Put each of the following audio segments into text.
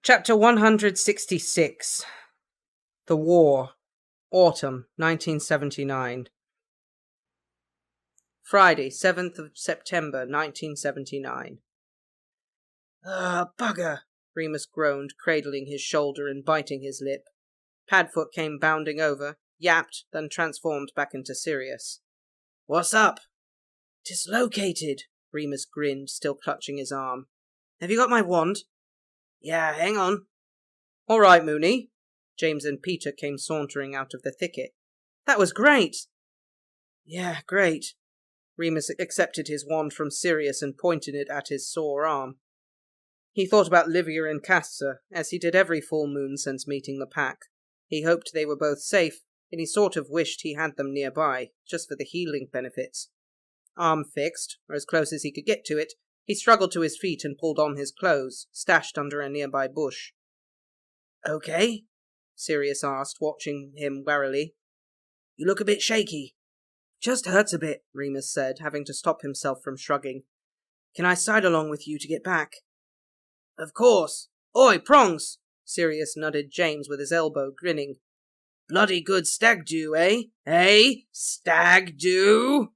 Chapter 166. The War. Autumn, 1979. Friday, 7th of September, 1979. Bugger, Remus groaned, cradling his shoulder and biting his lip. Padfoot came bounding over, yapped, then transformed back into Sirius. What's up? Dislocated, Remus grinned, still clutching his arm. Have you got my wand? Yeah, hang on. All right, Moony. James and Peter came sauntering out of the thicket. That was great. Yeah, great. Remus accepted his wand from Sirius and pointed it at his sore arm. He thought about Livia and Castor, as he did every full moon since meeting the pack. He hoped they were both safe, and he sort of wished he had them nearby, just for the healing benefits. Arm fixed, or as close as he could get to it, he struggled to his feet and pulled on his clothes, stashed under a nearby bush. Okay? Sirius asked, watching him warily. You look a bit shaky. Just hurts a bit, Remus said, having to stop himself from shrugging. Can I side along with you to get back? Of course. Oi, Prongs! Sirius nudged James with his elbow, grinning. Bloody good stag do, eh? Eh? Stag do?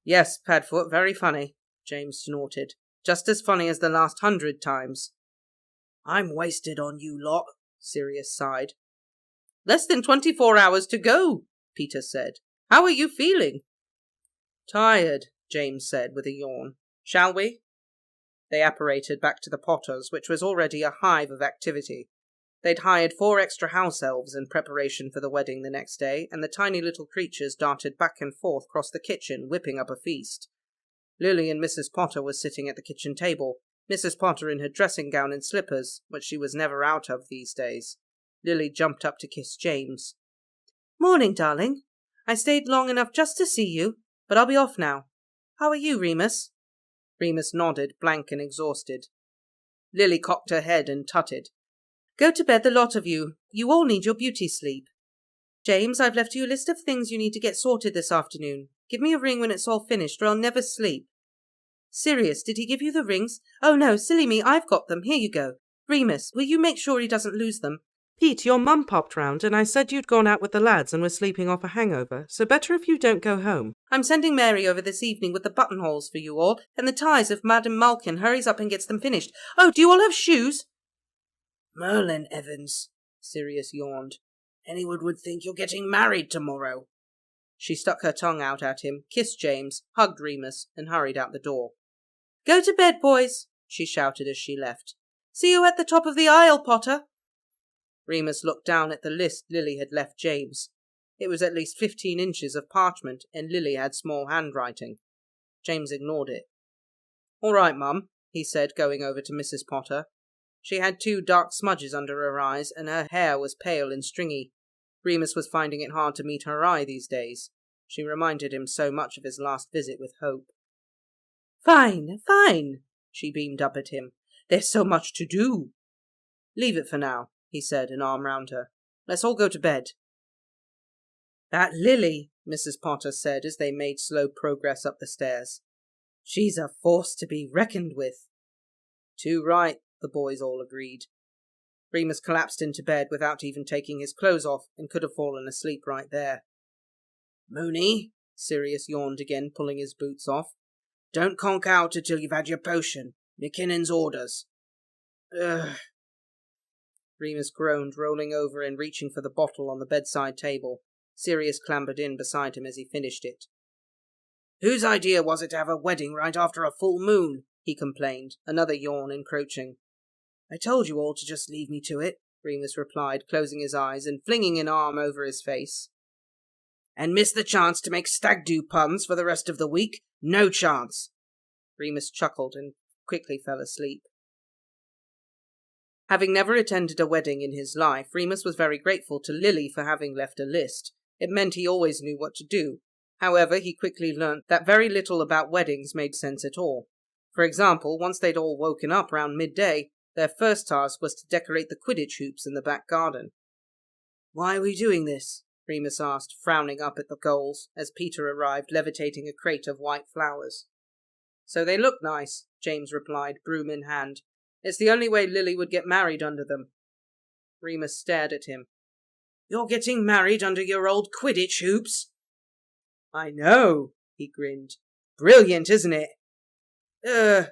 Yes, Padfoot, very funny, James snorted. Just as funny as the last 100 times. I'm wasted on you lot, Sirius sighed. Less than 24 hours to go, Peter said. How are you feeling? Tired, James said with a yawn. Shall we? They apparated back to the Potters, which was already a hive of activity. They'd hired 4 extra house elves in preparation for the wedding the next day, and the tiny little creatures darted back and forth across the kitchen, whipping up a feast. Lily and Mrs. Potter were sitting at the kitchen table, Mrs. Potter in her dressing gown and slippers, which she was never out of these days. Lily jumped up to kiss James. Morning, darling. I stayed long enough just to see you, but I'll be off now. How are you, Remus? Remus nodded, blank and exhausted. Lily cocked her head and tutted. Go to bed, the lot of you. You all need your beauty sleep. James, I've left you a list of things you need to get sorted this afternoon. Give me a ring when it's all finished, or I'll never sleep. Sirius, did he give you the rings? Oh no, silly me, I've got them. Here you go. Remus, will you make sure he doesn't lose them? Pete, your mum popped round and I said you'd gone out with the lads and were sleeping off a hangover, so better if you don't go home. I'm sending Mary over this evening with the buttonholes for you all, and the ties if Madam Malkin hurries up and gets them finished. Oh, do you all have shoes? Merlin Evans, Sirius yawned. Anyone would think you're getting married tomorrow. She stuck her tongue out at him, kissed James, hugged Remus, and hurried out the door. Go to bed, boys, she shouted as she left. See you at the top of the aisle, Potter. Remus looked down at the list Lily had left James. It was at least 15 inches of parchment, and Lily had small handwriting. James ignored it. All right, Mum, he said, going over to Mrs. Potter. She had 2 dark smudges under her eyes, and her hair was pale and stringy. Remus was finding it hard to meet her eye these days. She reminded him so much of his last visit with Hope. Fine, fine, she beamed up at him. There's so much to do. Leave it for now, he said, an arm round her. Let's all go to bed. That Lily, Mrs. Potter said as they made slow progress up the stairs. She's a force to be reckoned with. Too right, the boys all agreed. Remus collapsed into bed without even taking his clothes off and could have fallen asleep right there. Moony, Sirius yawned again, pulling his boots off. Don't conk out until you've had your potion. McKinnon's orders. Ugh. Remus groaned, rolling over and reaching for the bottle on the bedside table. Sirius clambered in beside him as he finished it. Whose idea was it to have a wedding right after a full moon? He complained, another yawn encroaching. I told you all to just leave me to it, Remus replied, closing his eyes and flinging an arm over his face. And miss the chance to make stag-do puns for the rest of the week? No chance. Remus chuckled and quickly fell asleep. Having never attended a wedding in his life, Remus was very grateful to Lily for having left a list. It meant he always knew what to do. However, he quickly learnt that very little about weddings made sense at all. For example, once they'd all woken up round midday, their first task was to decorate the Quidditch hoops in the back garden. Why are we doing this? Remus asked, frowning up at the goals, as Peter arrived levitating a crate of white flowers. So they look nice, James replied, broom in hand. It's the only way Lily would get married under them. Remus stared at him. You're getting married under your old Quidditch hoops? I know, he grinned. Brilliant, isn't it?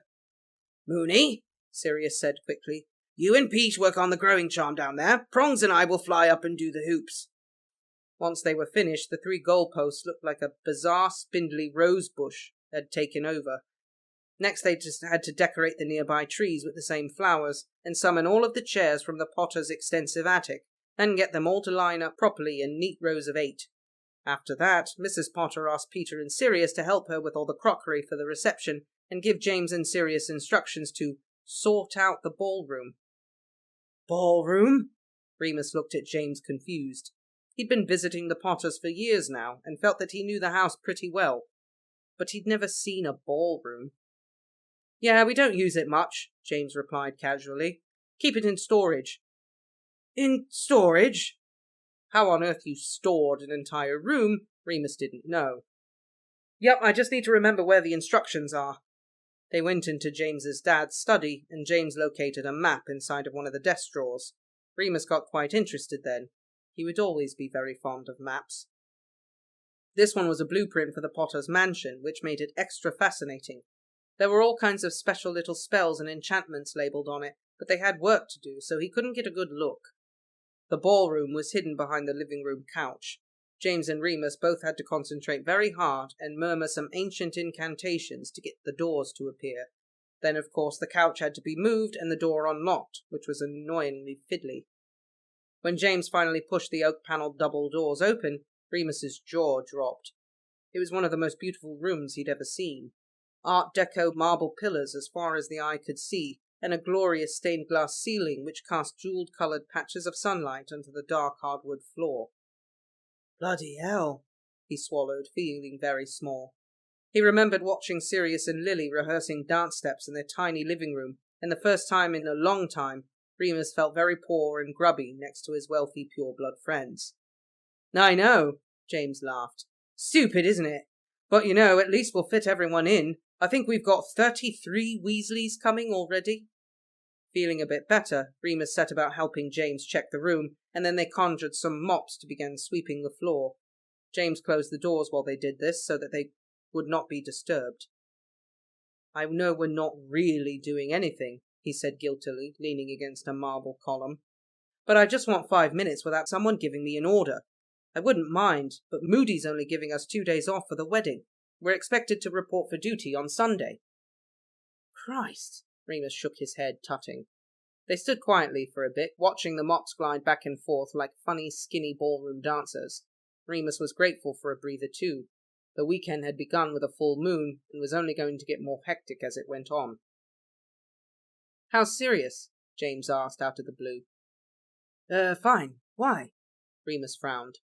Moony, Sirius said quickly. You and Pete work on the growing charm down there. Prongs and I will fly up and do the hoops. Once they were finished, the 3 goalposts looked like a bizarre, spindly rose bush had taken over. Next they just had to decorate the nearby trees with the same flowers, and summon all of the chairs from the Potter's extensive attic, and get them all to line up properly in neat rows of 8. After that, Mrs. Potter asked Peter and Sirius to help her with all the crockery for the reception, and give James and Sirius instructions to sort out the ballroom. Ballroom? Remus looked at James confused. He'd been visiting the Potters for years now, and felt that he knew the house pretty well. But he'd never seen a ballroom. Yeah, we don't use it much, James replied casually. Keep it in storage. In storage? How on earth you stored an entire room, Remus didn't know. Yep, I just need to remember where the instructions are. They went into James's dad's study, and James located a map inside of one of the desk drawers. Remus got quite interested then. He would always be very fond of maps. This one was a blueprint for the Potter's mansion, which made it extra fascinating. There were all kinds of special little spells and enchantments labelled on it, but they had work to do, so he couldn't get a good look. The ballroom was hidden behind the living room couch. James and Remus both had to concentrate very hard and murmur some ancient incantations to get the doors to appear. Then, of course, the couch had to be moved and the door unlocked, which was annoyingly fiddly. When James finally pushed the oak-panelled double doors open, Remus's jaw dropped. It was one of the most beautiful rooms he'd ever seen. Art Deco marble pillars as far as the eye could see, and a glorious stained glass ceiling which cast jewelled-coloured patches of sunlight onto the dark hardwood floor. Bloody hell, he swallowed, feeling very small. He remembered watching Sirius and Lily rehearsing dance steps in their tiny living room, and the first time in a long time, Remus felt very poor and grubby next to his wealthy pure-blood friends. I know, James laughed. Stupid, isn't it? But you know, at least we'll fit everyone in. I think we've got 33 Weasleys coming already. Feeling a bit better, Remus set about helping James check the room, and then they conjured some mops to begin sweeping the floor. James closed the doors while they did this, so that they would not be disturbed. I know we're not really doing anything, he said guiltily, leaning against a marble column. But I just want 5 minutes without someone giving me an order. I wouldn't mind, but Moody's only giving us 2 days off for the wedding. We're expected to report for duty on Sunday. Christ, Remus shook his head, tutting. They stood quietly for a bit, watching the mops glide back and forth like funny, skinny ballroom dancers. Remus was grateful for a breather too. The weekend had begun with a full moon, and was only going to get more hectic as it went on. How's Sirius? James asked out of the blue. Fine. Why? Remus frowned.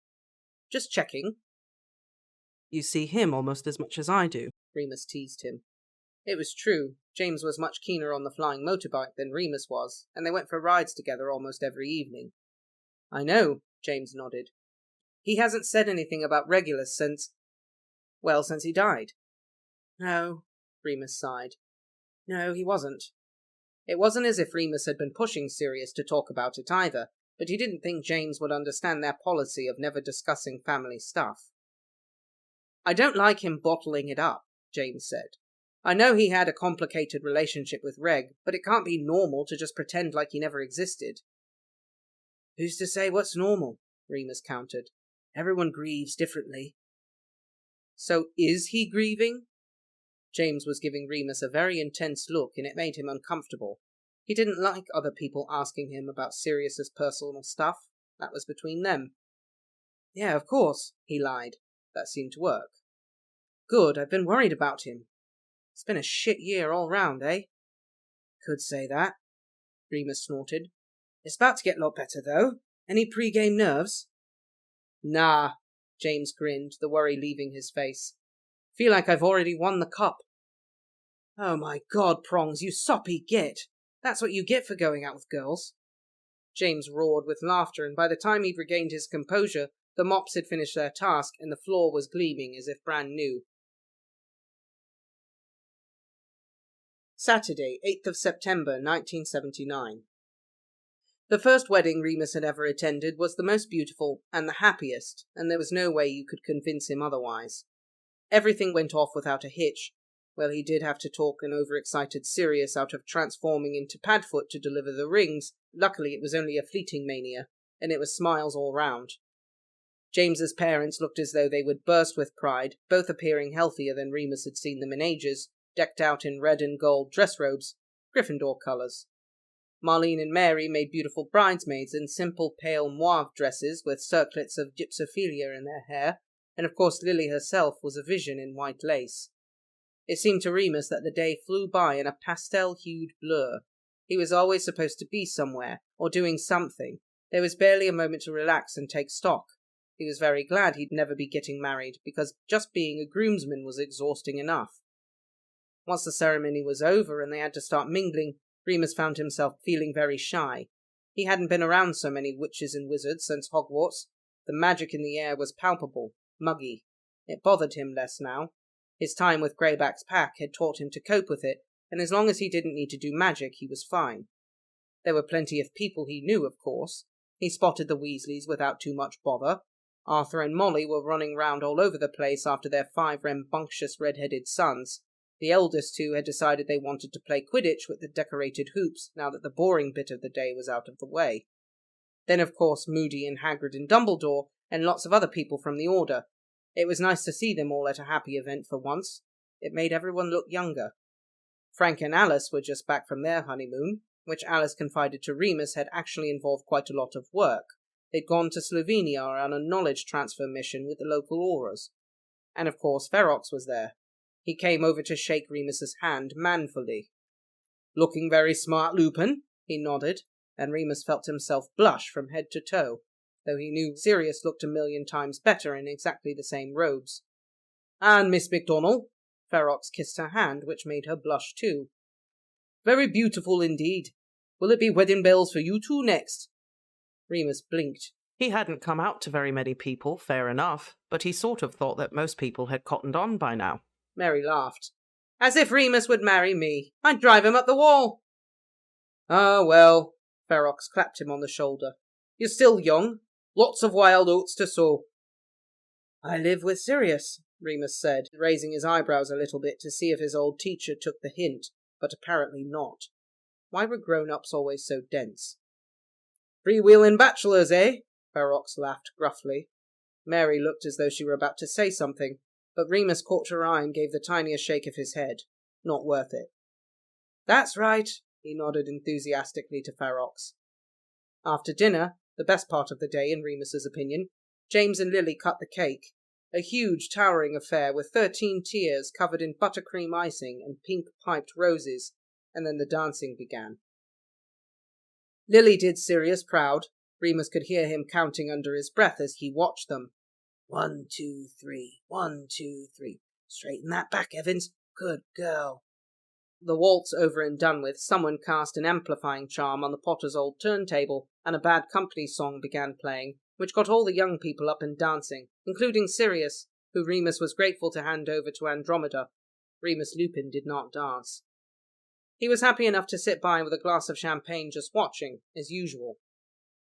Just checking. You see him almost as much as I do, Remus teased him. It was true. James was much keener on the flying motorbike than Remus was, and they went for rides together almost every evening. I know, James nodded. He hasn't said anything about Regulus since he died. No, Remus sighed. No, he wasn't. It wasn't as if Remus had been pushing Sirius to talk about it either, but he didn't think James would understand their policy of never discussing family stuff. I don't like him bottling it up, James said. I know he had a complicated relationship with Reg, but it can't be normal to just pretend like he never existed. Who's to say what's normal? Remus countered. Everyone grieves differently. So is he grieving? James was giving Remus a very intense look, and it made him uncomfortable. He didn't like other people asking him about Sirius's personal stuff. That was between them. Yeah, of course, he lied. That seemed to work. Good, I've been worried about him. It's been a shit year all round, eh? Could say that, Remus snorted. It's about to get a lot better, though. Any pre-game nerves? Nah, James grinned, the worry leaving his face. Feel like I've already won the cup. Oh my God, Prongs, you soppy git. That's what you get for going out with girls. James roared with laughter, and by the time he'd regained his composure, the mops had finished their task, and the floor was gleaming as if brand new. Saturday, 8th of September, 1979. The first wedding Remus had ever attended was the most beautiful and the happiest, and there was no way you could convince him otherwise. Everything went off without a hitch. Well, he did have to talk an overexcited Sirius out of transforming into Padfoot to deliver the rings. Luckily, it was only a fleeting mania, and it was smiles all round. James's parents looked as though they would burst with pride, both appearing healthier than Remus had seen them in ages, decked out in red and gold dress robes, Gryffindor colours. Marlene and Mary made beautiful bridesmaids in simple pale mauve dresses with circlets of gypsophilia in their hair, and of course Lily herself was a vision in white lace. It seemed to Remus that the day flew by in a pastel-hued blur. He was always supposed to be somewhere, or doing something. There was barely a moment to relax and take stock. He was very glad he'd never be getting married, because just being a groomsman was exhausting enough. Once the ceremony was over and they had to start mingling, Remus found himself feeling very shy. He hadn't been around so many witches and wizards since Hogwarts. The magic in the air was palpable, muggy. It bothered him less now. His time with Greyback's pack had taught him to cope with it, and as long as he didn't need to do magic, he was fine. There were plenty of people he knew, of course. He spotted the Weasleys without too much bother. Arthur and Molly were running round all over the place after their 5 rambunctious red-headed sons. The eldest two had decided they wanted to play Quidditch with the decorated hoops now that the boring bit of the day was out of the way. Then, of course, Moody and Hagrid and Dumbledore, and lots of other people from the Order. It was nice to see them all at a happy event for once. It made everyone look younger. Frank and Alice were just back from their honeymoon, which Alice confided to Remus had actually involved quite a lot of work. They'd gone to Slovenia on a knowledge transfer mission with the local Auras. And of course Ferox was there. He came over to shake Remus's hand manfully. "Looking very smart, Lupin," he nodded, and Remus felt himself blush from head to toe, though he knew Sirius looked a million times better in exactly the same robes. "And Miss McDonald?" Ferox kissed her hand, which made her blush too. "Very beautiful indeed. Will it be wedding bells for you two next?" Remus blinked. He hadn't come out to very many people, fair enough, but he sort of thought that most people had cottoned on by now. Mary laughed. "As if Remus would marry me. I'd drive him up the wall." "Ah, well," Ferox clapped him on the shoulder. "You're still young. Lots of wild oats to sow." "I live with Sirius," Remus said, raising his eyebrows a little bit to see if his old teacher took the hint, but apparently not. Why were grown-ups always so dense? "Freewheeling bachelors, eh?" Ferox laughed gruffly. Mary looked as though she were about to say something, but Remus caught her eye and gave the tiniest shake of his head. Not worth it. "That's right," he nodded enthusiastically to Ferox. After dinner, the best part of the day in Remus's opinion, James and Lily cut the cake. A huge, towering affair with 13 tiers covered in buttercream icing and pink piped roses, and then the dancing began. Lily did Sirius proud. Remus could hear him counting under his breath as he watched them. 1, 2, 3, 1, 2, 3. Straighten that back, Evans. Good girl. The waltz over and done with, someone cast an amplifying charm on the Potter's old turntable, and a Bad Company song began playing, which got all the young people up and dancing, including Sirius, who Remus was grateful to hand over to Andromeda. Remus Lupin did not dance. He was happy enough to sit by with a glass of champagne just watching, as usual.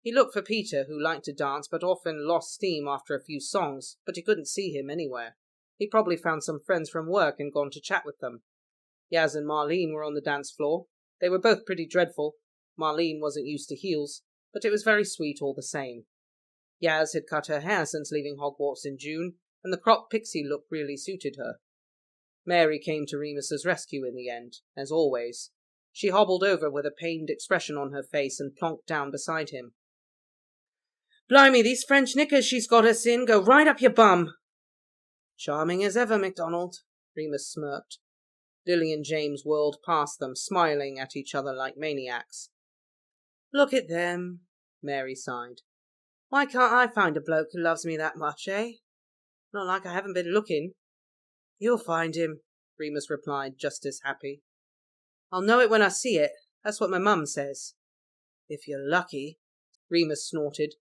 He looked for Peter, who liked to dance but often lost steam after a few songs, but he couldn't see him anywhere. He'd probably found some friends from work and gone to chat with them. Yaz and Marlene were on the dance floor. They were both pretty dreadful. Marlene wasn't used to heels, but it was very sweet all the same. Yaz had cut her hair since leaving Hogwarts in June, and the cropped pixie look really suited her. Mary came to Remus's rescue in the end, as always. She hobbled over with a pained expression on her face and plonked down beside him. "Blimey, these French knickers she's got us in go right up your bum." "Charming as ever, MacDonald," Remus smirked. Lily and James whirled past them, smiling at each other like maniacs. "Look at them," Mary sighed. "Why can't I find a bloke who loves me that much, eh? Not like I haven't been looking." "You'll find him," Remus replied, just as happy. "I'll know it when I see it. That's what my mum says." "If you're lucky," Remus snorted.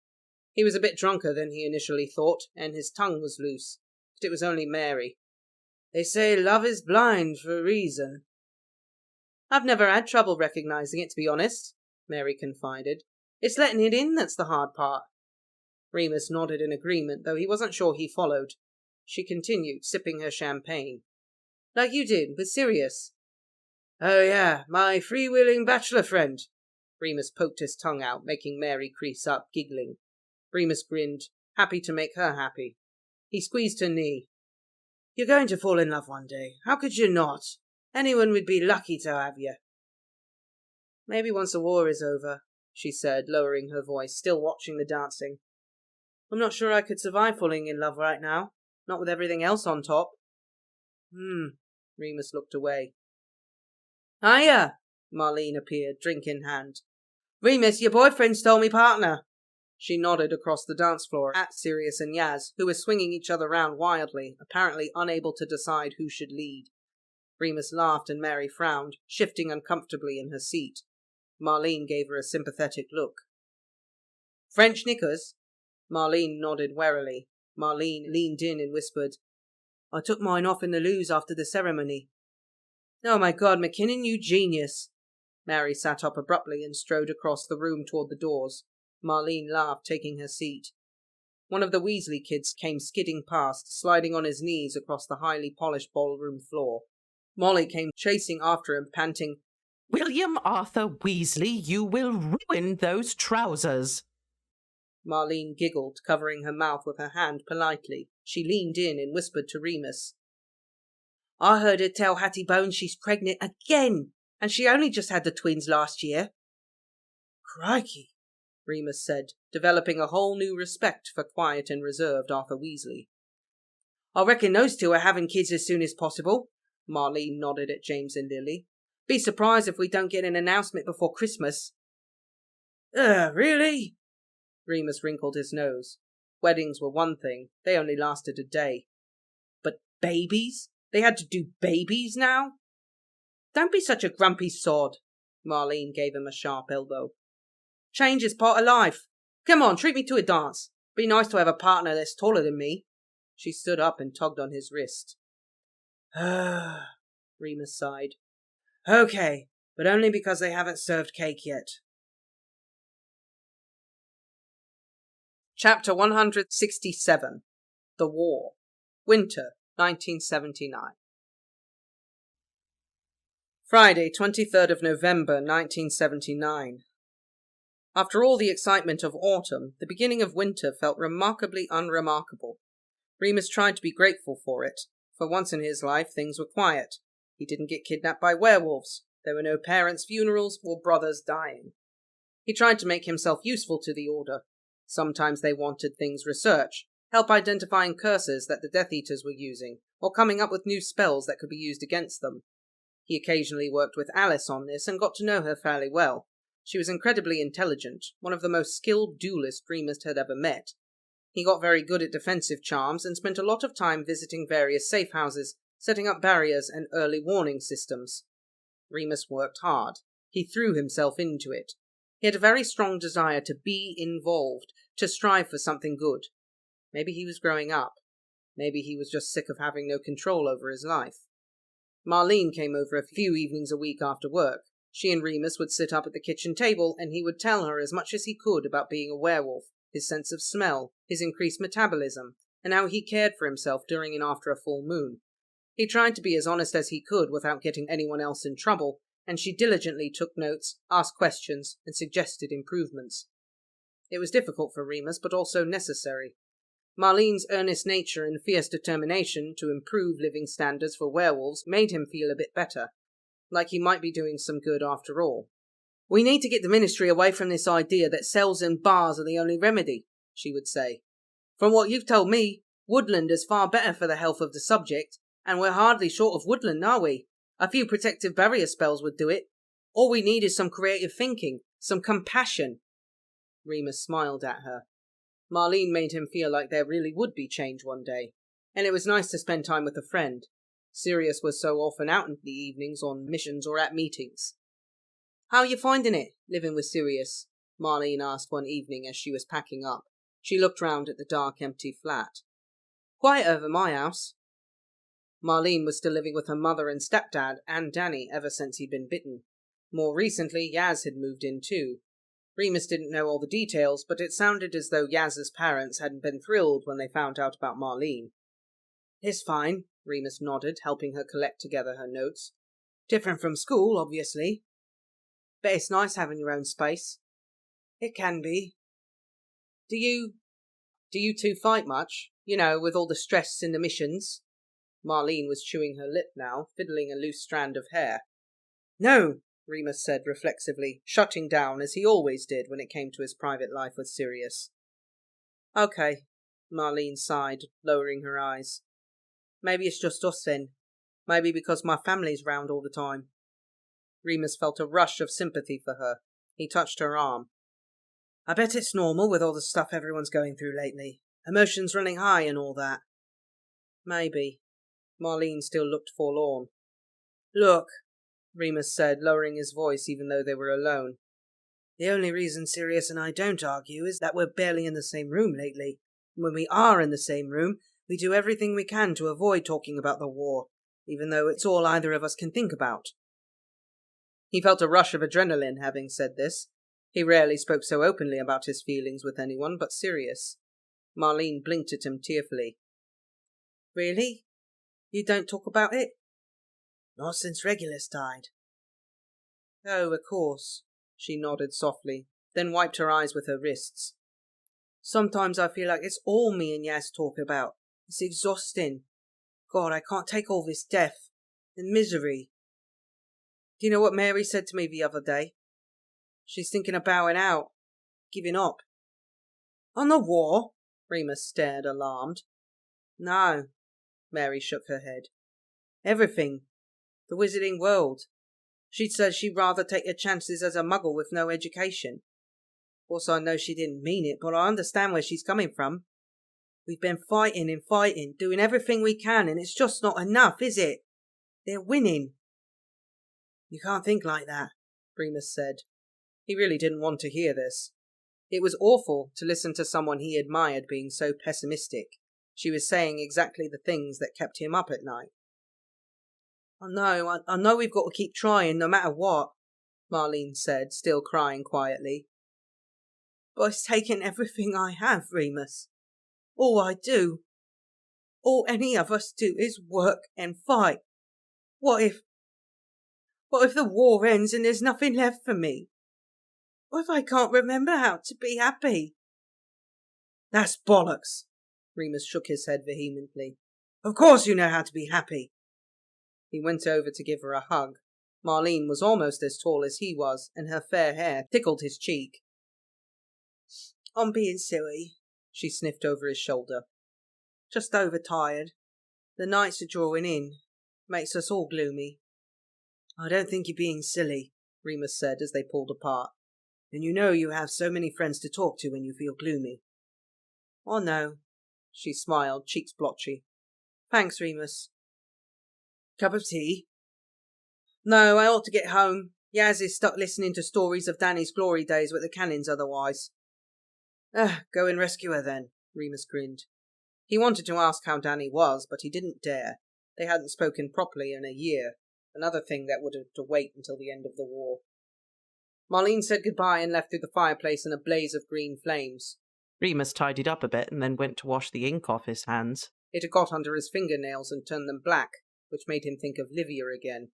He was a bit drunker than he initially thought, and his tongue was loose. But it was only Mary. "They say love is blind for a reason." I've never had trouble recognising it, to be honest, Mary confided. It's letting it in that's the hard part. Remus nodded in agreement, though he wasn't sure he followed. She continued, sipping her champagne. Like you did, with Sirius. Oh yeah, my freewheeling bachelor friend. Remus poked his tongue out, making Mary crease up, giggling. Remus grinned, happy to make her happy. He squeezed her knee. You're going to fall in love one day. How could you not? Anyone would be lucky to have you. Maybe once the war is over, she said, lowering her voice, still watching the dancing. I'm not sure I could survive falling in love right now, not with everything else on top. Remus looked away. Hiya! Marlene appeared, drink in hand. Remus, your boyfriend stole me partner. She nodded across the dance floor at Sirius and Yaz, who were swinging each other round wildly, apparently unable to decide who should lead. Remus laughed and Mary frowned, shifting uncomfortably in her seat. Marlene gave her a sympathetic look. French knickers? Marlene nodded warily. Marlene leaned in and whispered, I took mine off in the loos after the ceremony. Oh my God, McKinnon, you genius. Mary sat up abruptly and strode across the room toward the doors. Marlene laughed, taking her seat. One of the Weasley kids came skidding past, sliding on his knees across the highly polished ballroom floor. Molly came chasing after him, panting, William Arthur Weasley, you will ruin those trousers. Marlene giggled, covering her mouth with her hand politely. She leaned in and whispered to Remus. I heard her tell Hattie Bones she's pregnant again, and she only just had the twins last year. Crikey, Remus said, developing a whole new respect for quiet and reserved Arthur Weasley. I reckon those two are having kids as soon as possible. Marlene nodded at James and Lily. Be surprised if we don't get an announcement before Christmas. Really? Remus wrinkled his nose. Weddings were one thing. They only lasted a day. But babies? They had to do babies now? Don't be such a grumpy sod. Marlene gave him a sharp elbow. Change is part of life. Come on, treat me to a dance. Be nice to have a partner that's taller than me. She stood up and tugged on his wrist. Remus sighed. Okay, but only because they haven't served cake yet. Chapter 167. The War. Winter, 1979. Friday, 23rd of November, 1979. After all the excitement of autumn, the beginning of winter felt remarkably unremarkable. Remus tried to be grateful for it. For once in his life, things were quiet. He didn't get kidnapped by werewolves. There were no parents' funerals or brothers dying. He tried to make himself useful to the Order. Sometimes they wanted things researched, help identifying curses that the Death Eaters were using, or coming up with new spells that could be used against them. He occasionally worked with Alice on this and got to know her fairly well. She was incredibly intelligent, one of the most skilled duelists Remus had ever met. He got very good at defensive charms and spent a lot of time visiting various safe houses, setting up barriers and early warning systems. Remus worked hard. He threw himself into it. He had a very strong desire to be involved, to strive for something good. Maybe he was growing up. Maybe he was just sick of having no control over his life. Marlene came over a few evenings a week after work. She and Remus would sit up at the kitchen table, and he would tell her as much as he could about being a werewolf, his sense of smell, his increased metabolism, and how he cared for himself during and after a full moon. He tried to be as honest as he could without getting anyone else in trouble, and she diligently took notes, asked questions, and suggested improvements. It was difficult for Remus, but also necessary. Marlene's earnest nature and fierce determination to improve living standards for werewolves made him feel a bit better, like he might be doing some good after all. We need to get the Ministry away from this idea that cells and bars are the only remedy, she would say. From what you've told me, woodland is far better for the health of the subject, and we're hardly short of woodland, are we? A few protective barrier spells would do it. All we need is some creative thinking, some compassion. Remus smiled at her. Marlene made him feel like there really would be change one day, and it was nice to spend time with a friend. Sirius was so often out in the evenings on missions or at meetings. How are you finding it, living with Sirius? Marlene asked one evening as she was packing up. She looked round at the dark, empty flat. Quieter than my house. Marlene was still living with her mother and stepdad and Danny ever since he'd been bitten. More recently, Yaz had moved in too. Remus didn't know all the details, but it sounded as though Yaz's parents hadn't been thrilled when they found out about Marlene. "It's fine," Remus nodded, helping her collect together her notes. "Different from school, obviously. But it's nice having your own space." "It can be." Do you two fight much? You know, with all the stress in the missions?" Marlene was chewing her lip now, fiddling a loose strand of hair. "No," Remus said reflexively, shutting down as he always did when it came to his private life with Sirius. "Okay," Marlene sighed, lowering her eyes. "Maybe it's just us then. Maybe because my family's round all the time." Remus felt a rush of sympathy for her. He touched her arm. "I bet it's normal with all the stuff everyone's going through lately. Emotions running high and all that." "Maybe." Marlene still looked forlorn. "Look," Remus said, lowering his voice even though they were alone. "The only reason Sirius and I don't argue is that we're barely in the same room lately. And when we are in the same room, we do everything we can to avoid talking about the war, even though it's all either of us can think about." He felt a rush of adrenaline having said this. He rarely spoke so openly about his feelings with anyone but Sirius. Marlene blinked at him tearfully. "Really? You don't talk about it?" "Not since Regulus died." "Oh, of course." She nodded softly, then wiped her eyes with her wrists. "Sometimes I feel like it's all me and Yaz talk about. It's exhausting. God, I can't take all this death and misery. Do you know what Mary said to me the other day? She's thinking of bowing out, giving up." "On the war?" Remus stared, alarmed. "No." Mary shook her head. "Everything. The wizarding world. She said she'd rather take her chances as a muggle with no education. Of course I know she didn't mean it, but I understand where she's coming from. We've been fighting and fighting, doing everything we can, and it's just not enough, is it? They're winning." "You can't think like that," Remus said. He really didn't want to hear this. It was awful to listen to someone he admired being so pessimistic. She was saying exactly the things that kept him up at night. I know we've got to keep trying no matter what," Marlene said, still crying quietly. "But it's taken everything I have, Remus. All I do. All any of us do is work and fight. What if the war ends and there's nothing left for me? What if I can't remember how to be happy?" "That's bollocks!" Remus shook his head vehemently. "Of course you know how to be happy." He went over to give her a hug. Marlene was almost as tall as he was, and her fair hair tickled his cheek. "I'm being silly," she sniffed over his shoulder. "Just overtired. The nights are drawing in. Makes us all gloomy." "I don't think you're being silly," Remus said as they pulled apart. "And you know you have so many friends to talk to when you feel gloomy." "I know." She smiled, cheeks blotchy. "Thanks, Remus." "Cup of tea?" "No, I ought to get home. Yaz is stuck listening to stories of Danny's glory days with the cannons otherwise." Go and rescue her then," Remus grinned. He wanted to ask how Danny was, but he didn't dare. They hadn't spoken properly in a year, another thing that would have to wait until the end of the war. Marlene said goodbye and left through the fireplace in a blaze of green flames. Remus tidied up a bit and then went to wash the ink off his hands. It had got under his fingernails and turned them black, which made him think of Livia again.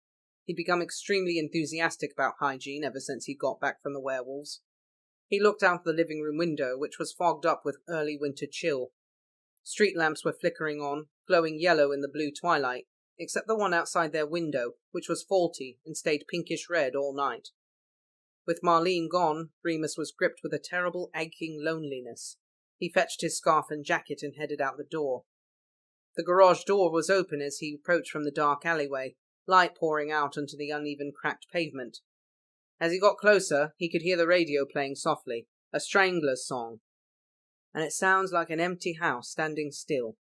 He'd become extremely enthusiastic about hygiene ever since he got back from the werewolves. He looked out the living room window, which was fogged up with early winter chill. Street lamps were flickering on, glowing yellow in the blue twilight, except the one outside their window, which was faulty and stayed pinkish red all night. With Marlene gone, Remus was gripped with a terrible aching loneliness. He fetched his scarf and jacket and headed out the door. The garage door was open as he approached from the dark alleyway, light pouring out onto the uneven cracked pavement. As he got closer, he could hear the radio playing softly, a Strangler's song. And it sounds like an empty house standing still.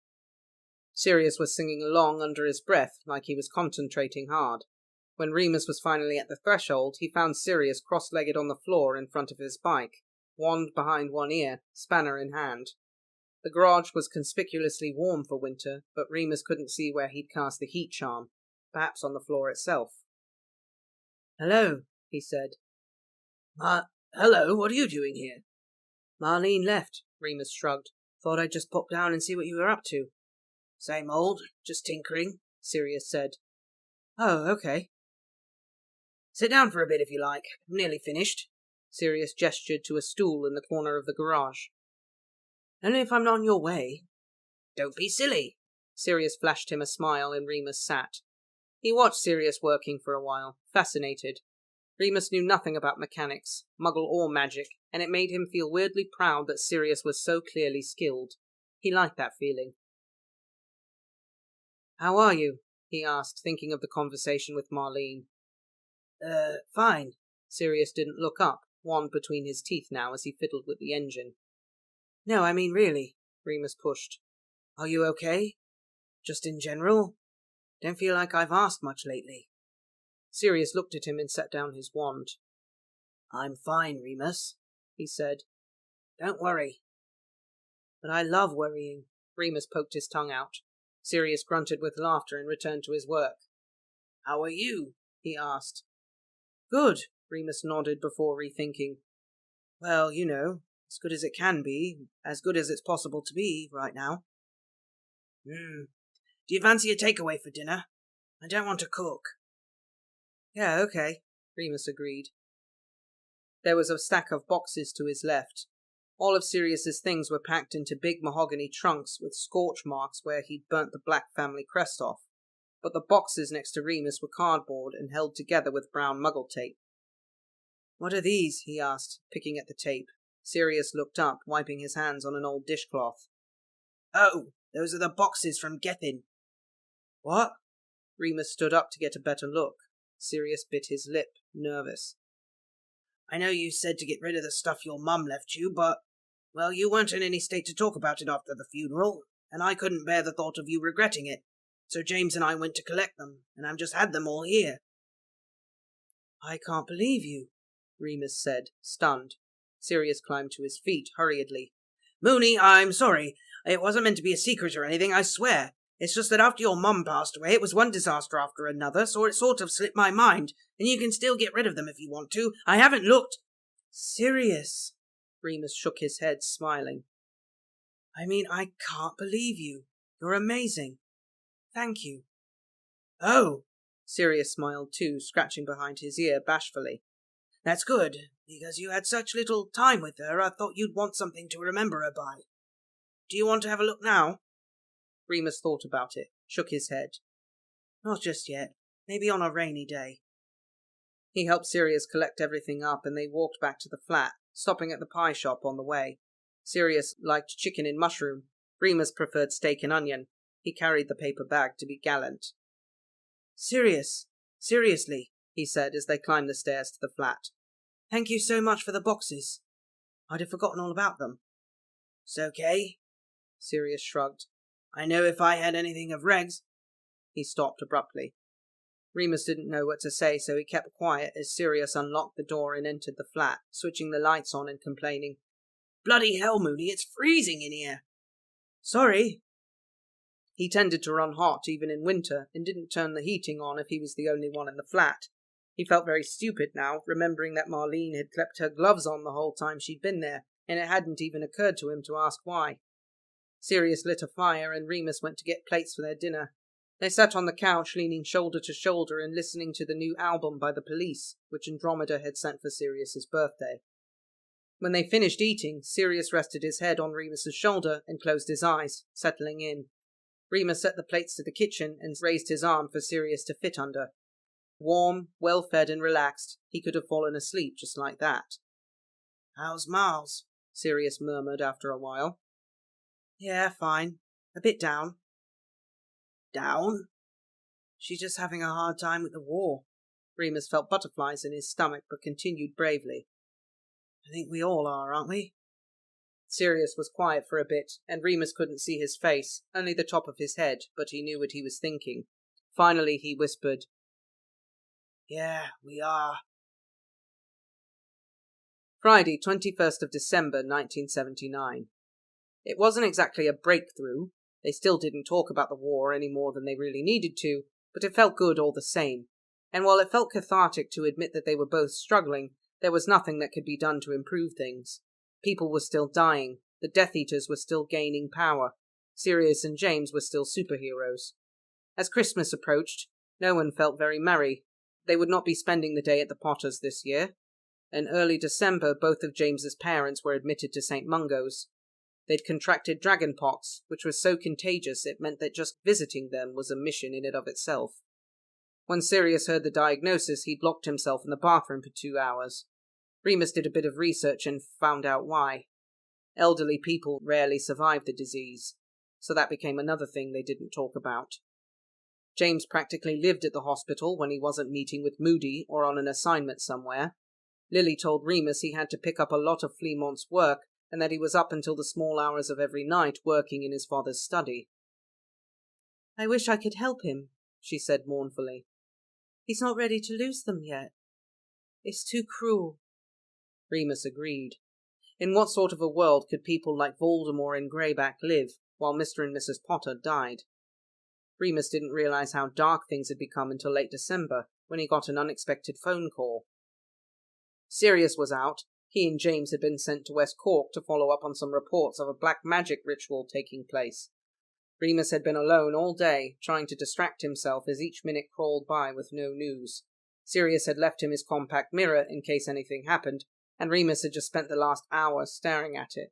Sirius was singing along under his breath, like he was concentrating hard. When Remus was finally at the threshold, he found Sirius cross-legged on the floor in front of his bike, wand behind one ear, spanner in hand. The garage was conspicuously warm for winter, but Remus couldn't see where he'd cast the heat charm, perhaps on the floor itself. "Hello," he said. Hello, what are you doing here?" "Marlene left," Remus shrugged. "Thought I'd just pop down and see what you were up to." "Same old, just tinkering," Sirius said. "Oh, okay." "Sit down for a bit if you like. I'm nearly finished." Sirius gestured to a stool in the corner of the garage. "Only if I'm not in your way." "Don't be silly." Sirius flashed him a smile, and Remus sat. He watched Sirius working for a while, fascinated. Remus knew nothing about mechanics, muggle or magic, and it made him feel weirdly proud that Sirius was so clearly skilled. He liked that feeling. "How are you?" he asked, thinking of the conversation with Marlene. Fine." Sirius didn't look up, wand between his teeth now as he fiddled with the engine. "No, I mean really." Remus pushed. "Are you okay? Just in general? Don't feel like I've asked much lately." Sirius looked at him and set down his wand. "I'm fine, Remus," he said. "Don't worry." "But I love worrying." Remus poked his tongue out. Sirius grunted with laughter and returned to his work. "How are you?" he asked. "Good," Remus nodded before rethinking. "Well, you know, as good as it can be, as good as it's possible to be right now." Do you fancy a takeaway for dinner? I don't want to cook." "Yeah, okay," Remus agreed. There was a stack of boxes to his left. All of Sirius's things were packed into big mahogany trunks with scorch marks where he'd burnt the Black family crest off, but the boxes next to Remus were cardboard and held together with brown muggle tape. "What are these?" he asked, picking at the tape. Sirius looked up, wiping his hands on an old dishcloth. "Oh, those are the boxes from Gethin." "What?" Remus stood up to get a better look. Sirius bit his lip, nervous. "I know you said to get rid of the stuff your mum left you, but, well, you weren't in any state to talk about it after the funeral, and I couldn't bear the thought of you regretting it, so James and I went to collect them, and I've just had them all here." "I can't believe you," Remus said, stunned. Sirius climbed to his feet hurriedly. "Moony, I'm sorry. It wasn't meant to be a secret or anything, I swear. It's just that after your mum passed away, it was one disaster after another, so it sort of slipped my mind, and you can still get rid of them if you want to. I haven't looked—" "Sirius," Remus shook his head, smiling. "I mean, I can't believe you. You're amazing. Thank you." "Oh," Sirius smiled too, scratching behind his ear bashfully. "That's good, because you had such little time with her, I thought you'd want something to remember her by. Do you want to have a look now?" Remus thought about it, shook his head. "Not just yet. Maybe on a rainy day." He helped Sirius collect everything up, and they walked back to the flat, stopping at the pie shop on the way. Sirius liked chicken and mushroom. Remus preferred steak and onion. He carried the paper bag to be gallant. Seriously, he said as they climbed the stairs to the flat. "Thank you so much for the boxes. I'd have forgotten all about them." "It's okay," Sirius shrugged. "I know if I had anything of Reg's—" He stopped abruptly. Remus didn't know what to say, so he kept quiet as Sirius unlocked the door and entered the flat, switching the lights on and complaining. "Bloody hell, Moony, it's freezing in here." "Sorry." He tended to run hot even in winter, and didn't turn the heating on if he was the only one in the flat. He felt very stupid now, remembering that Marlene had kept her gloves on the whole time she'd been there, and it hadn't even occurred to him to ask why. Sirius lit a fire, and Remus went to get plates for their dinner. They sat on the couch, leaning shoulder to shoulder and listening to the new album by the Police, which Andromeda had sent for Sirius's birthday. When they finished eating, Sirius rested his head on Remus's shoulder and closed his eyes, settling in. Remus set the plates to the kitchen and raised his arm for Sirius to fit under. Warm, well-fed and relaxed, he could have fallen asleep just like that. "How's Miles?" Sirius murmured after a while. "Yeah, fine. A bit down." "Down?" "She's just having a hard time with the war." Remus felt butterflies in his stomach, but continued bravely. "I think we all are, aren't we?" Sirius was quiet for a bit, and Remus couldn't see his face, only the top of his head, but he knew what he was thinking. Finally he whispered, "Yeah, we are." Friday, 21st of December, 1979. It wasn't exactly a breakthrough. They still didn't talk about the war any more than they really needed to, but it felt good all the same. And while it felt cathartic to admit that they were both struggling, there was nothing that could be done to improve things. People were still dying. The Death Eaters were still gaining power. Sirius and James were still superheroes. As Christmas approached, no one felt very merry. They would not be spending the day at the Potters this year. In early December, both of James's parents were admitted to St. Mungo's. They'd contracted dragonpox, which was so contagious it meant that just visiting them was a mission in and of itself. When Sirius heard the diagnosis, he'd locked himself in the bathroom for 2 hours. Remus did a bit of research and found out why. Elderly people rarely survive the disease, so that became another thing they didn't talk about. James practically lived at the hospital when he wasn't meeting with Moody or on an assignment somewhere. Lily told Remus he had to pick up a lot of Fleamont's work and that he was up until the small hours of every night working in his father's study. "I wish I could help him," she said mournfully. "He's not ready to lose them yet. It's too cruel." Remus agreed. In what sort of a world could people like Voldemort and Greyback live while Mr. and Mrs. Potter died? Remus didn't realize how dark things had become until late December, when he got an unexpected phone call. Sirius was out. He and James had been sent to West Cork to follow up on some reports of a black magic ritual taking place. Remus had been alone all day, trying to distract himself as each minute crawled by with no news. Sirius had left him his compact mirror in case anything happened, and Remus had just spent the last hour staring at it.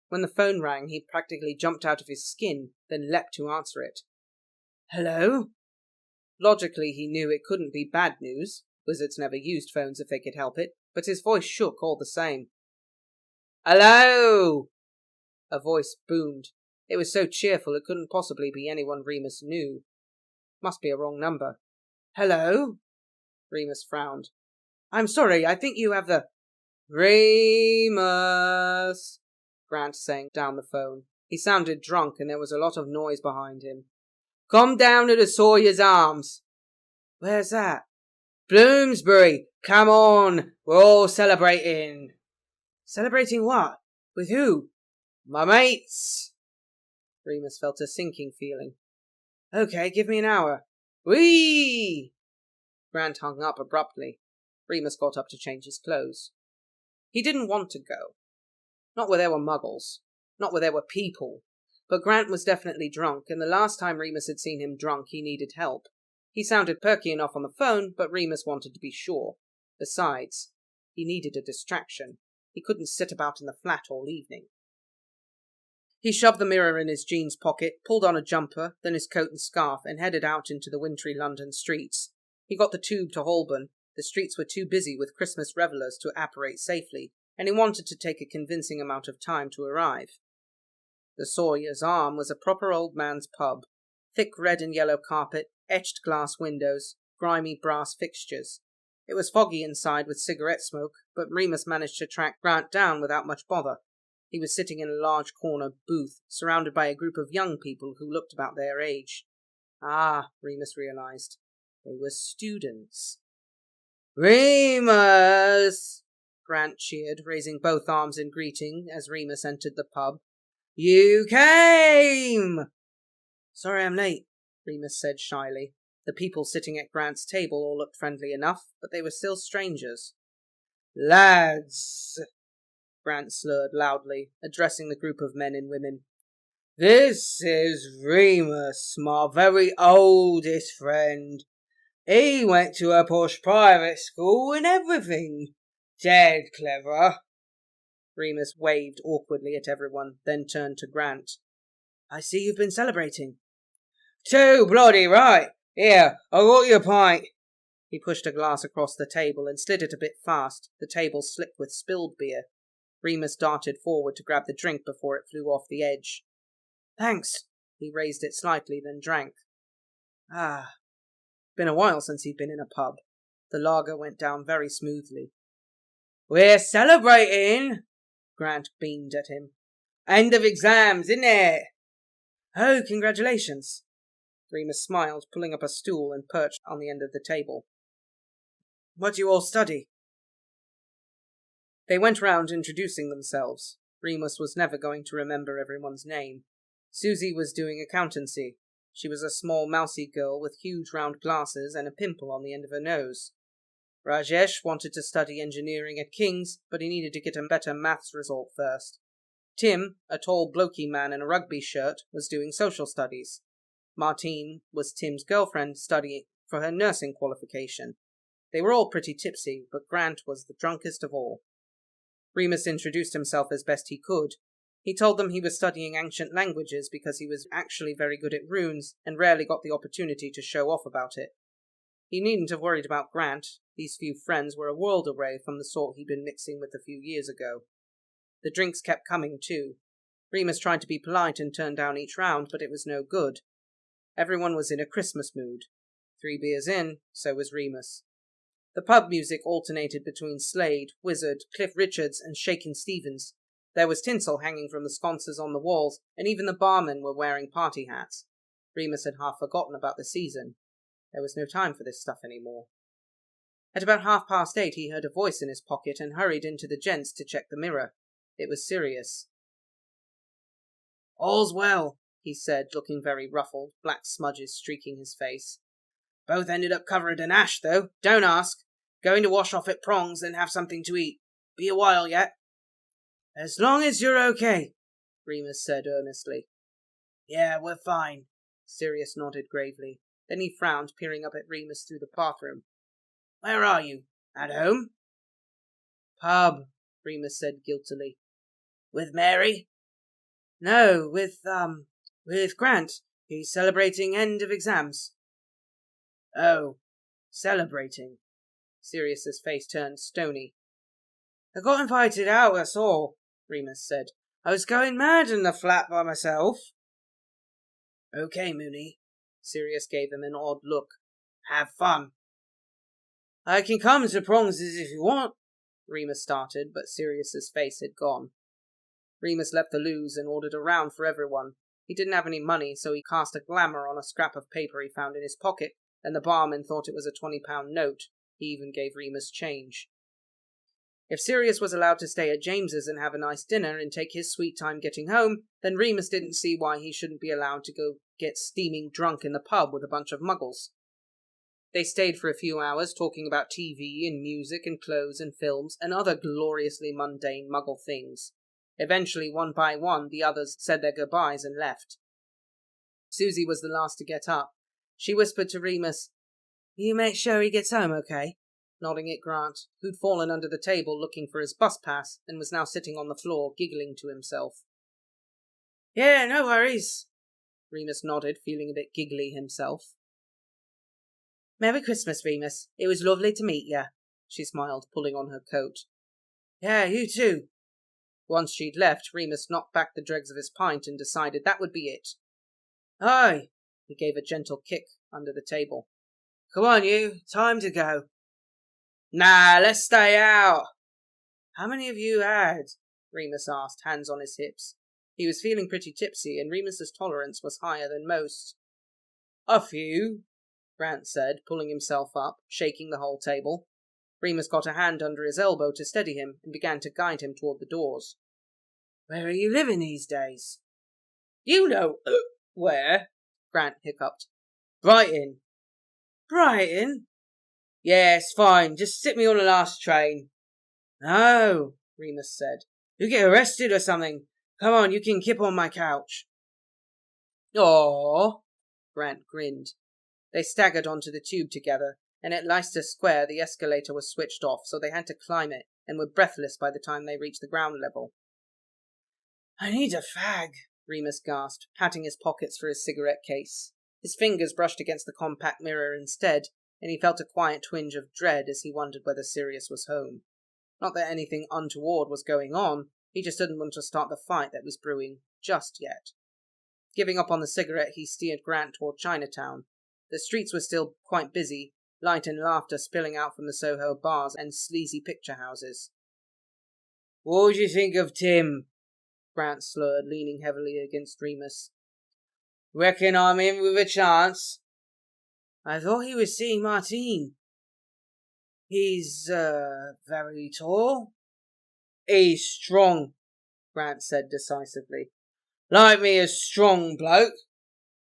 When the phone rang, he practically jumped out of his skin, then leapt to answer it. "Hello?" Logically, he knew it couldn't be bad news. Wizards never used phones if they could help it, but his voice shook all the same. "Hello!" A voice boomed. It was so cheerful it couldn't possibly be anyone Remus knew. Must be a wrong number. "Hello?" Remus frowned. "I'm sorry, I think you have the—" "Remus!" Grant sang down the phone. He sounded drunk and there was a lot of noise behind him. "Come down to the Sawyer's Arms." "Where's that?" "Bloomsbury! Come on! We're all celebrating." "Celebrating what? With who?" "My mates." Remus felt a sinking feeling. "Okay, give me an hour." "Whee!" Grant hung up abruptly. Remus got up to change his clothes. He didn't want to go. Not where there were muggles. Not where there were people. But Grant was definitely drunk, and the last time Remus had seen him drunk, he needed help. He sounded perky enough on the phone, but Remus wanted to be sure. Besides, he needed a distraction. He couldn't sit about in the flat all evening. He shoved the mirror in his jeans pocket, pulled on a jumper, then his coat and scarf, and headed out into the wintry London streets. He got the tube to Holborn. The streets were too busy with Christmas revellers to apparate safely, and he wanted to take a convincing amount of time to arrive. The Sawyer's Arm was a proper old man's pub. Thick red and yellow carpet, etched glass windows, grimy brass fixtures. It was foggy inside with cigarette smoke, but Remus managed to track Grant down without much bother. He was sitting in a large corner booth, surrounded by a group of young people who looked about their age. Ah, Remus realized. They were students. "Remus!" Grant cheered, raising both arms in greeting as Remus entered the pub. "You came!" "Sorry I'm late," Remus said shyly. The people sitting at Grant's table all looked friendly enough, but they were still strangers. "Lads," Grant slurred loudly, addressing the group of men and women. "This is Remus, my very oldest friend. He went to a posh private school and everything. Dead clever." Remus waved awkwardly at everyone, then turned to Grant. "I see you've been celebrating." "Too bloody right. Here, I got you a pint." He pushed a glass across the table and slid it a bit fast. The table slipped with spilled beer. Remus darted forward to grab the drink before it flew off the edge. "Thanks." He raised it slightly, then drank. Been a while since he'd been in a pub. The lager went down very smoothly. "We're celebrating!" Grant beamed at him. "End of exams, isn't it?" "Oh, congratulations." Remus smiled, pulling up a stool and perched on the end of the table. "What do you all study?" They went round introducing themselves. Remus was never going to remember everyone's name. Susie was doing accountancy. She was a small mousy girl with huge round glasses and a pimple on the end of her nose. Rajesh wanted to study engineering at King's, but he needed to get a better maths result first. Tim, a tall blokey man in a rugby shirt, was doing social studies. Martine was Tim's girlfriend, studying for her nursing qualification. They were all pretty tipsy, but Grant was the drunkest of all. Remus introduced himself as best he could. He told them he was studying ancient languages because he was actually very good at runes and rarely got the opportunity to show off about it. He needn't have worried about Grant. These few friends were a world away from the sort he'd been mixing with a few years ago. The drinks kept coming too. Remus tried to be polite and turn down each round, but it was no good. Everyone was in a Christmas mood. 3 beers in, so was Remus. The pub music alternated between Slade, Wizard, Cliff Richards, and Shakin' Stevens. There was tinsel hanging from the sconces on the walls, and even the barmen were wearing party hats. Remus had half forgotten about the season. There was no time for this stuff anymore. At about 8:30 he heard a voice in his pocket and hurried into the gents to check the mirror. It was Sirius. "All's well," he said, looking very ruffled, black smudges streaking his face. "Both ended up covered in ash, though. Don't ask. Going to wash off at Prongs, then have something to eat. Be a while yet." "As long as you're okay," Remus said earnestly. "Yeah, we're fine." Sirius nodded gravely. Then he frowned, peering up at Remus through the bathroom. "Where are you? At home?" "Pub," Remus said guiltily. "With Mary?" "No, with Grant. He's celebrating end of exams." "Oh, celebrating." Sirius's face turned stony. "I got invited out, that's all," Remus said. "I was going mad in the flat by myself." "Okay, Moony." Sirius gave him an odd look. "Have fun." "I can come to Prongs if you want," Remus started, but Sirius's face had gone. Remus left the loos and ordered a round for everyone. He didn't have any money, so he cast a glamour on a scrap of paper he found in his pocket, and the barman thought it was a £20 note. He even gave Remus change. If Sirius was allowed to stay at James's and have a nice dinner and take his sweet time getting home, then Remus didn't see why he shouldn't be allowed to go get steaming drunk in the pub with a bunch of muggles. They stayed for a few hours talking about TV and music and clothes and films and other gloriously mundane muggle things. Eventually, one by one, the others said their goodbyes and left. Susie was the last to get up. She whispered to Remus, "You make sure he gets home okay?" nodding at Grant, who'd fallen under the table looking for his bus pass and was now sitting on the floor giggling to himself. "Yeah, no worries." Remus nodded, feeling a bit giggly himself. "Merry Christmas, Remus. It was lovely to meet you," she smiled, pulling on her coat. "Yeah, you too." Once she'd left, Remus knocked back the dregs of his pint and decided that would be it. "Aye." He gave a gentle kick under the table. "Come on, you. Time to go." "Nah, let's stay out." "How many have you had?" Remus asked, hands on his hips. He was feeling pretty tipsy, and Remus's tolerance was higher than most. "A few," Grant said, pulling himself up, shaking the whole table. Remus got a hand under his elbow to steady him and began to guide him toward the doors. "Where are you living these days?" "You know where," Grant hiccuped. "Brighton." "Brighton?" "Yeah, it's fine. Just sit me on the last train." "No," Remus said. "You get arrested or something. Come on, you can kip on my couch." "Aww," Grant grinned. They staggered onto the tube together, and at Leicester Square the escalator was switched off, so they had to climb it, and were breathless by the time they reached the ground level. "I need a fag," Remus gasped, patting his pockets for his cigarette case. His fingers brushed against the compact mirror instead, and he felt a quiet twinge of dread as he wondered whether Sirius was home. Not that anything untoward was going on, he just didn't want to start the fight that was brewing just yet. Giving up on the cigarette, he steered Grant toward Chinatown. The streets were still quite busy, light and laughter spilling out from the Soho bars and sleazy picture houses. "What do you think of Tim?" Grant slurred, leaning heavily against Remus. "Reckon I'm in with a chance." "I thought he was seeing Martine." "He's, very tall." "He's strong." Grant said decisively. Like me a strong bloke.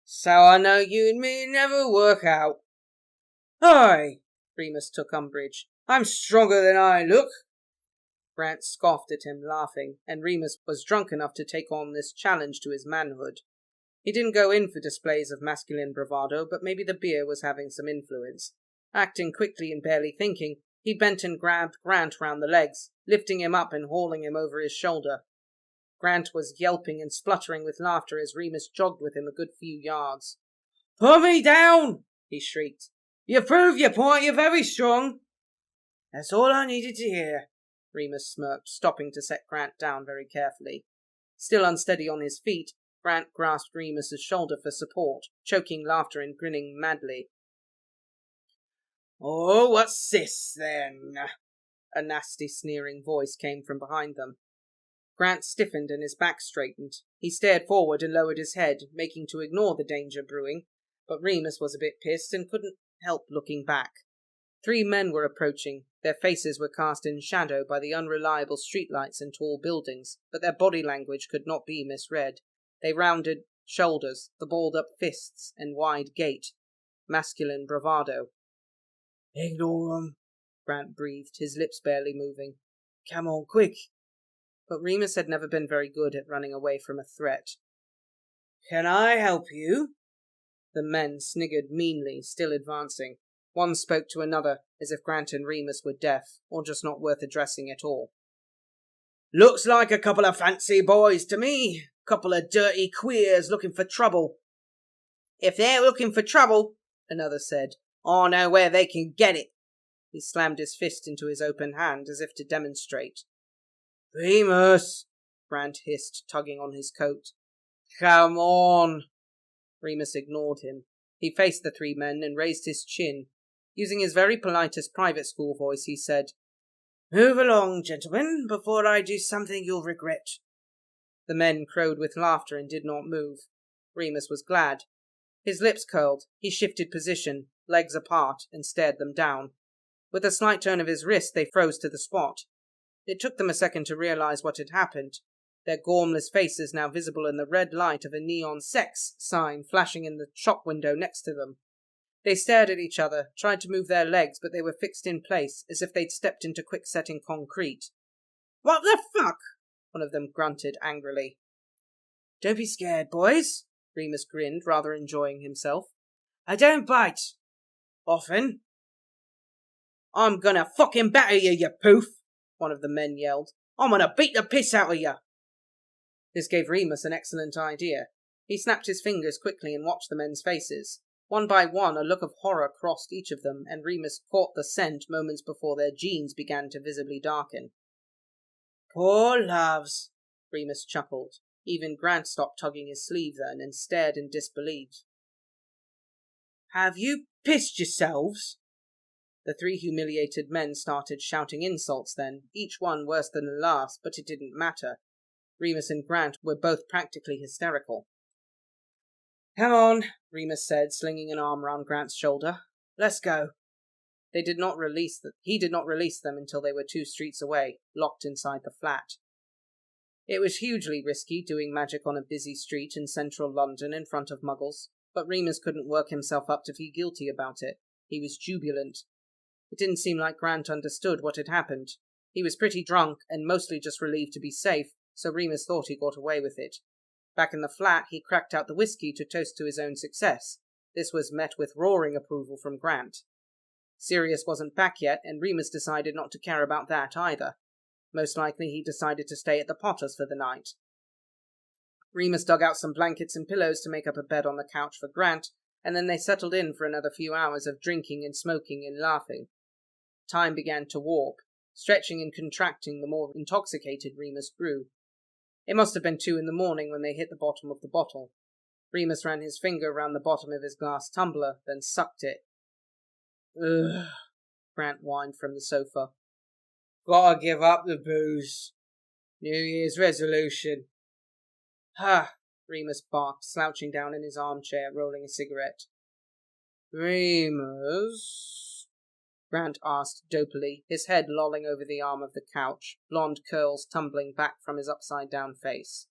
So I know you and me never work out. Aye, Remus took umbrage. I'm stronger than I look. Grant scoffed at him, laughing, and Remus was drunk enough to take on this challenge to his manhood. He didn't go in for displays of masculine bravado, but maybe the beer was having some influence. Acting quickly and barely thinking, he bent and grabbed Grant round the legs, lifting him up and hauling him over his shoulder. Grant was yelping and spluttering with laughter as Remus jogged with him a good few yards. "Put me down!" he shrieked. "You prove your point, you're very strong." "That's all I needed to hear," Remus smirked, stopping to set Grant down very carefully. Still unsteady on his feet, Grant grasped Remus's shoulder for support, choking laughter and grinning madly. "Oh, what's this, then?" A nasty, sneering voice came from behind them. Grant stiffened and his back straightened. He stared forward and lowered his head, making to ignore the danger brewing, but Remus was a bit pissed and couldn't help looking back. 3 men were approaching. Their faces were cast in shadow by the unreliable streetlights and tall buildings, but their body language could not be misread. They rounded shoulders, the balled-up fists, and wide gait. Masculine bravado. "Ignore 'em," Grant breathed, his lips barely moving. "Come on, quick." But Remus had never been very good at running away from a threat. "Can I help you?" The men sniggered meanly, still advancing. One spoke to another, as if Grant and Remus were deaf, or just not worth addressing at all. "Looks like a couple of fancy boys to me. Couple of dirty queers looking for trouble." "If they're looking for trouble," another said, "I know where they can get it." He slammed his fist into his open hand, as if to demonstrate. "Remus," Grant hissed, tugging on his coat. "Come on." Remus ignored him. He faced the 3 men and raised his chin. Using his very politest private school voice, he said, "Move along, gentlemen, before I do something you'll regret." The men crowed with laughter and did not move. Remus was glad. His lips curled. He shifted position, legs apart, and stared them down. With a slight turn of his wrist, they froze to the spot. It took them a second to realize what had happened. Their gormless faces now visible in the red light of a neon sex sign flashing in the shop window next to them. They stared at each other, tried to move their legs, but they were fixed in place, as if they'd stepped into quick-setting concrete. "What the fuck?" one of them grunted angrily. "Don't be scared, boys," Remus grinned, rather enjoying himself. "I don't bite. Often." "I'm gonna fucking batter you, you poof," one of the men yelled. "I'm gonna beat the piss out of you." This gave Remus an excellent idea. He snapped his fingers quickly and watched the men's faces. One by one, a look of horror crossed each of them, and Remus caught the scent moments before their jeans began to visibly darken. "Poor loves," Remus chuckled. Even Grant stopped tugging his sleeve then and stared in disbelief. "Have you pissed yourselves?" The 3 humiliated men started shouting insults then, each one worse than the last, but it didn't matter. Remus and Grant were both practically hysterical. "Come on," Remus said, slinging an arm round Grant's shoulder. "Let's go." He did not release them until they were 2 streets away, locked inside the flat. It was hugely risky doing magic on a busy street in central London in front of muggles, but Remus couldn't work himself up to feel guilty about it. He was jubilant. It didn't seem like Grant understood what had happened. He was pretty drunk and mostly just relieved to be safe, so Remus thought he got away with it. Back in the flat, he cracked out the whiskey to toast to his own success. This was met with roaring approval from Grant. Sirius wasn't back yet, and Remus decided not to care about that either. Most likely he decided to stay at the Potters for the night. Remus dug out some blankets and pillows to make up a bed on the couch for Grant, and then they settled in for another few hours of drinking and smoking and laughing. Time began to warp, stretching and contracting the more intoxicated Remus grew. It must have been 2 in the morning when they hit the bottom of the bottle. Remus ran his finger round the bottom of his glass tumbler, then sucked it. "Ugh," Grant whined from the sofa. "Gotta give up the booze. New Year's resolution." "Ha," Remus barked, slouching down in his armchair, rolling a cigarette. "Remus," Grant asked dopily, his head lolling over the arm of the couch, blonde curls tumbling back from his upside-down face.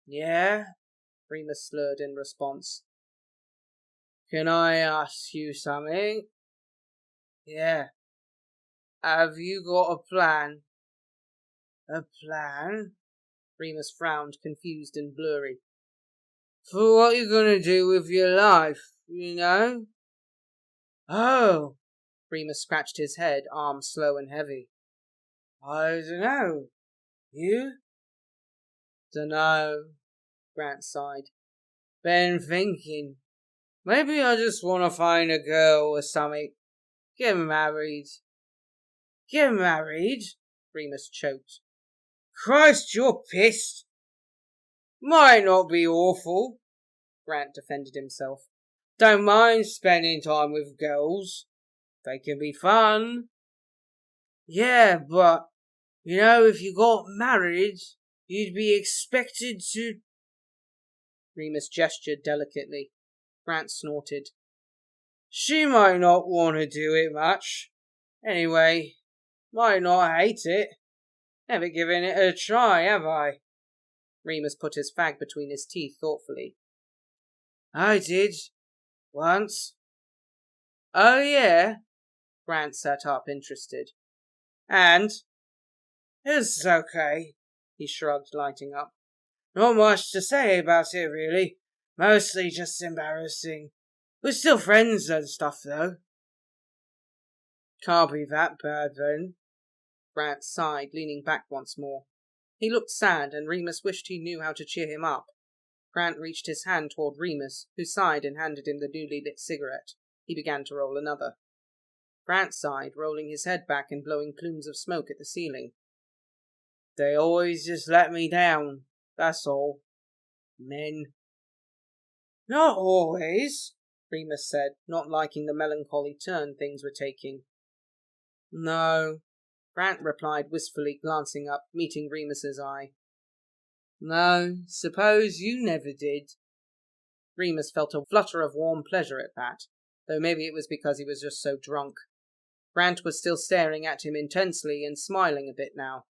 Yeah? Remus slurred in response. Can I ask you something? Yeah. Have you got a plan? A plan? Remus frowned, confused and blurry. For what you're gonna do with your life, you know? Oh! Remus scratched his head, arm slow and heavy. I dunno. You? Dunno, Grant sighed. Been thinking. Maybe I just want to find a girl or something. Get married. Get married? Remus choked. Christ, you're pissed. Might not be awful, Grant defended himself. Don't mind spending time with girls. They can be fun. Yeah, but, you know, if you got married, you'd be expected to... Remus gestured delicately. Grant snorted. She might not want to do it much. Anyway, might not hate it. Never given it a try, have I? Remus put his fag between his teeth thoughtfully. I did. Once. Oh, yeah? Grant sat up, interested. And? It's okay, he shrugged, lighting up. Not much to say about it, really. Mostly just embarrassing. We're still friends and stuff, though. Can't be that bad, then. Grant sighed, leaning back once more. He looked sad, and Remus wished he knew how to cheer him up. Grant reached his hand toward Remus, who sighed and handed him the newly lit cigarette. He began to roll another. Grant sighed, rolling his head back and blowing plumes of smoke at the ceiling. They always just let me down, that's all. Men. Not always, Remus said, not liking the melancholy turn things were taking. No, Grant replied wistfully, glancing up, meeting Remus's eye. No, suppose you never did. Remus felt a flutter of warm pleasure at that, though maybe it was because he was just so drunk. Grant was still staring at him intensely and smiling a bit now.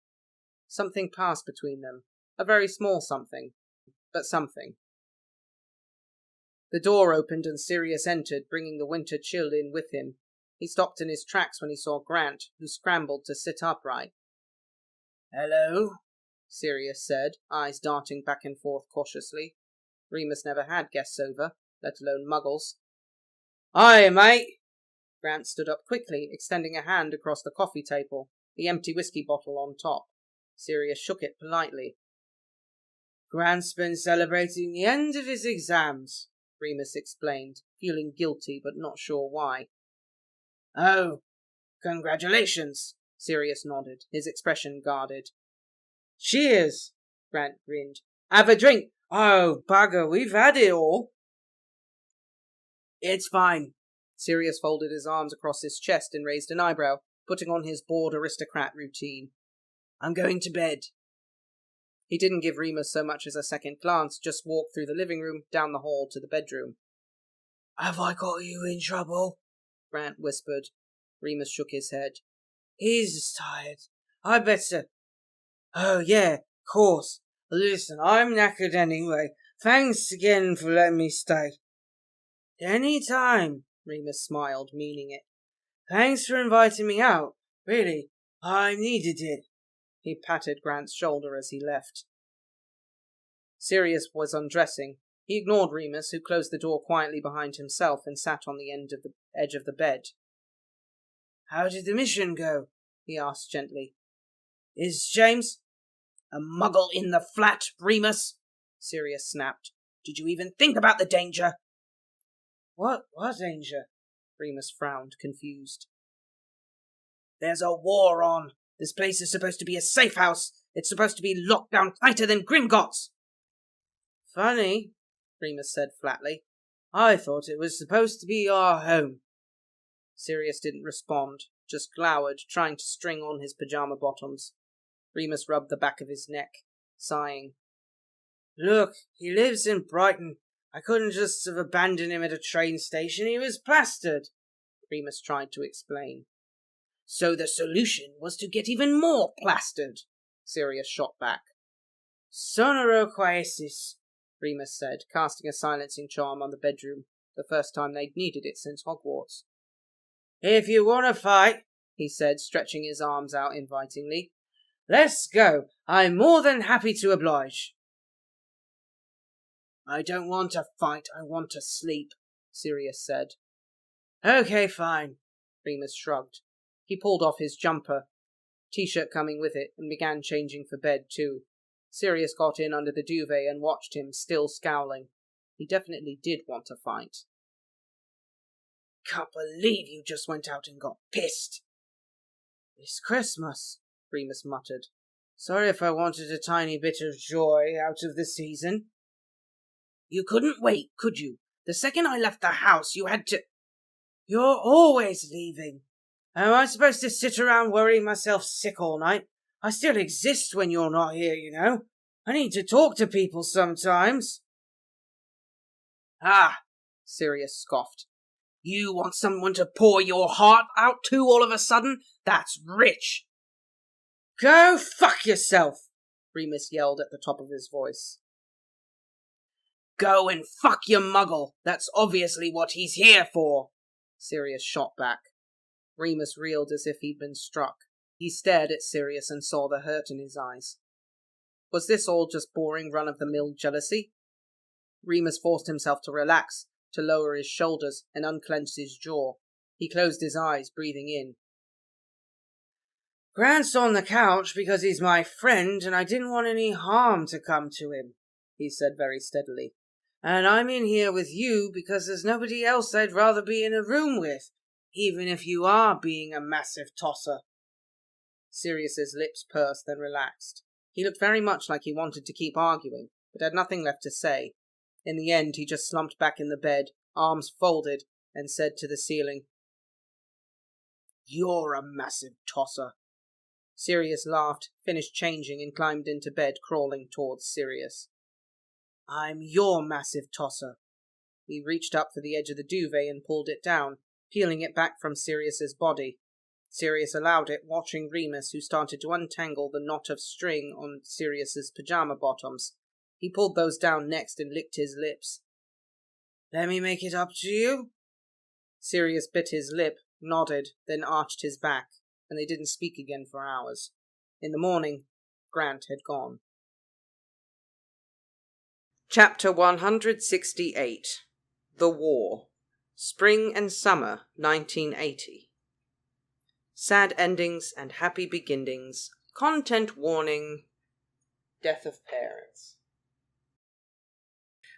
Something passed between them, a very small something, but something. The door opened and Sirius entered, bringing the winter chill in with him. He stopped in his tracks when he saw Grant, who scrambled to sit upright. Hello, Sirius said, eyes darting back and forth cautiously. Remus never had guests over, let alone muggles. Aye, mate! Grant stood up quickly, extending a hand across the coffee table, the empty whiskey bottle on top. Sirius shook it politely. Grant's been celebrating the end of his exams, Remus explained, feeling guilty but not sure why. Oh, congratulations, Sirius nodded, his expression guarded. Cheers, Grant grinned. Have a drink. Oh, bugger, we've had it all. It's fine. Sirius folded his arms across his chest and raised an eyebrow, putting on his bored aristocrat routine. I'm going to bed. He didn't give Remus so much as a second glance, just walked through the living room, down the hall to the bedroom. Have I got you in trouble? Grant whispered. Remus shook his head. He's tired. I better... Oh, yeah, course. Listen, I'm knackered anyway. Thanks again for letting me stay. Any time, Remus smiled, meaning it. Thanks for inviting me out. Really, I needed it. He patted Grant's shoulder as he left. Sirius was undressing. He ignored Remus, who closed the door quietly behind himself and sat on the edge of the bed. How did the mission go? He asked gently. Is James... A muggle in the flat, Remus, Sirius snapped. Did you even think about the danger? What danger? Remus frowned, confused. There's a war on. This place is supposed to be a safe house. It's supposed to be locked down tighter than Gringotts. Funny, Remus said flatly. I thought it was supposed to be our home. Sirius didn't respond, just glowered, trying to string on his pajama bottoms. Remus rubbed the back of his neck, sighing. Look, he lives in Brighton. I couldn't just have abandoned him at a train station. He was plastered. Remus tried to explain. So the solution was to get even more plastered, Sirius shot back. Sonoro quaesis, Remus said, casting a silencing charm on the bedroom, the first time they'd needed it since Hogwarts. If you want to fight, he said, stretching his arms out invitingly, let's go. I'm more than happy to oblige. I don't want to fight, I want to sleep, Sirius said. Okay, fine, Remus shrugged. He pulled off his jumper, t-shirt coming with it, and began changing for bed too. Sirius got in under the duvet and watched him, still scowling. He definitely did want to fight. Can't believe you just went out and got pissed. It's Christmas, Remus muttered. Sorry if I wanted a tiny bit of joy out of the season. You couldn't wait, could you? The second I left the house, you had to... You're always leaving. Am I supposed to sit around worrying myself sick all night? I still exist when you're not here, you know. I need to talk to people sometimes. Ah, Sirius scoffed. You want someone to pour your heart out to all of a sudden? That's rich. Go fuck yourself, Remus yelled at the top of his voice. Go and fuck your muggle. That's obviously what he's here for, Sirius shot back. Remus reeled as if he'd been struck. He stared at Sirius and saw the hurt in his eyes. Was this all just boring run-of-the-mill jealousy? Remus forced himself to relax, to lower his shoulders and unclench his jaw. He closed his eyes, breathing in. Grant's on the couch because he's my friend and I didn't want any harm to come to him, he said very steadily. And I'm in here with you because there's nobody else I'd rather be in a room with, even if you are being a massive tosser. Sirius's lips pursed, then relaxed. He looked very much like he wanted to keep arguing, but had nothing left to say. In the end, he just slumped back in the bed, arms folded, and said to the ceiling, You're a massive tosser. Sirius laughed, finished changing, and climbed into bed, crawling towards Sirius. I'm your massive tosser. He reached up for the edge of the duvet and pulled it down, peeling it back from Sirius's body. Sirius allowed it, watching Remus, who started to untangle the knot of string on Sirius's pajama bottoms. He pulled those down next and licked his lips. Let me make it up to you? Sirius bit his lip, nodded, then arched his back, and they didn't speak again for hours. In the morning, Grant had gone. Chapter 168. The War. Spring and Summer, 1980. Sad endings and happy beginnings. Content warning. Death of parents.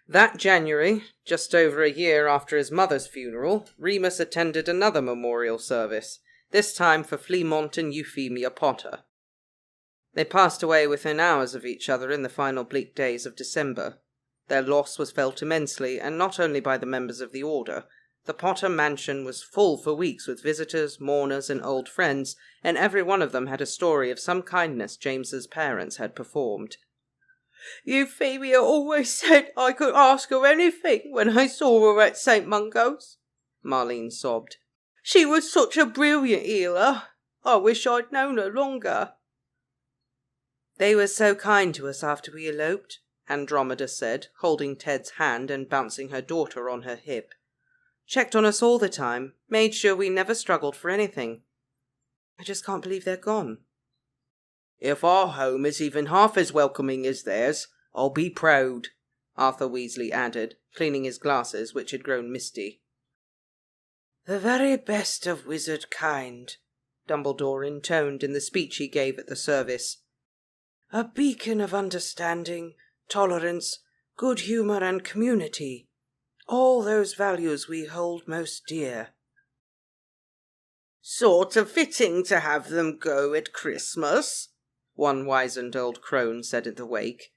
That January, just over a year after his mother's funeral, Remus attended another memorial service, this time for Fleamont and Euphemia Potter. They passed away within hours of each other in the final bleak days of December. Their loss was felt immensely, and not only by the members of the Order. The Potter mansion was full for weeks with visitors, mourners, and old friends, and every one of them had a story of some kindness James's parents had performed. Euphemia always said I could ask her anything when I saw her at St. Mungo's, Marlene sobbed. She was such a brilliant healer. I wish I'd known her longer. They were so kind to us after we eloped, Andromeda said, holding Ted's hand and bouncing her daughter on her hip. Checked on us all the time, made sure we never struggled for anything. I just can't believe they're gone. If our home is even half as welcoming as theirs, I'll be proud, Arthur Weasley added, cleaning his glasses, which had grown misty. The very best of wizard kind, Dumbledore intoned in the speech he gave at the service. A beacon of understanding, tolerance, good humour and community. All those values we hold most dear. Sort of fitting to have them go at Christmas, one wizened old crone said at the wake.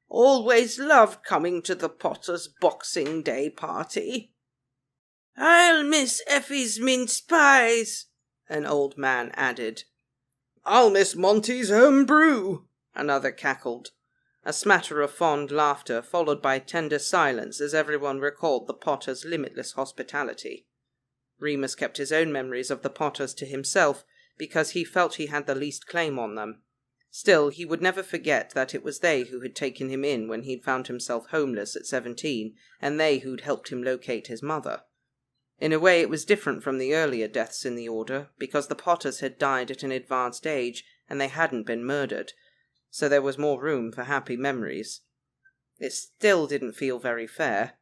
Always loved coming to the Potters' Boxing Day party. I'll miss Effie's mince pies, an old man added. I'll miss Monty's home brew, another cackled. A smatter of fond laughter, followed by tender silence as everyone recalled the Potters' limitless hospitality. Remus kept his own memories of the Potters to himself because he felt he had the least claim on them. Still, he would never forget that it was they who had taken him in when he'd found himself homeless at 17, and they who'd helped him locate his mother. In a way, it was different from the earlier deaths in the Order, because the Potters had died at an advanced age, and they hadn't been murdered, so there was more room for happy memories. It still didn't feel very fair.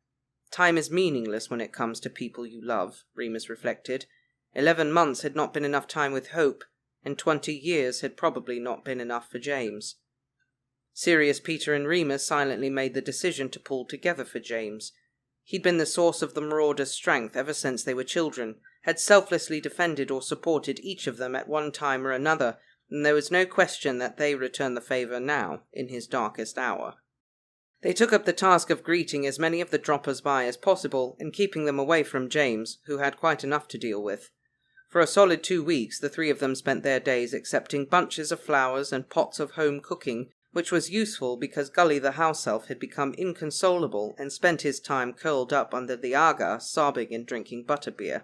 Time is meaningless when it comes to people you love, Remus reflected. 11 months had not been enough time with Hope, and 20 years had probably not been enough for James. Sirius, Peter and Remus silently made the decision to pull together for James. He'd been the source of the Marauders' strength ever since they were children, had selflessly defended or supported each of them at one time or another, and there was no question that they returned the favour now, in his darkest hour. They took up the task of greeting as many of the droppers-by as possible and keeping them away from James, who had quite enough to deal with. For a solid 2 weeks, the three of them spent their days accepting bunches of flowers and pots of home cooking, which was useful because Gully the house elf had become inconsolable and spent his time curled up under the aga, sobbing and drinking butterbeer.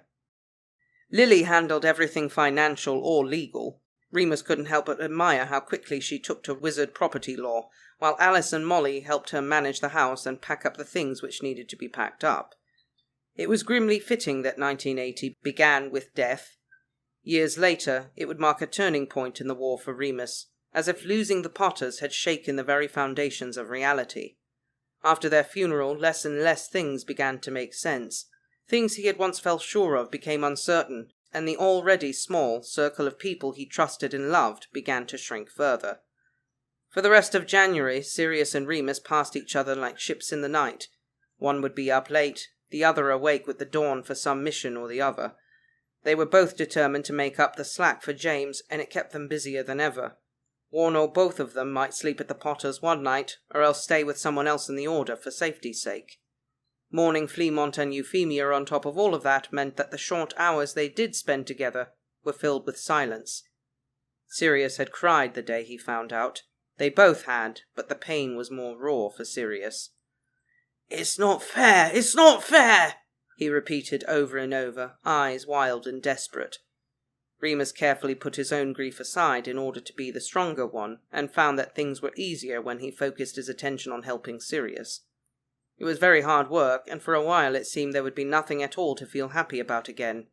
Lily handled everything financial or legal. Remus couldn't help but admire how quickly she took to wizard property law, while Alice and Molly helped her manage the house and pack up the things which needed to be packed up. It was grimly fitting that 1980 began with death. Years later, it would mark a turning point in the war for Remus, as if losing the Potters had shaken the very foundations of reality. After their funeral, less and less things began to make sense. Things he had once felt sure of became uncertain, and the already small circle of people he trusted and loved began to shrink further. For the rest of January, Sirius and Remus passed each other like ships in the night. One would be up late, the other awake with the dawn for some mission or the other. They were both determined to make up the slack for James, and it kept them busier than ever. One or both of them might sleep at the Potters one night, or else stay with someone else in the Order for safety's sake. Mourning Fleamont and Euphemia on top of all of that meant that the short hours they did spend together were filled with silence. Sirius had cried the day he found out. They both had, but the pain was more raw for Sirius. "It's not fair! It's not fair!" he repeated over and over, eyes wild and desperate. Remus carefully put his own grief aside in order to be the stronger one, and found that things were easier when he focused his attention on helping Sirius. It was very hard work, and for a while it seemed there would be nothing at all to feel happy about again.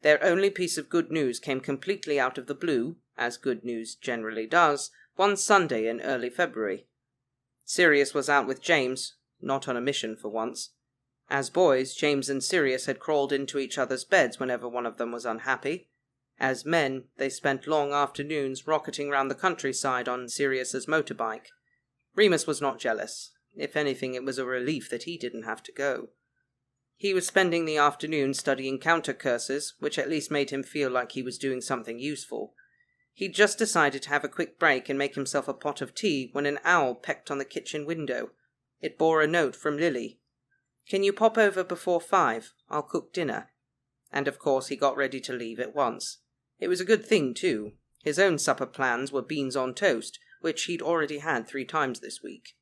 Their only piece of good news came completely out of the blue, as good news generally does, one Sunday in early February. Sirius was out with James, not on a mission for once. As boys, James and Sirius had crawled into each other's beds whenever one of them was unhappy. As men, they spent long afternoons rocketing round the countryside on Sirius's motorbike. Remus was not jealous. If anything, it was a relief that he didn't have to go. He was spending the afternoon studying counter curses, which at least made him feel like he was doing something useful. He'd just decided to have a quick break and make himself a pot of tea when an owl pecked on the kitchen window. It bore a note from Lily. "Can you pop over before 5? I'll cook dinner." And of course he got ready to leave at once. It was a good thing, too. His own supper plans were beans on toast, which he'd already had 3 times this week.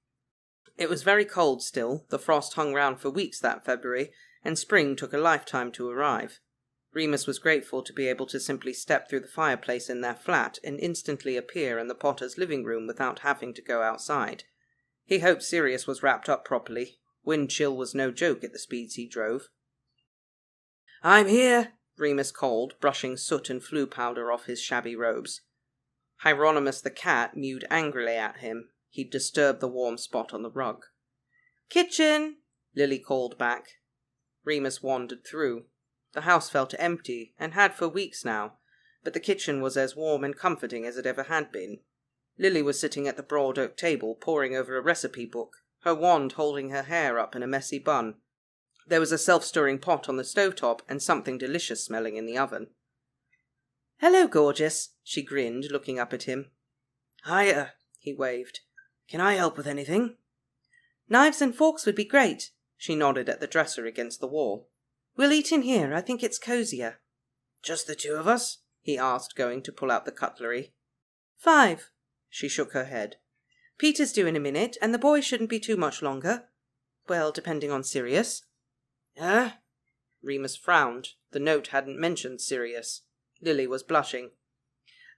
It was very cold still, the frost hung round for weeks that February, and spring took a lifetime to arrive. Remus was grateful to be able to simply step through the fireplace in their flat and instantly appear in the Potters' living room without having to go outside. He hoped Sirius was wrapped up properly. Wind chill was no joke at the speeds he drove. "I'm here," Remus called, brushing soot and flue powder off his shabby robes. Hieronymus the cat mewed angrily at him. He'd disturbed the warm spot on the rug. "Kitchen!" Lily called back. Remus wandered through. The house felt empty, and had for weeks now, but the kitchen was as warm and comforting as it ever had been. Lily was sitting at the broad oak table, poring over a recipe book, her wand holding her hair up in a messy bun. There was a self-stirring pot on the stovetop and something delicious smelling in the oven. "Hello, gorgeous," she grinned, looking up at him. "Hiya," he waved. "Can I help with anything?" "Knives and forks would be great," she nodded at the dresser against the wall. "We'll eat in here. I think it's cozier." "Just the 2 of us?" he asked, going to pull out the cutlery. 5. She shook her head. "Peter's due in a minute, and the boy shouldn't be too much longer. Well, depending on Sirius." "Huh?" Remus frowned. The note hadn't mentioned Sirius. Lily was blushing.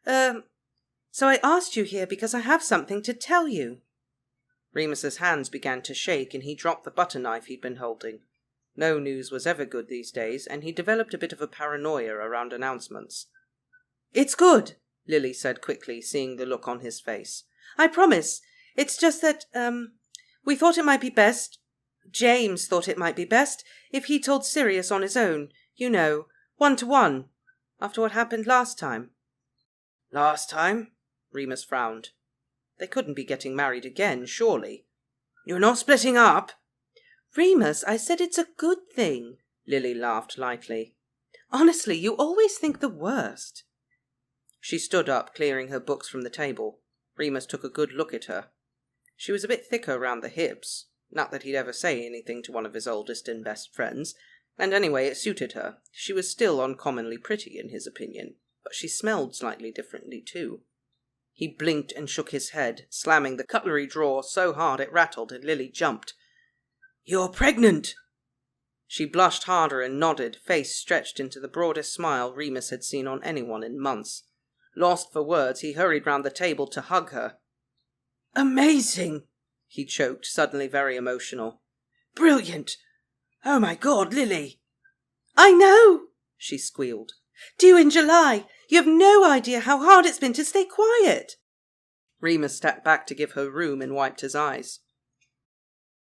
So I asked you here because I have something to tell you. Remus's hands began to shake and he dropped the butter knife he'd been holding. No news was ever good these days, and he developed a bit of a paranoia around announcements. It's good, Lily said quickly, seeing the look on his face. I promise. It's just that, we thought it might be best, James thought it might be best, if he told Sirius on his own, you know, 1-to-1, after what happened last time. Last time? Remus frowned. They couldn't be getting married again, surely. You're not splitting up? Remus, I said it's a good thing. Lily laughed lightly. Honestly, you always think the worst. She stood up, clearing her books from the table. Remus took a good look at her. She was a bit thicker round the hips. Not that he'd ever say anything to one of his oldest and best friends. And anyway, it suited her. She was still uncommonly pretty, in his opinion. But she smelled slightly differently, too. He blinked and shook his head, slamming the cutlery drawer so hard it rattled and Lily jumped. You're pregnant! She blushed harder and nodded, face stretched into the broadest smile Remus had seen on anyone in months. Lost for words, he hurried round the table to hug her. Amazing! He choked, suddenly very emotional. Brilliant! Oh my God, Lily! I know, she squealed. Due in July. You have no idea how hard it's been to stay quiet. Remus stepped back to give her room and wiped his eyes.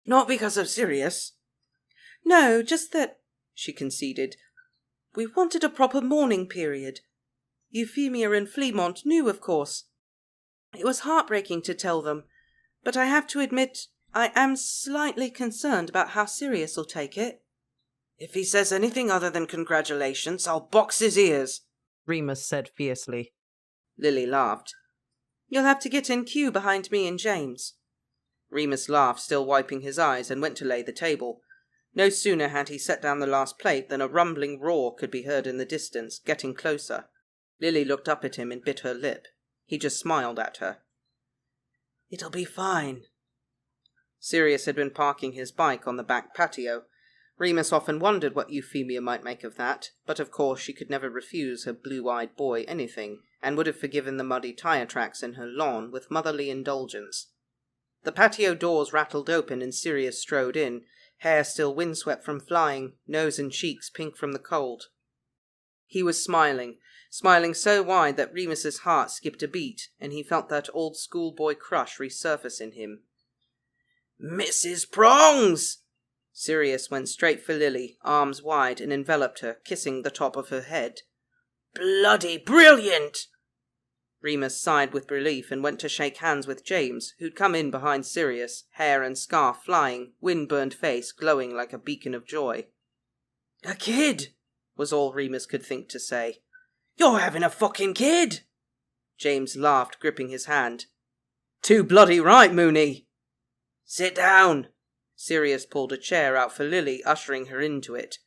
Not because of Sirius? No, just that, she conceded. We wanted a proper mourning period. Euphemia and Fleamont knew, of course. It was heartbreaking to tell them, but I have to admit I am slightly concerned about how Sirius will take it. If he says anything other than congratulations, I'll box his ears, Remus said fiercely. Lily laughed. You'll have to get in queue behind me and James. Remus laughed, still wiping his eyes, and went to lay the table. No sooner had he set down the last plate than a rumbling roar could be heard in the distance, getting closer. Lily looked up at him and bit her lip. He just smiled at her. It'll be fine. Sirius had been parking his bike on the back patio. Remus often wondered what Euphemia might make of that, but of course she could never refuse her blue-eyed boy anything, and would have forgiven the muddy tyre tracks in her lawn with motherly indulgence. The patio doors rattled open and Sirius strode in, hair still windswept from flying, nose and cheeks pink from the cold. He was smiling so wide that Remus's heart skipped a beat, and he felt that old schoolboy crush resurface in him. Mrs. Prongs! Sirius went straight for Lily, arms wide, and enveloped her, kissing the top of her head. Bloody brilliant! Remus sighed with relief and went to shake hands with James, who'd come in behind Sirius, hair and scarf flying, wind-burned face glowing like a beacon of joy. A kid, was all Remus could think to say. You're having a fucking kid! James laughed, gripping his hand. Too bloody right, Moony! Sit down! Sirius pulled a chair out for Lily, ushering her into it.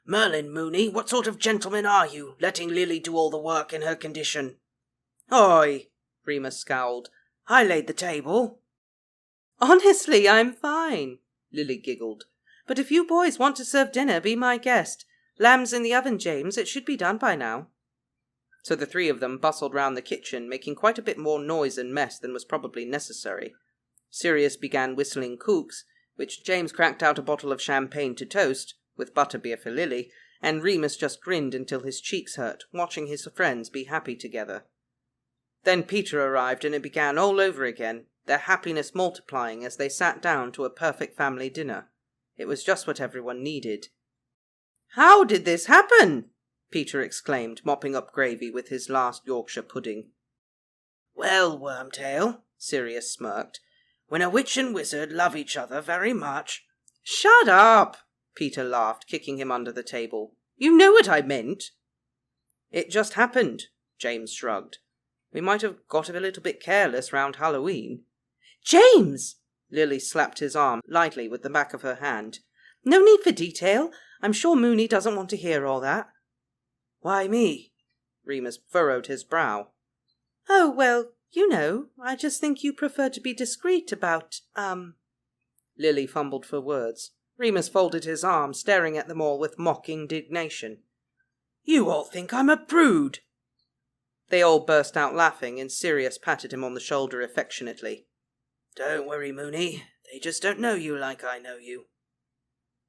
Merlin, Moony, what sort of gentleman are you, letting Lily do all the work in her condition? Oi! Remus scowled. I laid the table. Honestly, I'm fine, Lily giggled. But if you boys want to serve dinner, be my guest. Lamb's in the oven, James. It should be done by now. So the three of them bustled round the kitchen, making quite a bit more noise and mess than was probably necessary. Sirius began whistling kooks, which James cracked out a bottle of champagne to toast, with butterbeer for Lily, and Remus just grinned until his cheeks hurt, watching his friends be happy together. Then Peter arrived and it began all over again, their happiness multiplying as they sat down to a perfect family dinner. It was just what everyone needed. How did this happen? Peter exclaimed, mopping up gravy with his last Yorkshire pudding. Well, Wormtail, Sirius smirked, when a witch and wizard love each other very much... Shut up! Peter laughed, kicking him under the table. You know what I meant. It just happened, James shrugged. We might have got a little bit careless round Halloween. James! Lily slapped his arm lightly with the back of her hand. No need for detail. I'm sure Moony doesn't want to hear all that. Why me? Remus furrowed his brow. Oh, well, you know, I just think you prefer to be discreet about, Lily fumbled for words. Remus folded his arms, staring at them all with mock indignation. You all think I'm a prude. They all burst out laughing, and Sirius patted him on the shoulder affectionately. Don't worry, Moony. They just don't know you like I know you.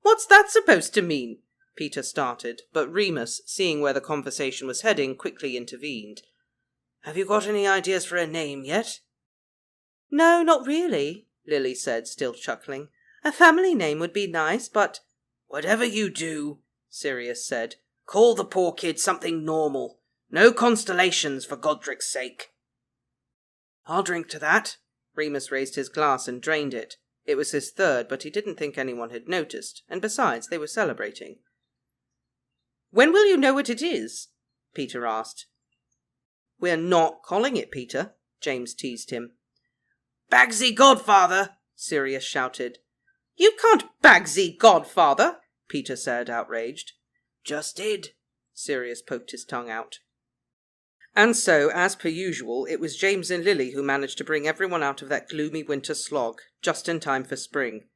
What's that supposed to mean? Peter started, but Remus, seeing where the conversation was heading, quickly intervened. Have you got any ideas for a name yet? No, not really, Lily said, still chuckling. A family name would be nice, but... Whatever you do, Sirius said, call the poor kid something normal. No constellations, for Godric's sake. I'll drink to that. Remus raised his glass and drained it. It was his third, but he didn't think anyone had noticed, and besides, they were celebrating. When will you know what it is? Peter asked. We're not calling it Peter, James teased him. Bagsy Godfather, Sirius shouted. You can't Bagsy Godfather, Peter said, outraged. Just did. Sirius poked his tongue out. And so, as per usual, it was James and Lily who managed to bring everyone out of that gloomy winter slog, just in time for spring.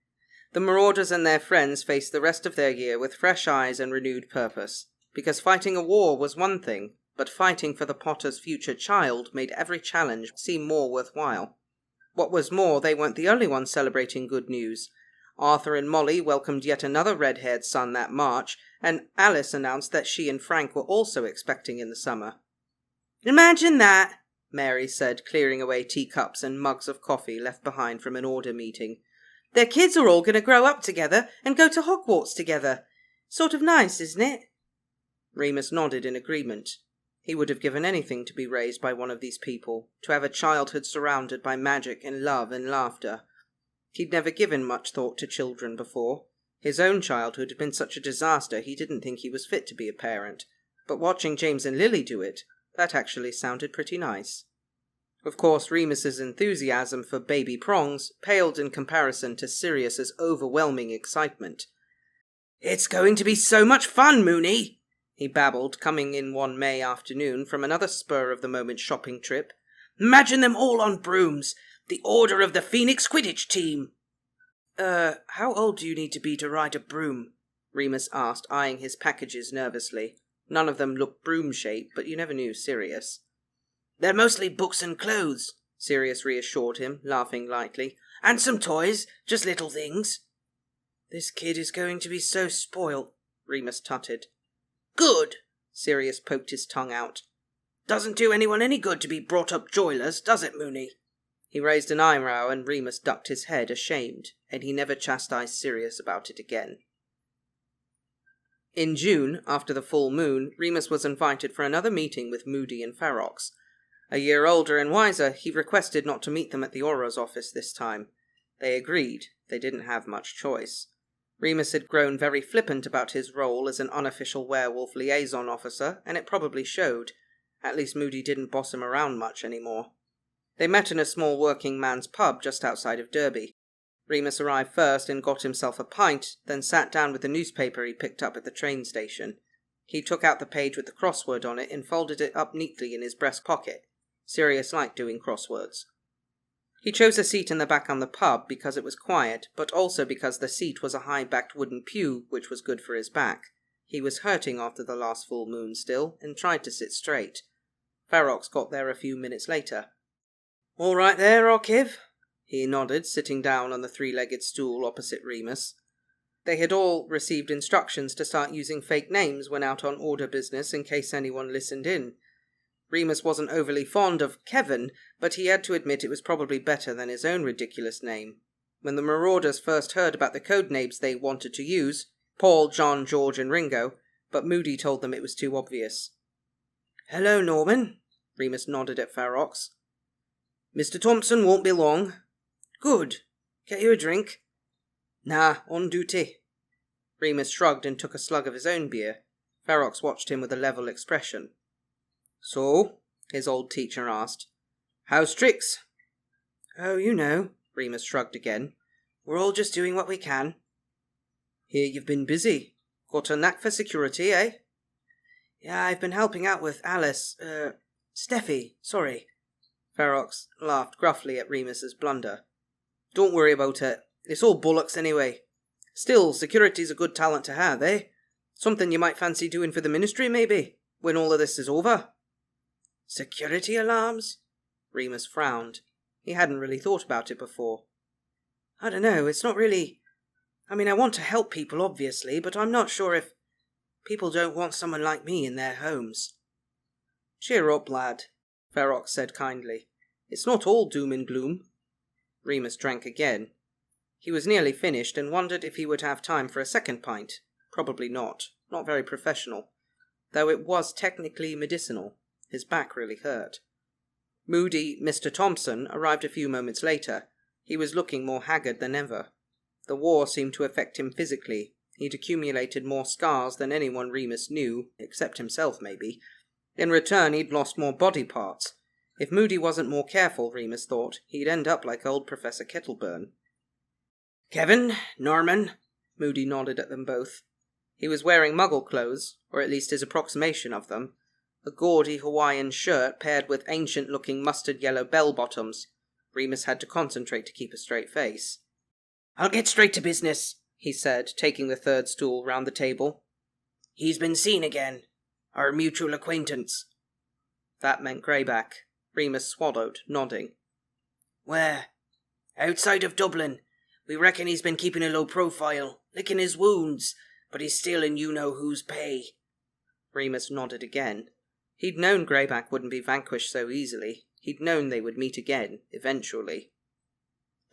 The Marauders and their friends faced the rest of their year with fresh eyes and renewed purpose, because fighting a war was one thing, but fighting for the Potter's future child made every challenge seem more worthwhile. What was more, they weren't the only ones celebrating good news. Arthur and Molly welcomed yet another red-haired son that March, and Alice announced that she and Frank were also expecting in the summer. Imagine that, Mary said, clearing away teacups and mugs of coffee left behind from an order meeting. Their kids are all going to grow up together and go to Hogwarts together. Sort of nice, isn't it? Remus nodded in agreement. He would have given anything to be raised by one of these people, to have a childhood surrounded by magic and love and laughter. He'd never given much thought to children before. His own childhood had been such a disaster he didn't think he was fit to be a parent. But watching James and Lily do it, that actually sounded pretty nice. Of course, Remus's enthusiasm for baby Prongs paled in comparison to Sirius's overwhelming excitement. It's going to be so much fun, Moony, he babbled, coming in one May afternoon from another spur-of-the-moment shopping trip. Imagine them all on brooms. The Order of the Phoenix Quidditch team. How old do you need to be to ride a broom? Remus asked, eyeing his packages nervously. None of them looked broom-shaped, but you never knew Sirius. They're mostly books and clothes, Sirius reassured him, laughing lightly. And some toys, just little things. This kid is going to be so spoilt, Remus tutted. Good, Sirius poked his tongue out. Doesn't do anyone any good to be brought up joyless, does it, Moony? He raised an eyebrow and Remus ducked his head, ashamed, and he never chastised Sirius about it again. In June, after the full moon, Remus was invited for another meeting with Moody and Ferox. A year older and wiser, he requested not to meet them at the Auror's office this time. They agreed. They didn't have much choice. Remus had grown very flippant about his role as an unofficial werewolf liaison officer, and it probably showed. At least Moody didn't boss him around much anymore. They met in a small working man's pub just outside of Derby. Remus arrived first and got himself a pint, then sat down with the newspaper he picked up at the train station. He took out the page with the crossword on it and folded it up neatly in his breast pocket. Sirius liked doing crosswords. He chose a seat in the back on the pub because it was quiet, but also because the seat was a high-backed wooden pew, which was good for his back. He was hurting after the last full moon still, and tried to sit straight. Ferox got there a few minutes later. All right there, Archiv? He nodded, sitting down on the three-legged stool opposite Remus. They had all received instructions to start using fake names when out on order business in case anyone listened in. Remus wasn't overly fond of Kevin, but he had to admit it was probably better than his own ridiculous name. When the Marauders first heard about the code names they wanted to use, Paul, John, George and Ringo, but Moody told them it was too obvious. Hello, Norman. Remus nodded at Ferox. Mr. Thompson won't be long. Good. Get you a drink? Nah, on duty. Remus shrugged and took a slug of his own beer. Ferox watched him with a level expression. So, his old teacher asked, how's tricks? Oh, you know, Remus shrugged again. We're all just doing what we can. Hear you've been busy. Got a knack for security, eh? Yeah, I've been helping out with Alice, Steffi, sorry. Ferox laughed gruffly at Remus's blunder. Don't worry about it. It's all bollocks anyway. Still, security's a good talent to have, eh? Something you might fancy doing for the ministry, maybe, when all of this is over. Security alarms? Remus frowned. He hadn't really thought about it before. I don't know, it's not really... I mean, I want to help people, obviously, but I'm not sure if people don't want someone like me in their homes. Cheer up, lad, Ferox said kindly. It's not all doom and gloom. Remus drank again. He was nearly finished and wondered if he would have time for a second pint. Probably not. Not very professional. Though it was technically medicinal. His back really hurt. Moody Mr. Thompson arrived a few moments later. He was looking more haggard than ever. The war seemed to affect him physically. He'd accumulated more scars than anyone Remus knew, except himself maybe. In return, he'd lost more body parts. If Moody wasn't more careful, Remus thought, he'd end up like old Professor Kettleburn. Kevin, Norman, Moody nodded at them both. He was wearing Muggle clothes, or at least his approximation of them. A gaudy Hawaiian shirt paired with ancient-looking mustard-yellow bell-bottoms. Remus had to concentrate to keep a straight face. I'll get straight to business, he said, taking the third stool round the table. He's been seen again. Our mutual acquaintance. That meant Greyback. Remus swallowed, nodding. Where? Outside of Dublin. We reckon he's been keeping a low profile, licking his wounds, but he's still in you-know-whose pay. Remus nodded again. He'd known Greyback wouldn't be vanquished so easily. He'd known they would meet again, eventually.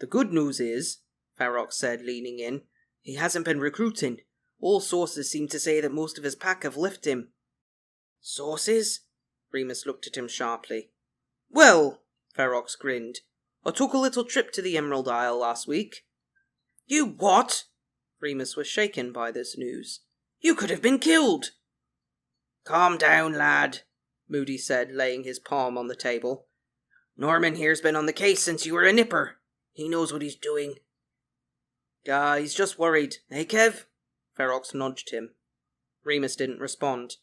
The good news is, Ferox said, leaning in, he hasn't been recruiting. All sources seem to say that most of his pack have left him. Sources? Remus looked at him sharply. Well, Ferox grinned. I took a little trip to the Emerald Isle last week. You what? Remus was shaken by this news. You could have been killed. Calm down, lad, Moody said, laying his palm on the table. Norman here's been on the case since you were a nipper. He knows what he's doing. He's just worried, eh, Kev? Ferox nudged him. Remus didn't respond.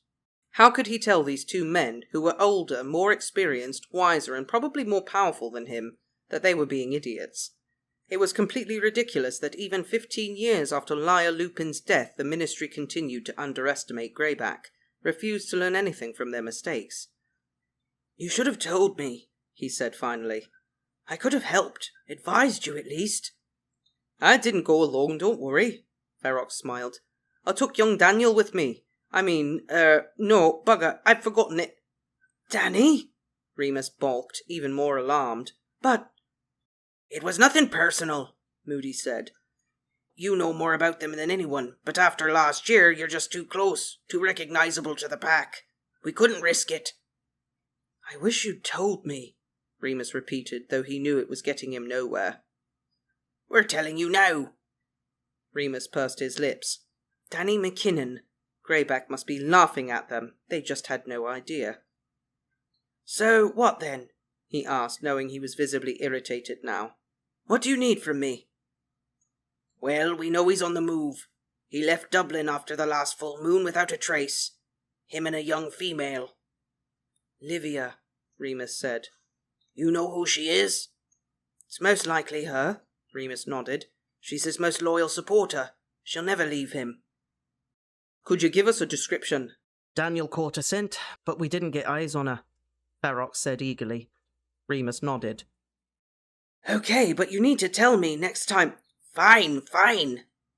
How could he tell these two men, who were older, more experienced, wiser, and probably more powerful than him, that they were being idiots? It was completely ridiculous that even 15 years after Liar Lupin's death the Ministry continued to underestimate Greyback, refused to learn anything from their mistakes. You should have told me, he said finally. I could have helped, advised you at least. I didn't go alone, don't worry, Ferox smiled. I took young Daniel with me. No, bugger, I'd forgotten it. Danny? Remus balked, even more alarmed. But... It was nothing personal, Moody said. You know more about them than anyone, but after last year you're just too close, too recognizable to the pack. We couldn't risk it. I wish you'd told me, Remus repeated, though he knew it was getting him nowhere. We're telling you now. Remus pursed his lips. Danny McKinnon. Greyback must be laughing at them. They just had no idea. So, what then? He asked, knowing he was visibly irritated now. What do you need from me? Well, we know he's on the move. He left Dublin after the last full moon without a trace. Him and a young female. Livia, Remus said. You know who she is? It's most likely her, Remus nodded. She's his most loyal supporter. She'll never leave him. Could you give us a description? Daniel caught a scent, but we didn't get eyes on her, Ferox said eagerly. Remus nodded. Okay, but you need to tell me next time. Fine.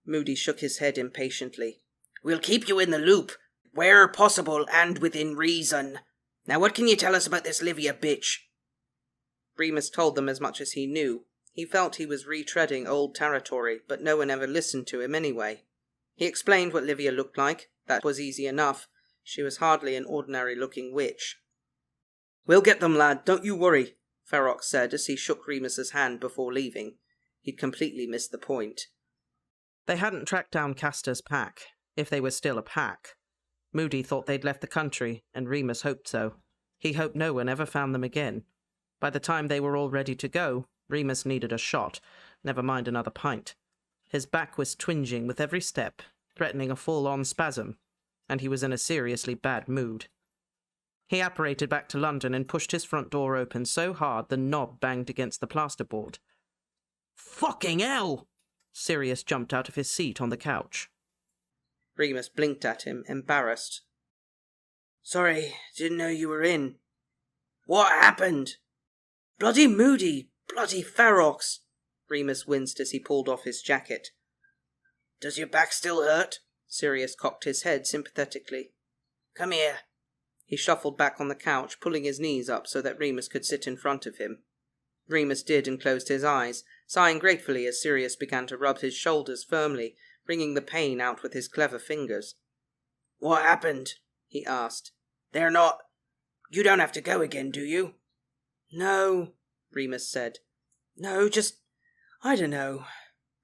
Moody shook his head impatiently. We'll keep you in the loop, where possible and within reason. Now what can you tell us about this Livia bitch? Remus told them as much as he knew. He felt he was retreading old territory, but no one ever listened to him anyway. He explained what Livia looked like. That was easy enough. She was hardly an ordinary-looking witch. We'll get them, lad, don't you worry, Ferox said as he shook Remus's hand before leaving. He'd completely missed the point. They hadn't tracked down Castor's pack, if they were still a pack. Moody thought they'd left the country, and Remus hoped so. He hoped no one ever found them again. By the time they were all ready to go, Remus needed a shot, never mind another pint. His back was twinging with every step, threatening a full-on spasm, and he was in a seriously bad mood. He apparated back to London and pushed his front door open so hard the knob banged against the plasterboard. Fucking hell! Sirius jumped out of his seat on the couch. Remus blinked at him, embarrassed. "Sorry, didn't know you were in." "What happened?" "Bloody Moody, bloody Ferox." Remus winced as he pulled off his jacket. "Does your back still hurt?" Sirius cocked his head sympathetically. "Come here." He shuffled back on the couch, pulling his knees up so that Remus could sit in front of him. Remus did and closed his eyes, sighing gratefully as Sirius began to rub his shoulders firmly, bringing the pain out with his clever fingers. "What happened?" he asked. "They're not... You don't have to go again, do you?" "No," Remus said. "No, just... I don't know.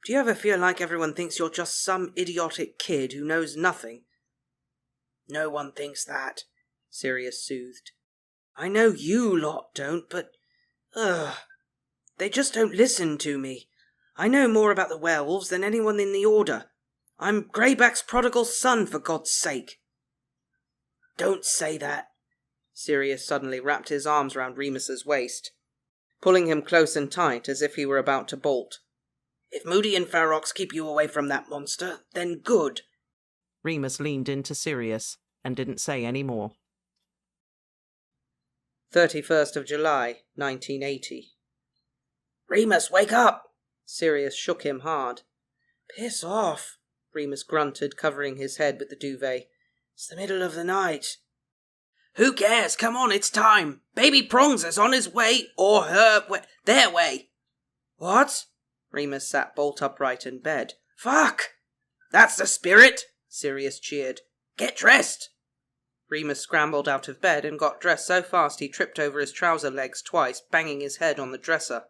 Do you ever feel like everyone thinks you're just some idiotic kid who knows nothing?" "No one thinks that," Sirius soothed. "I know you lot don't, but... they just don't listen to me. I know more about the werewolves than anyone in the Order. I'm Greyback's prodigal son, for God's sake." "Don't say that." Sirius suddenly wrapped his arms round Remus's waist, pulling him close and tight as if he were about to bolt. "If Moody and Ferox keep you away from that monster, then good." Remus leaned into Sirius and didn't say any more. 31st of July, 1980. "Remus, wake up!" Sirius shook him hard. "Piss off," Remus grunted, covering his head with the duvet. "It's the middle of the night." "Who cares? Come on, it's time. Baby Prongs is on his way, or their way." "What?" Remus sat bolt upright in bed. "Fuck!" "That's the spirit," Sirius cheered. "Get dressed." Remus scrambled out of bed and got dressed so fast he tripped over his trouser legs twice, banging his head on the dresser.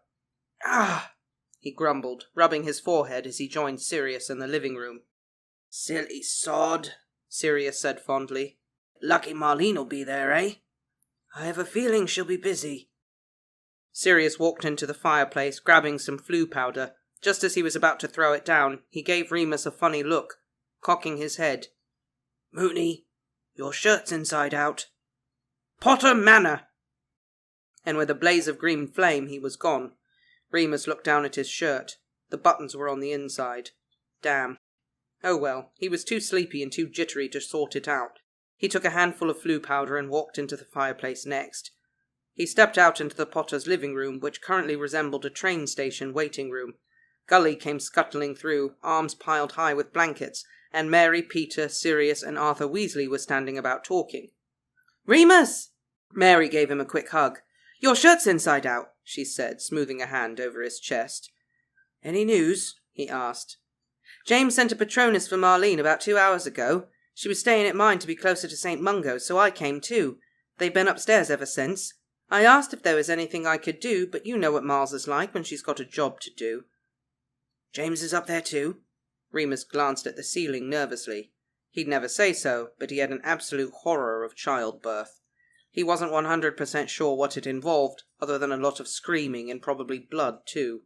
"Ah!" he grumbled, rubbing his forehead as he joined Sirius in the living room. "Silly sod," Sirius said fondly. "Lucky Marlene'll be there, eh?" "I have a feeling she'll be busy." Sirius walked into the fireplace, grabbing some flue powder. Just as he was about to throw it down, he gave Remus a funny look, cocking his head. "Moony, your shirt's inside out." "Potter Manor!" And with a blaze of green flame he was gone. Remus looked down at his shirt. The buttons were on the inside. Damn. Oh well, he was too sleepy and too jittery to sort it out. He took a handful of flue powder and walked into the fireplace next. He stepped out into the Potters' living room, which currently resembled a train station waiting room. Gully came scuttling through, arms piled high with blankets, and Mary, Peter, Sirius, and Arthur Weasley were standing about talking. "Remus!" Mary gave him a quick hug. "Your shirt's inside out," she said, smoothing a hand over his chest. "Any news?" he asked. "James sent a Patronus for Marlene about 2 hours ago. She was staying at mine to be closer to St. Mungo's, so I came too. They've been upstairs ever since. I asked if there was anything I could do, but you know what Miles is like when she's got a job to do." "James is up there too?" Remus glanced at the ceiling nervously. He'd never say so, but he had an absolute horror of childbirth. He wasn't 100% sure what it involved, other than a lot of screaming and probably blood too.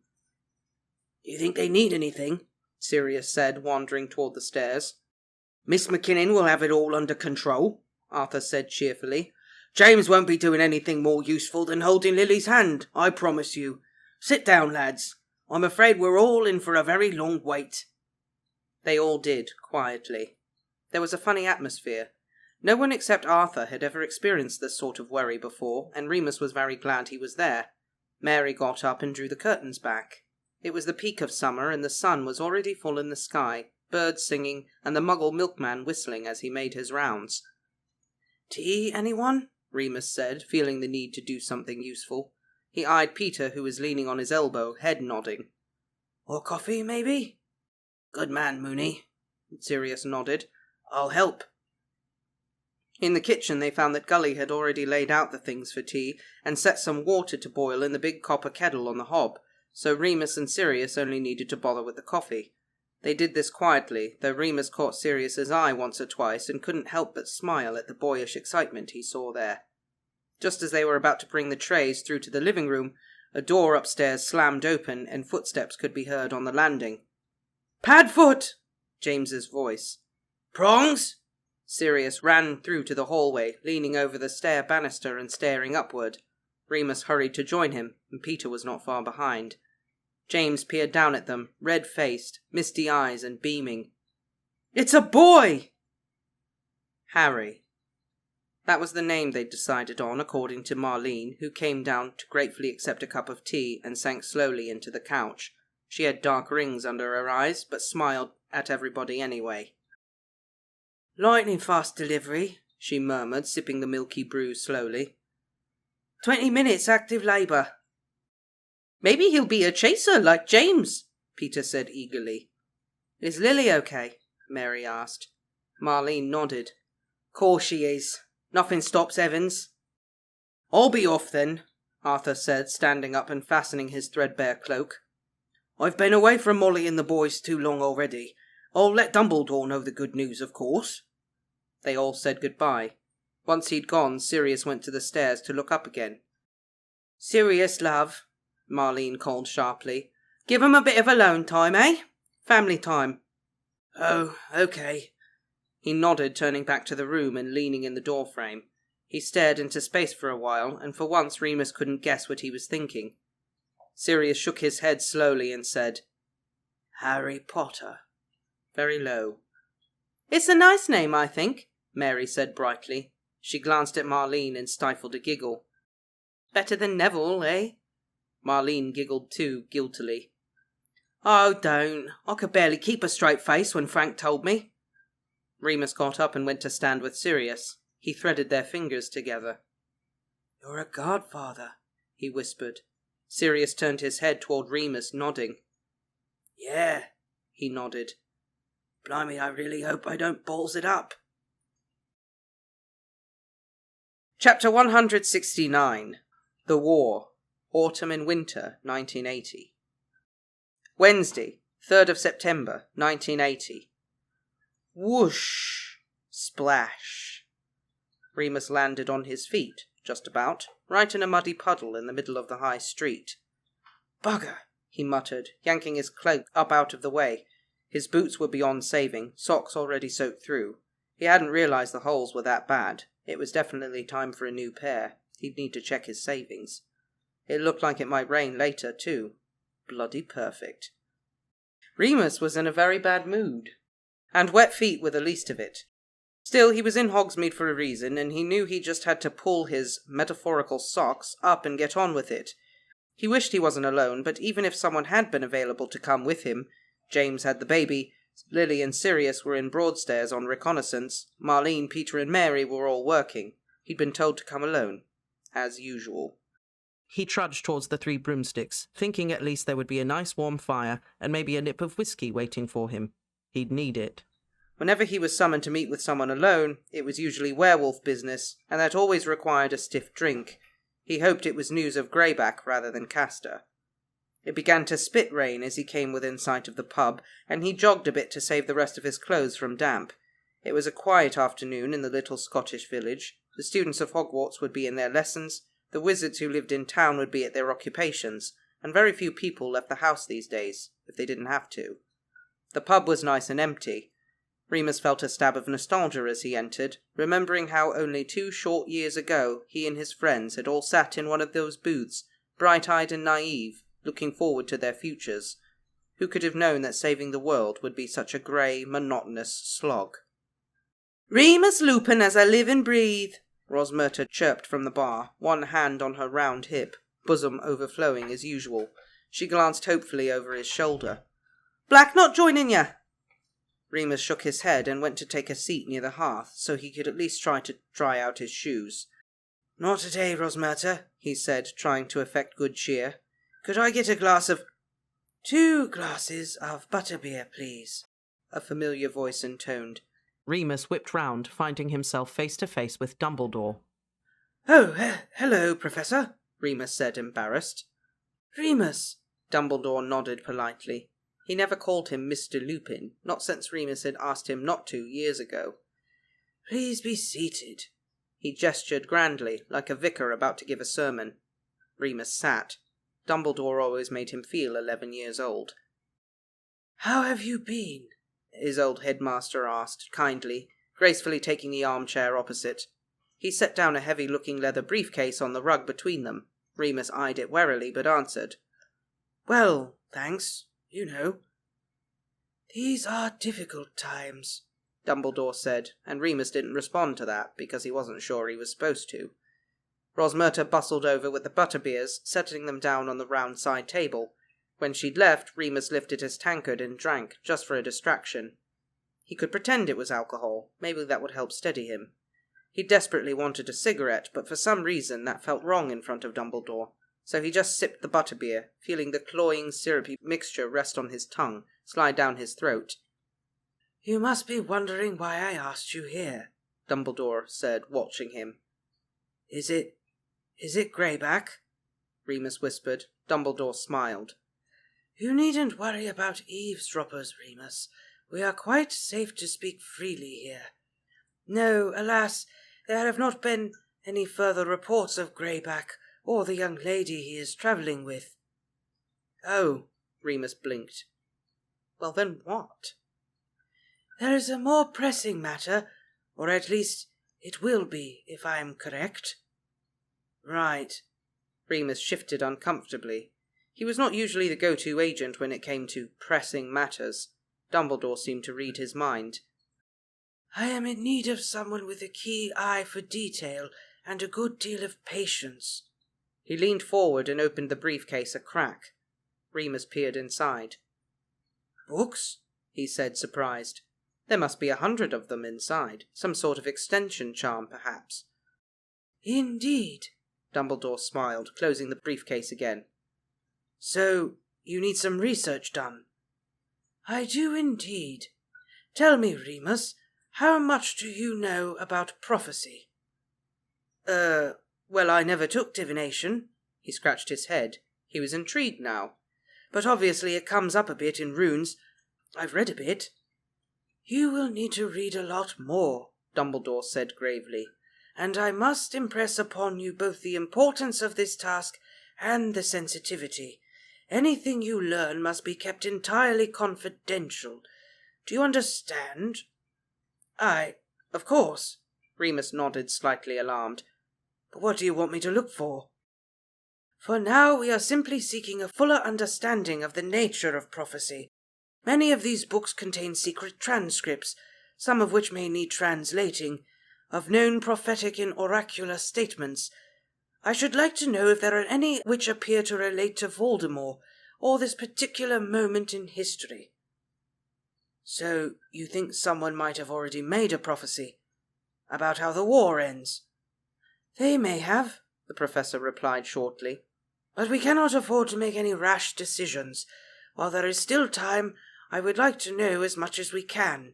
"Do you think they need anything?" Sirius said, wandering toward the stairs. "Miss McKinnon will have it all under control," Arthur said cheerfully. "James won't be doing anything more useful than holding Lily's hand, I promise you. Sit down, lads. I'm afraid we're all in for a very long wait." They all did, quietly. There was a funny atmosphere. No one except Arthur had ever experienced this sort of worry before, and Remus was very glad he was there. Mary got up and drew the curtains back. It was the peak of summer, and the sun was already full in the sky, birds singing, and the Muggle milkman whistling as he made his rounds. "Tea, anyone?" Remus said, feeling the need to do something useful. He eyed Peter, who was leaning on his elbow, head nodding. "Or coffee, maybe?" "Good man, Moony." Sirius nodded. "I'll help." In the kitchen they found that Gully had already laid out the things for tea and set some water to boil in the big copper kettle on the hob, so Remus and Sirius only needed to bother with the coffee. They did this quietly, though Remus caught Sirius's eye once or twice and couldn't help but smile at the boyish excitement he saw there. Just as they were about to bring the trays through to the living room, a door upstairs slammed open and footsteps could be heard on the landing. "Padfoot!" James's voice. "Prongs!" Sirius ran through to the hallway, leaning over the stair banister and staring upward. Remus hurried to join him, and Peter was not far behind. James peered down at them, red-faced, misty eyes and beaming. "It's a boy!" Harry. That was the name they'd decided on, according to Marlene, who came down to gratefully accept a cup of tea and sank slowly into the couch. She had dark rings under her eyes, but smiled at everybody anyway. "Lightning-fast delivery," she murmured, sipping the milky brew slowly. 20 minutes active labour." "Maybe he'll be a chaser like James," Peter said eagerly. "Is Lily okay?" Mary asked. Marlene nodded. "Course she is. Nothing stops Evans." "I'll be off then," Arthur said, standing up and fastening his threadbare cloak. "I've been away from Molly and the boys too long already. I'll let Dumbledore know the good news, of course." They all said goodbye. Once he'd gone, Sirius went to the stairs to look up again. "Sirius, love," Marlene called sharply. "Give 'em a bit of alone time, eh? Family time." "Oh, okay." He nodded, turning back to the room and leaning in the doorframe. He stared into space for a while, and for once Remus couldn't guess what he was thinking. Sirius shook his head slowly and said, "Harry Potter," very low. "It's a nice name, I think," Mary said brightly. She glanced at Marlene and stifled a giggle. "Better than Neville, eh?" Marlene giggled too, guiltily. "Oh, don't. I could barely keep a straight face when Frank told me." Remus got up and went to stand with Sirius. He threaded their fingers together. "You're a godfather," he whispered. Sirius turned his head toward Remus, nodding. "Yeah," he nodded. "Blimey, I really hope I don't balls it up." Chapter 169. The War. Autumn and Winter, 1980. Wednesday, 3rd of September, 1980. Whoosh! Splash! Remus landed on his feet, just about, right in a muddy puddle in the middle of the high street. "Bugger!" he muttered, yanking his cloak up out of the way. His boots were beyond saving, socks already soaked through. He hadn't realized the holes were that bad. It was definitely time for a new pair. He'd need to check his savings. It looked like it might rain later, too. Bloody perfect. Remus was in a very bad mood, and wet feet were the least of it. Still, he was in Hogsmeade for a reason, and he knew he just had to pull his metaphorical socks up and get on with it. He wished he wasn't alone, but even if someone had been available to come with him, James had the baby, Lily and Sirius were in Broadstairs on reconnaissance, Marlene, Peter and Mary were all working. He'd been told to come alone, as usual. He trudged towards the 3 broomsticks, thinking at least there would be a nice warm fire and maybe a nip of whiskey waiting for him. He'd need it. Whenever he was summoned to meet with someone alone, it was usually werewolf business, and that always required a stiff drink. He hoped it was news of Greyback rather than Castor. It began to spit rain as he came within sight of the pub, and he jogged a bit to save the rest of his clothes from damp. It was a quiet afternoon in the little Scottish village. The students of Hogwarts would be in their lessons, the wizards who lived in town would be at their occupations, and very few people left the house these days, if they didn't have to. The pub was nice and empty. Remus felt a stab of nostalgia as he entered, remembering how only 2 short years ago he and his friends had all sat in one of those booths, bright-eyed and naive, looking forward to their futures. Who could have known that saving the world would be such a grey, monotonous slog? "Remus Lupin as I live and breathe," Rosmerta chirped from the bar, one hand on her round hip, bosom overflowing as usual. She glanced hopefully over his shoulder. "Black not joining ya?" Remus shook his head and went to take a seat near the hearth, so he could at least try to dry out his shoes. "Not today, Rosmerta," he said, trying to affect good cheer. "Could I get a glass of—" "2 glasses of butterbeer, please," a familiar voice intoned. Remus whipped round, finding himself face to face with Dumbledore. "Oh, hello, Professor," Remus said, embarrassed. "Remus," Dumbledore nodded politely. He never called him Mr. Lupin, not since Remus had asked him not to years ago. "Please be seated." He gestured grandly, like a vicar about to give a sermon. Remus sat. Dumbledore always made him feel 11 years old. "How have you been?" his old headmaster asked, kindly, gracefully taking the armchair opposite. He set down a heavy-looking leather briefcase on the rug between them. Remus eyed it warily, but answered, Well, thanks. You know. These are difficult times, Dumbledore said, and Remus didn't respond to that because he wasn't sure he was supposed to. Rosmerta bustled over with the butterbeers, settling them down on the round side table. When she'd left, Remus lifted his tankard and drank, just for a distraction. He could pretend it was alcohol. Maybe that would help steady him. He desperately wanted a cigarette, but for some reason that felt wrong in front of Dumbledore, so he just sipped the butterbeer, feeling the cloying, syrupy mixture rest on his tongue, slide down his throat. You must be wondering why I asked you here, Dumbledore said, watching him. Is it Greyback? Remus whispered. Dumbledore smiled. You needn't worry about eavesdroppers, Remus. We are quite safe to speak freely here. No, alas, there have not been any further reports of Greyback or the young lady he is travelling with. Oh, Remus blinked. Well then what? There is a more pressing matter, or at least it will be, if I am correct. Right. Remus shifted uncomfortably. He was not usually the go-to agent when it came to pressing matters. Dumbledore seemed to read his mind. I am in need of someone with a keen eye for detail and a good deal of patience. He leaned forward and opened the briefcase a crack. Remus peered inside. Books? He said, surprised. There must be 100 of them inside. Some sort of extension charm, perhaps. Indeed, Dumbledore smiled, closing the briefcase again. So, you need some research done? I do indeed. Tell me, Remus, how much do you know about prophecy? Well, I never took divination. He scratched his head. He was intrigued now. But obviously it comes up a bit in runes. I've read a bit. You will need to read a lot more, Dumbledore said gravely, and I must impress upon you both the importance of this task and the sensitivity. Anything you learn must be kept entirely confidential. Do you understand? Of course. Remus nodded, slightly alarmed. But what do you want me to look for? For now we are simply seeking a fuller understanding of the nature of prophecy. Many of these books contain secret transcripts, some of which may need translating, of known prophetic and oracular statements. I should like to know if there are any which appear to relate to Voldemort, or this particular moment in history. So, you think someone might have already made a prophecy? About how the war ends? They may have, the professor replied shortly. But we cannot afford to make any rash decisions. While there is still time, I would like to know as much as we can.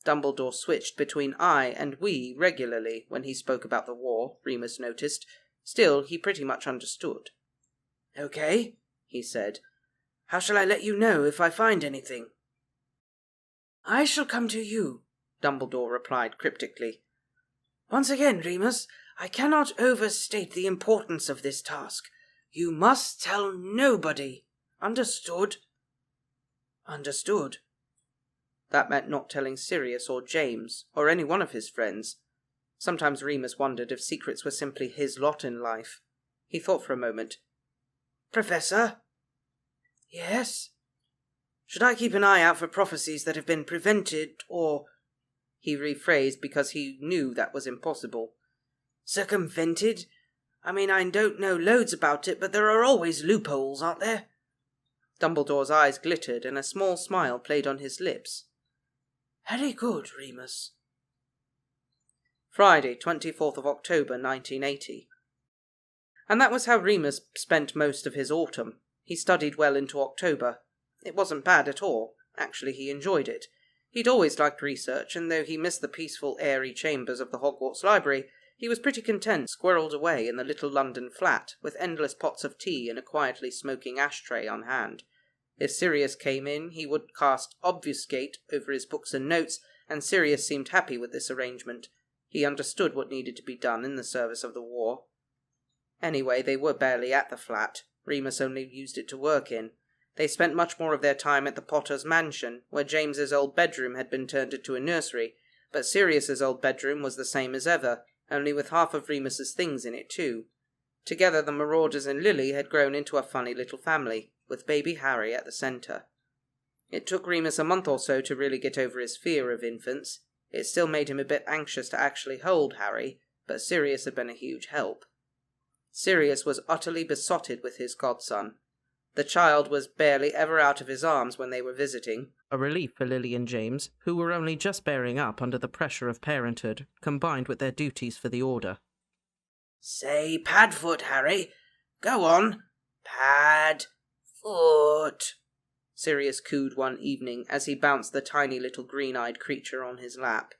Dumbledore switched between I and we regularly when he spoke about the war, Remus noticed. Still, he pretty much understood. Okay, he said. How shall I let you know if I find anything? I shall come to you, Dumbledore replied cryptically. Once again, Remus, I cannot overstate the importance of this task. You must tell nobody. Understood? Understood. That meant not telling Sirius or James, or any one of his friends. Sometimes Remus wondered if secrets were simply his lot in life. He thought for a moment. Professor? Yes? Should I keep an eye out for prophecies that have been prevented, or... He rephrased because he knew that was impossible. Circumvented? I mean, I don't know loads about it, but there are always loopholes, aren't there? Dumbledore's eyes glittered, and a small smile played on his lips. Very good, Remus. Friday, 24th of October, 1980. And that was how Remus spent most of his autumn. He studied well into October. It wasn't bad at all. Actually, he enjoyed it. He'd always liked research, and though he missed the peaceful, airy chambers of the Hogwarts library, he was pretty content squirreled away in the little London flat, with endless pots of tea and a quietly smoking ashtray on hand. If Sirius came in, he would cast Obfuscate over his books and notes, and Sirius seemed happy with this arrangement. He understood what needed to be done in the service of the war. Anyway, they were barely at the flat. Remus only used it to work in. They spent much more of their time at the Potter's mansion, where James's old bedroom had been turned into a nursery, but Sirius's old bedroom was the same as ever, only with half of Remus's things in it too. Together the Marauders and Lily had grown into a funny little family, with baby Harry at the centre. It took Remus a month or so to really get over his fear of infants. It still made him a bit anxious to actually hold Harry, but Sirius had been a huge help. Sirius was utterly besotted with his godson. The child was barely ever out of his arms when they were visiting, a relief for Lily and James, who were only just bearing up under the pressure of parenthood, combined with their duties for the Order. Say Padfoot, Harry. Go on. Padfoot. Sirius cooed one evening as he bounced the tiny little green-eyed creature on his lap.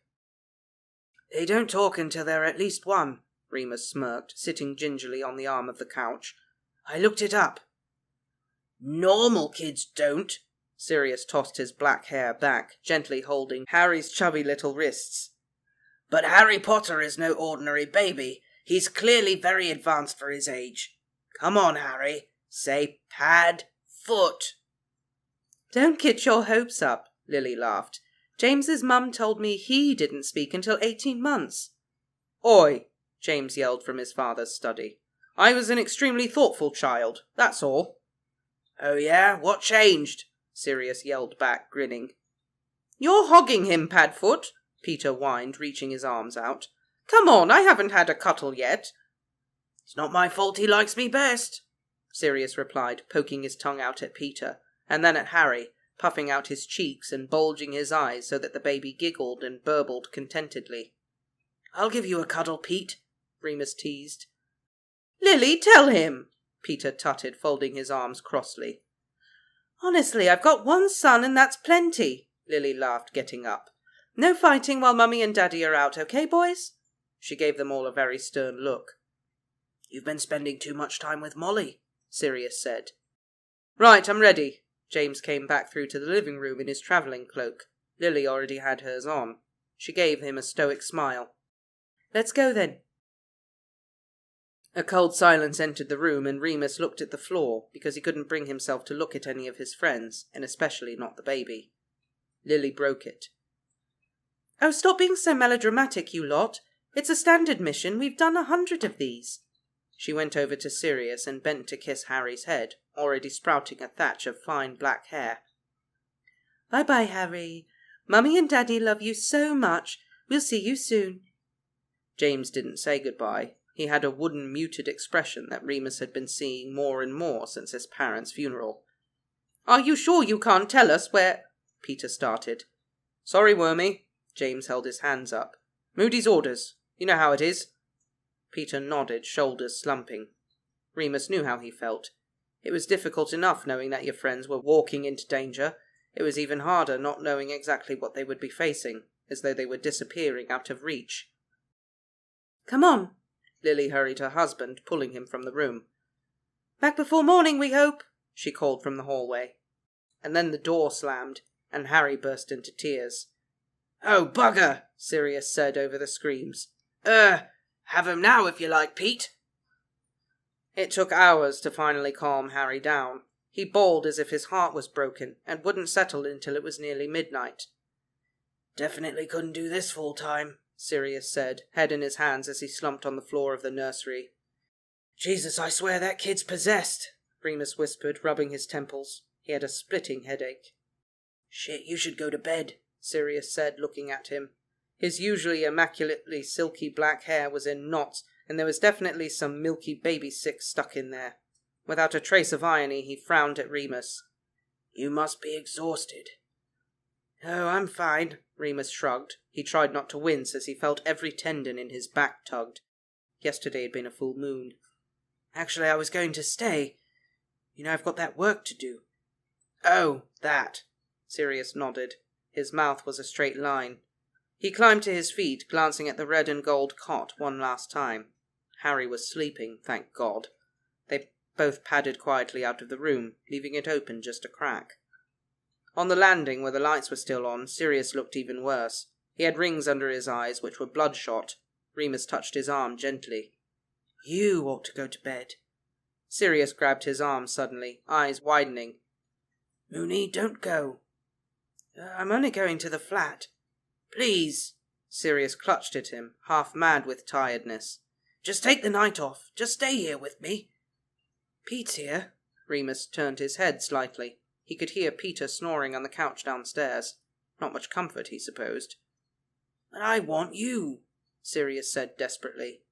They don't talk until they're at least one, Remus smirked, sitting gingerly on the arm of the couch. I looked it up. Normal kids don't. Sirius tossed his black hair back, gently holding Harry's chubby little wrists. But Harry Potter is no ordinary baby. He's clearly very advanced for his age. Come on, Harry. Say Padfoot. Don't get your hopes up, Lily laughed. James's mum told me he didn't speak until 18 months. Oi, James yelled from his father's study. I was an extremely thoughtful child, that's all. Oh yeah? What changed? Sirius yelled back, grinning. You're hogging him, Padfoot, Peter whined, reaching his arms out. Come on, I haven't had a cuddle yet. It's not my fault he likes me best, Sirius replied, poking his tongue out at Peter, and then at Harry, puffing out his cheeks and bulging his eyes so that the baby giggled and burbled contentedly. I'll give you a cuddle, Pete, Remus teased. Lily, tell him, Peter tutted, folding his arms crossly. Honestly, I've got one son and that's plenty, Lily laughed, getting up. No fighting while Mummy and Daddy are out, okay, boys? She gave them all a very stern look. You've been spending too much time with Molly, Sirius said. Right, I'm ready. James came back through to the living room in his travelling cloak. Lily already had hers on. She gave him a stoic smile. Let's go then. A cold silence entered the room, and Remus looked at the floor, because he couldn't bring himself to look at any of his friends, and especially not the baby. Lily broke it. Oh, stop being so melodramatic, you lot. It's a standard mission. We've done 100 of these. She went over to Sirius and bent to kiss Harry's head, already sprouting a thatch of fine black hair. Bye-bye, Harry. Mummy and Daddy love you so much. We'll see you soon. James didn't say goodbye. He had a wooden, muted expression that Remus had been seeing more and more since his parents' funeral. Are you sure you can't tell us where... Peter started. Sorry, Wormy. James held his hands up. Moody's orders. You know how it is. Peter nodded, shoulders slumping. Remus knew how he felt. It was difficult enough knowing that your friends were walking into danger. It was even harder not knowing exactly what they would be facing, as though they were disappearing out of reach. Come on, Lily hurried her husband, pulling him from the room. Back before morning, we hope, she called from the hallway. And then the door slammed, and Harry burst into tears. Oh, bugger, Sirius said over the screams. Have him now if you like, Pete. It took hours to finally calm Harry down. He bawled as if his heart was broken, and wouldn't settle until it was nearly midnight. Definitely couldn't do this full time, Sirius said, head in his hands as he slumped on the floor of the nursery. Jesus, I swear that kid's possessed, Remus whispered, rubbing his temples. He had a splitting headache. Shit, you should go to bed, Sirius said, looking at him. His usually immaculately silky black hair was in knots, and there was definitely some milky baby sick stuck in there. Without a trace of irony, he frowned at Remus. You must be exhausted. Oh, I'm fine, Remus shrugged. He tried not to wince as he felt every tendon in his back tugged. Yesterday had been a full moon. Actually, I was going to stay. You know, I've got that work to do. Oh, that. Sirius nodded. His mouth was a straight line. He climbed to his feet, glancing at the red and gold cot one last time. Harry was sleeping, thank God. They both padded quietly out of the room, leaving it open just a crack. On the landing, where the lights were still on, Sirius looked even worse. He had rings under his eyes, which were bloodshot. Remus touched his arm gently. You ought to go to bed. Sirius grabbed his arm suddenly, eyes widening. Moony, don't go. I'm only going to the flat. Please. Sirius clutched at him, half mad with tiredness. Just take the night off. Just stay here with me. Pete's here, Remus turned his head slightly. He could hear Peter snoring on the couch downstairs. Not much comfort, he supposed. "But I want you," Sirius said desperately.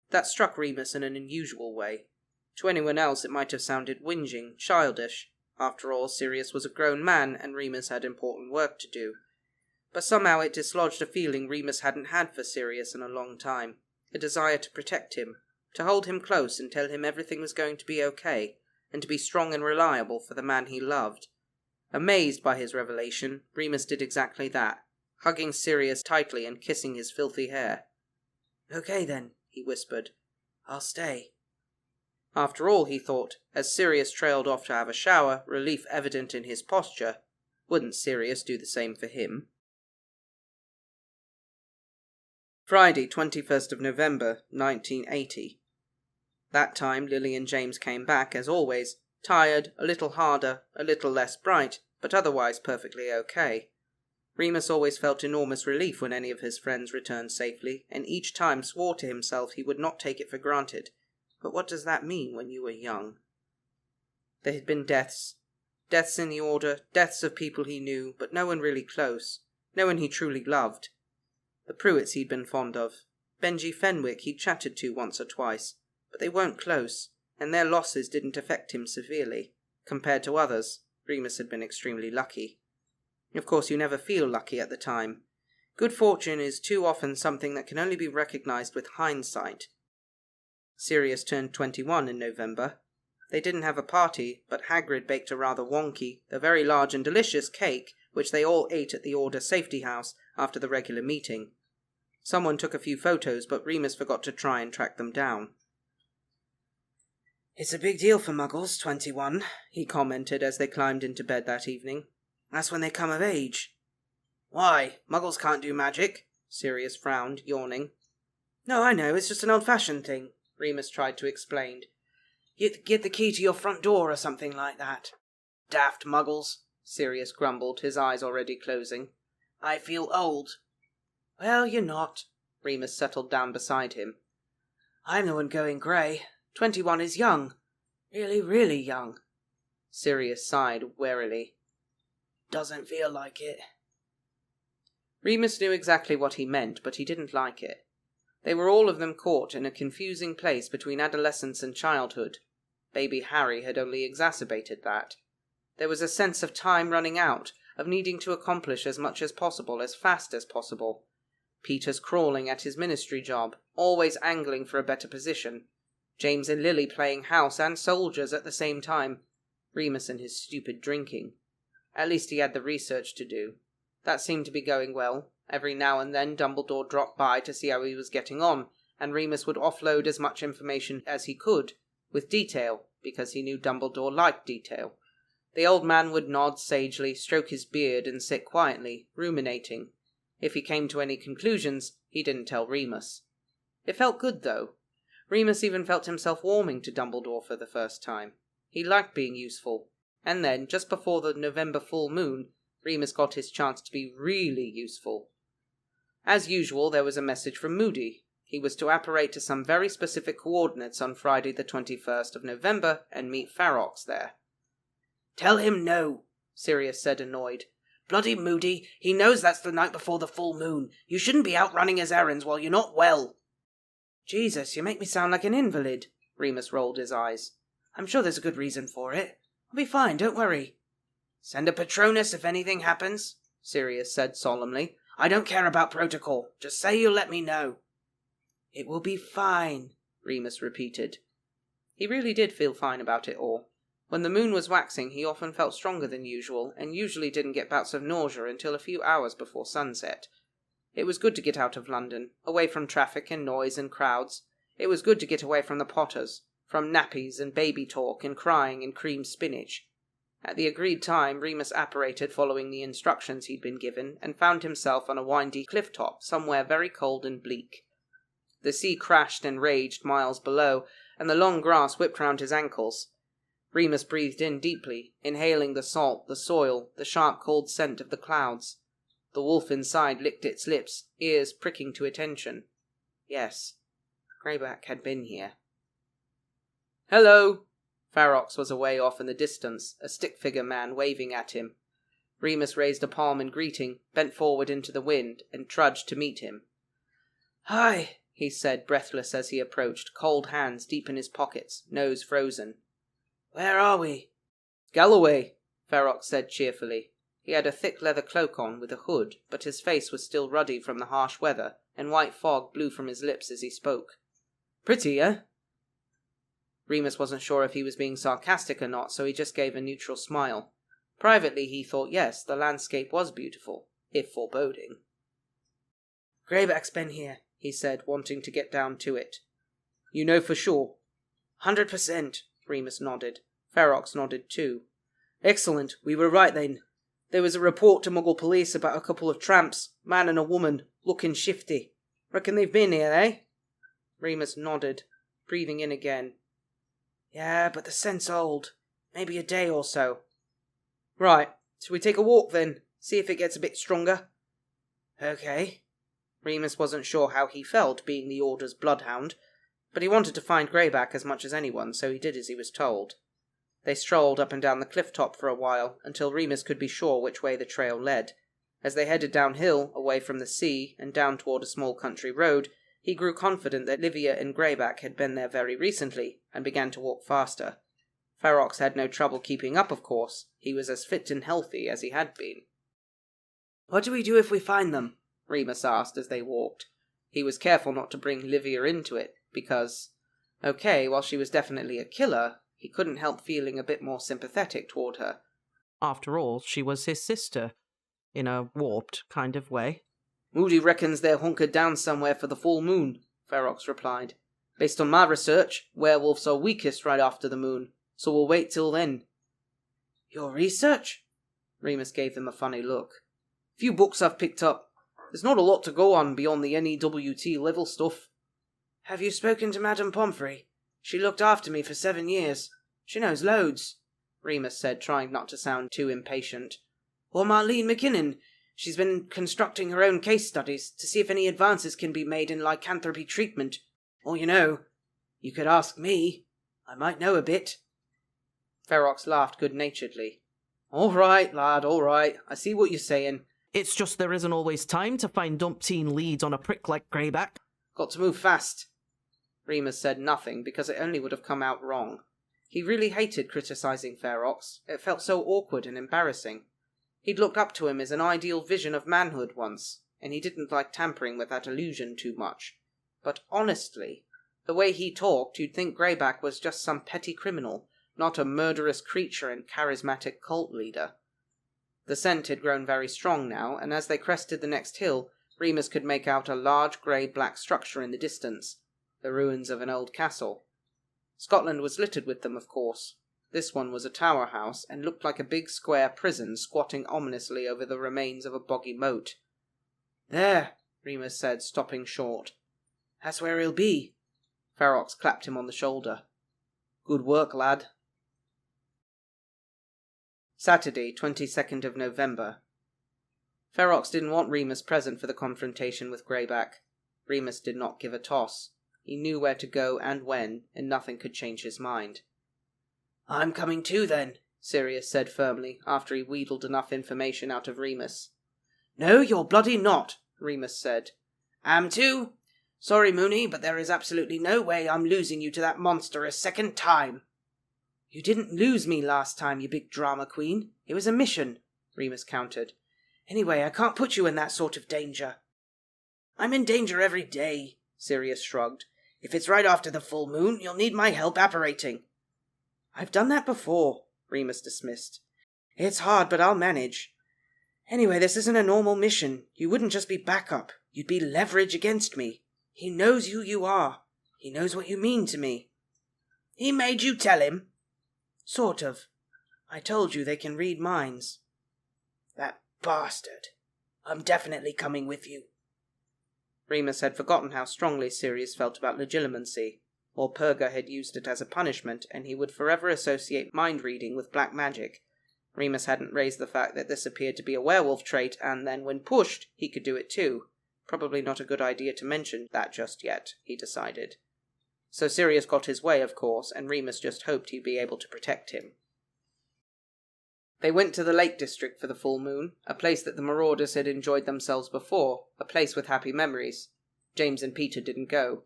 That struck Remus in an unusual way. To anyone else it might have sounded whinging, childish. After all, Sirius was a grown man, and Remus had important work to do. But somehow it dislodged a feeling Remus hadn't had for Sirius in a long time. A desire to protect him, to hold him close and tell him everything was going to be okay, and to be strong and reliable for the man he loved. Amazed by his revelation, Remus did exactly that, hugging Sirius tightly and kissing his filthy hair. "Okay then," he whispered. "I'll stay." After all, he thought, as Sirius trailed off to have a shower, relief evident in his posture, wouldn't Sirius do the same for him? Friday, 21st of November, 1980. That time Lily and James came back, as always, tired, a little harder, a little less bright, but otherwise perfectly okay. Remus always felt enormous relief when any of his friends returned safely, and each time swore to himself he would not take it for granted. But what does that mean when you were young? There had been deaths. Deaths in the Order, deaths of people he knew, but no one really close, no one he truly loved. The Pruitts he'd been fond of. Benji Fenwick he'd chatted to once or twice, but they weren't close, and their losses didn't affect him severely. Compared to others, Remus had been extremely lucky. Of course, you never feel lucky at the time. Good fortune is too often something that can only be recognized with hindsight. Sirius turned 21 in November. They didn't have a party, but Hagrid baked a rather wonky, though very large and delicious cake, which they all ate at the Order Safety House after the regular meeting. Someone took a few photos, but Remus forgot to try and track them down. "It's a big deal for Muggles, 21, he commented as they climbed into bed that evening. "That's when they come of age." "Why? Muggles can't do magic," Sirius frowned, yawning. "No, I know, it's just an old-fashioned thing," Remus tried to explain. "You get the key to your front door or something like that." "Daft Muggles," Sirius grumbled, his eyes already closing. "I feel old." "Well, you're not." Remus settled down beside him. "I'm the one going grey. 21 is young. Really, really young." Sirius sighed wearily. "Doesn't feel like it." Remus knew exactly what he meant, but he didn't like it. They were all of them caught in a confusing place between adolescence and childhood. Baby Harry had only exacerbated that. There was a sense of time running out, of needing to accomplish as much as possible, as fast as possible. Peter's crawling at his ministry job, always angling for a better position. James and Lily playing house and soldiers at the same time. Remus and his stupid drinking. At least he had the research to do. That seemed to be going well. Every now and then Dumbledore dropped by to see how he was getting on, and Remus would offload as much information as he could, with detail, because he knew Dumbledore liked detail. The old man would nod sagely, stroke his beard, and sit quietly, ruminating. If he came to any conclusions, he didn't tell Remus. It felt good, though. Remus even felt himself warming to Dumbledore for the first time. He liked being useful. And then, just before the November full moon, Remus got his chance to be really useful. As usual, there was a message from Moody. He was to apparate to some very specific coordinates on Friday the 21st of November and meet Ferox there. "Tell him no," Sirius said, annoyed. "Bloody Moody, he knows that's the night before the full moon. You shouldn't be out running his errands while you're not well." "Jesus, you make me sound like an invalid," Remus rolled his eyes. "I'm sure there's a good reason for it. I'll be fine, don't worry." "Send a Patronus if anything happens," Sirius said solemnly. "I don't care about protocol. Just say you'll let me know." "It will be fine," Remus repeated. He really did feel fine about it all. When the moon was waxing, he often felt stronger than usual, and usually didn't get bouts of nausea until a few hours before sunset. It was good to get out of London, away from traffic and noise and crowds. It was good to get away from the Potters, from nappies and baby talk and crying and cream spinach. At the agreed time, Remus apparated following the instructions he'd been given, and found himself on a windy cliff top somewhere very cold and bleak. The sea crashed and raged miles below, and the long grass whipped round his ankles. Remus breathed in deeply, inhaling the salt, the soil, the sharp cold scent of the clouds. The wolf inside licked its lips, ears pricking to attention. Yes, Greyback had been here. "Hello," Ferox was away off in the distance, a stick-figure man waving at him. Remus raised a palm in greeting, bent forward into the wind, and trudged to meet him. "Hi," he said, breathless as he approached, cold hands deep in his pockets, nose frozen. Where are we? "Galloway," Ferox said cheerfully. He had a thick leather cloak on with a hood, but his face was still ruddy from the harsh weather, and white fog blew from his lips as he spoke. "Pretty, eh?" Remus wasn't sure if he was being sarcastic or not, so he just gave a neutral smile. Privately, he thought yes, the landscape was beautiful, if foreboding. "Greyback's been here," he said, wanting to get down to it. "You know for sure?" 100%. Remus nodded. Ferox nodded too. "Excellent, we were right then. There was a report to Muggle police about a couple of tramps, man and a woman, looking shifty. Reckon they've been here, eh?" Remus nodded, breathing in again. "Yeah, but the scent's old. Maybe a day or so." "Right, shall we take a walk then? See if it gets a bit stronger?" "Okay." Remus wasn't sure how he felt, being the Order's bloodhound, but he wanted to find Greyback as much as anyone, so he did as he was told. They strolled up and down the cliff top for a while, until Remus could be sure which way the trail led. As they headed downhill, away from the sea, and down toward a small country road, he grew confident that Livia and Greyback had been there very recently, and began to walk faster. Ferox had no trouble keeping up, of course. He was as fit and healthy as he had been. "What do we do if we find them?" Remus asked as they walked. He was careful not to bring Livia into it, because, while she was definitely a killer, he couldn't help feeling a bit more sympathetic toward her. After all, she was his sister, in a warped kind of way. "Moody reckons they're hunkered down somewhere for the full moon," Ferox replied. "Based on my research, werewolves are weakest right after the moon, so we'll wait till then." "Your research?" Remus gave them a funny look. "Few books I've picked up. There's not a lot to go on beyond the NEWT level stuff." "Have you spoken to Madame Pomfrey? She looked after me for 7 years. She knows loads," Remus said, trying not to sound too impatient. "Or Marlene McKinnon. She's been constructing her own case studies to see if any advances can be made in lycanthropy treatment. Or, you could ask me. I might know a bit." Ferox laughed good-naturedly. "All right, lad, all right. I see what you're saying. It's just there isn't always time to find umpteen leads on a prick like Greyback." Got to move fast." Remus said nothing, because it only would have come out wrong. He really hated criticizing Ferox. It felt so awkward and embarrassing. He'd looked up to him as an ideal vision of manhood once, and he didn't like tampering with that illusion too much. But honestly, the way he talked, you'd think Greyback was just some petty criminal, not a murderous creature and charismatic cult leader. The scent had grown very strong now, and as they crested the next hill, Remus could make out a large grey-black structure in the distance, the ruins of an old castle. Scotland was littered with them, of course. This one was a tower house, and looked like a big square prison squatting ominously over the remains of a boggy moat. "There," Remus said, stopping short. "That's where he'll be." Ferox clapped him on the shoulder. "Good work, lad." Saturday, 22nd of November. Ferox didn't want Remus present for the confrontation with Greyback. Remus did not give a toss. He knew where to go and when, and nothing could change his mind. "I'm coming too, then," Sirius said firmly, after he wheedled enough information out of Remus. "No, you're bloody not," Remus said. "Am too. Sorry, Moony, but there is absolutely no way I'm losing you to that monster a second time." "You didn't lose me last time, you big drama queen. It was a mission," Remus countered. "Anyway, I can't put you in that sort of danger." "I'm in danger every day," Sirius shrugged. "If it's right after the full moon, you'll need my help apparating." "I've done that before," Remus dismissed. "It's hard, but I'll manage. Anyway, this isn't a normal mission. You wouldn't just be backup. You'd be leverage against me. He knows who you are. He knows what you mean to me." "He made you tell him?" "Sort of. I told you they can read minds." "That bastard. I'm definitely coming with you." Remus had forgotten how strongly Sirius felt about legilimency. Walpurga had used it as a punishment, and he would forever associate mind-reading with black magic. Remus hadn't raised the fact that this appeared to be a werewolf trait, and then when pushed, he could do it too. Probably not a good idea to mention that just yet, he decided. So Sirius got his way, of course, and Remus just hoped he'd be able to protect him. They went to the Lake District for the full moon, a place that the Marauders had enjoyed themselves before, a place with happy memories. James and Peter didn't go.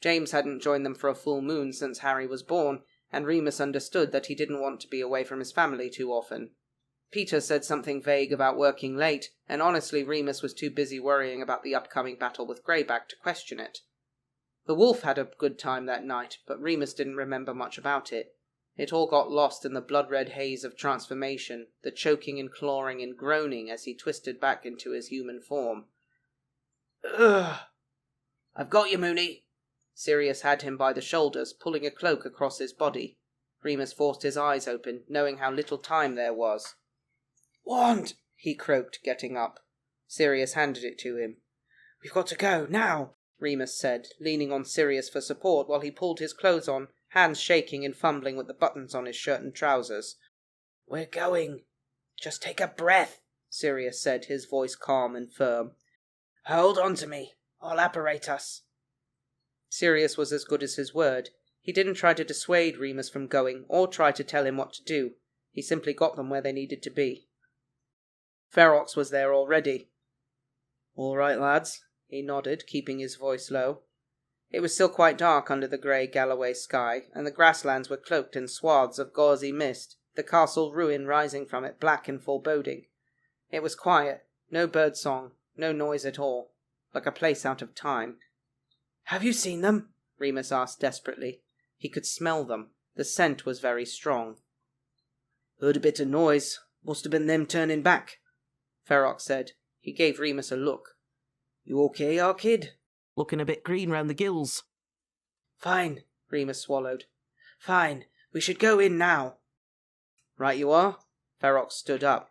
James hadn't joined them for a full moon since Harry was born, and Remus understood that he didn't want to be away from his family too often. Peter said something vague about working late, and honestly Remus was too busy worrying about the upcoming battle with Greyback to question it. The wolf had a good time that night, but Remus didn't remember much about it. It all got lost in the blood-red haze of transformation, the choking and clawing and groaning as he twisted back into his human form. Ugh! I've got you, Moony. Sirius had him by the shoulders, pulling a cloak across his body. Remus forced his eyes open, knowing how little time there was. Wand! He croaked, getting up. Sirius handed it to him. We've got to go, now! Remus said, leaning on Sirius for support while he pulled his clothes on, hands shaking and fumbling with the buttons on his shirt and trousers. We're going. Just take a breath, Sirius said, his voice calm and firm. Hold on to me. I'll apparate us. Sirius was as good as his word. He didn't try to dissuade Remus from going, or try to tell him what to do. He simply got them where they needed to be. Ferox was there already. All right, lads, he nodded, keeping his voice low. It was still quite dark under the grey Galloway sky, and the grasslands were cloaked in swaths of gauzy mist, the castle ruin rising from it black and foreboding. It was quiet, no bird song, no noise at all, like a place out of time. Have you seen them? Remus asked desperately. He could smell them. The scent was very strong. Heard a bit of noise. Must have been them turning back, Ferox said. He gave Remus a look. You okay, our kid? Looking a bit green round the gills. Fine, Remus swallowed. Fine, we should go in now. Right you are. Ferox stood up.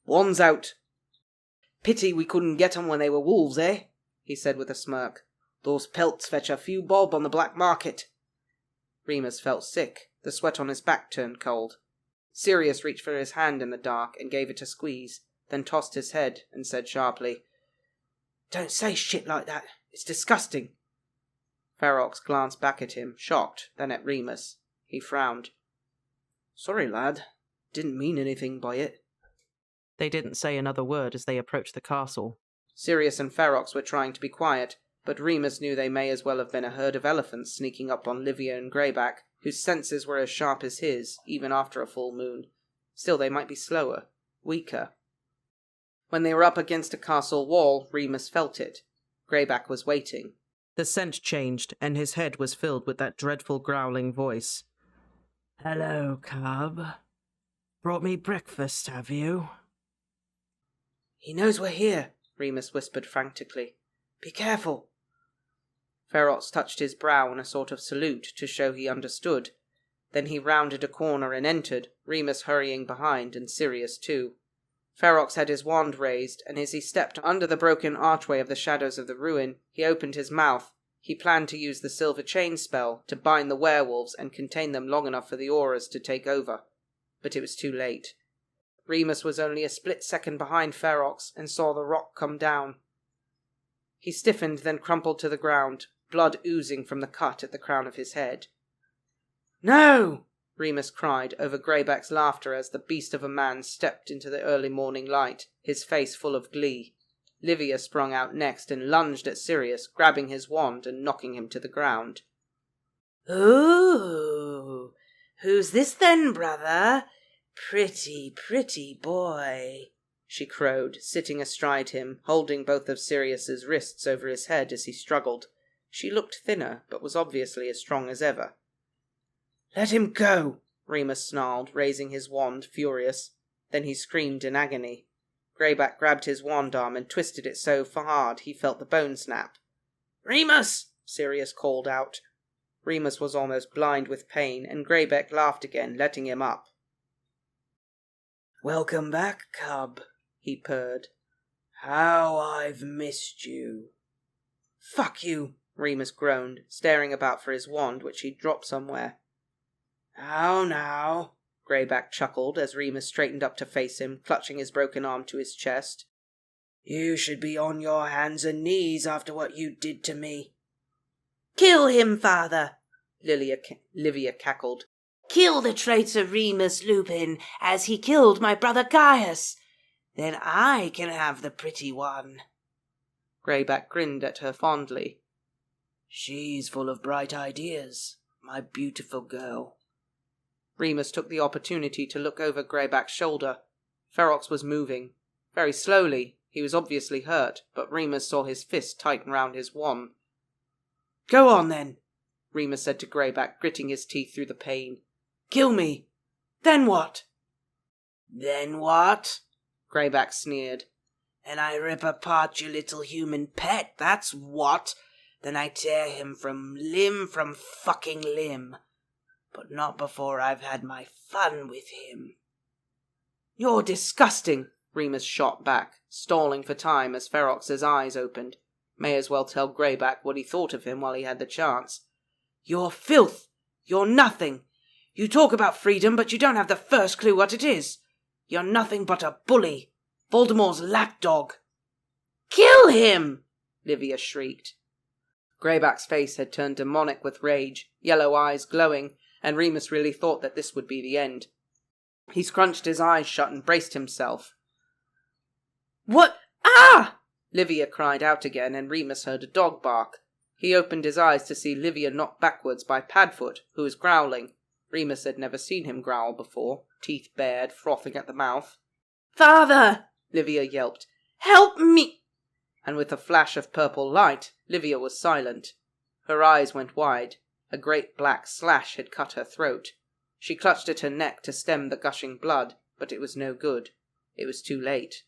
One's out. Pity we couldn't get 'em when they were wolves, eh? He said with a smirk. Those pelts fetch a few bob on the black market. Remus felt sick. The sweat on his back turned cold. Sirius reached for his hand in the dark and gave it a squeeze, then tossed his head and said sharply, Don't say shit like that. It's disgusting. Ferox glanced back at him, shocked, then at Remus. He frowned. Sorry, lad. Didn't mean anything by it. They didn't say another word as they approached the castle. Sirius and Ferox were trying to be quiet, but Remus knew they may as well have been a herd of elephants sneaking up on Livia and Greyback, whose senses were as sharp as his, even after a full moon. Still, they might be slower, weaker. When they were up against a castle wall, Remus felt it. Greyback was waiting. The scent changed, and his head was filled with that dreadful growling voice. Hello, cub. Brought me breakfast, have you? He knows we're here, Remus whispered frantically. Be careful. Ferox touched his brow in a sort of salute to show he understood. Then he rounded a corner and entered, Remus hurrying behind, and Sirius too. Ferox had his wand raised, and as he stepped under the broken archway of the shadows of the ruin, he opened his mouth. He planned to use the silver chain spell to bind the werewolves and contain them long enough for the auras to take over. But it was too late. Remus was only a split second behind Ferox and saw the rock come down. He stiffened, then crumpled to the ground, blood oozing from the cut at the crown of his head. No! Remus cried over Greyback's laughter as the beast of a man stepped into the early morning light, his face full of glee. Livia sprung out next and lunged at Sirius, grabbing his wand and knocking him to the ground. Ooh, who's this then, brother? Pretty, pretty boy, she crowed, sitting astride him, holding both of Sirius's wrists over his head as he struggled. She looked thinner, but was obviously as strong as ever. Let him go, Remus snarled, raising his wand, furious. Then he screamed in agony. Greyback grabbed his wand arm and twisted it so hard he felt the bone snap. Remus! Sirius called out. Remus was almost blind with pain, and Greyback laughed again, letting him up. Welcome back, cub, he purred. How I've missed you. Fuck you, Remus groaned, staring about for his wand, which he'd dropped somewhere. Now, Greyback chuckled as Remus straightened up to face him, clutching his broken arm to his chest. You should be on your hands and knees after what you did to me. Kill him, father, Livia cackled. Kill the traitor Remus Lupin as he killed my brother Gaius. Then I can have the pretty one. Greyback grinned at her fondly. She's full of bright ideas, my beautiful girl. Remus took the opportunity to look over Greyback's shoulder. Ferox was moving. Very slowly. He was obviously hurt, but Remus saw his fist tighten round his wand. Go on, then, Remus said to Greyback, gritting his teeth through the pain. Kill me. Then what? Then what? Greyback sneered. And I rip apart your little human pet, that's what. Then I tear him from fucking limb. But not before I've had my fun with him. You're disgusting, Remus shot back, stalling for time as Ferox's eyes opened. May as well tell Greyback what he thought of him while he had the chance. You're filth. You're nothing. You talk about freedom, but you don't have the first clue what it is. You're nothing but a bully. Voldemort's lapdog. Kill him! Livia shrieked. Greyback's face had turned demonic with rage, yellow eyes glowing, and Remus really thought that this would be the end. He scrunched his eyes shut and braced himself. What? Ah! Livia cried out again, and Remus heard a dog bark. He opened his eyes to see Livia knocked backwards by Padfoot, who was growling. Remus had never seen him growl before, teeth bared, frothing at the mouth. Father! Livia yelped. Help me! And with a flash of purple light, Livia was silent. Her eyes went wide. A great black slash had cut her throat. She clutched at her neck to stem the gushing blood, but it was no good. It was too late.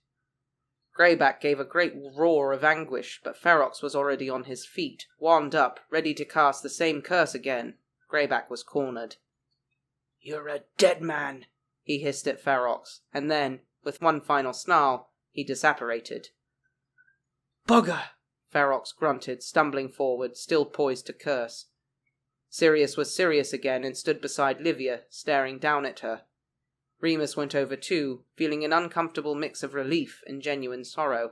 Greyback gave a great roar of anguish, but Ferox was already on his feet, wand up, ready to cast the same curse again. Greyback was cornered. You're a dead man, he hissed at Ferox, and then, with one final snarl, he disapparated. Bugger! Ferox grunted, stumbling forward, still poised to curse. Sirius was serious again and stood beside Livia, staring down at her. Remus went over too, feeling an uncomfortable mix of relief and genuine sorrow.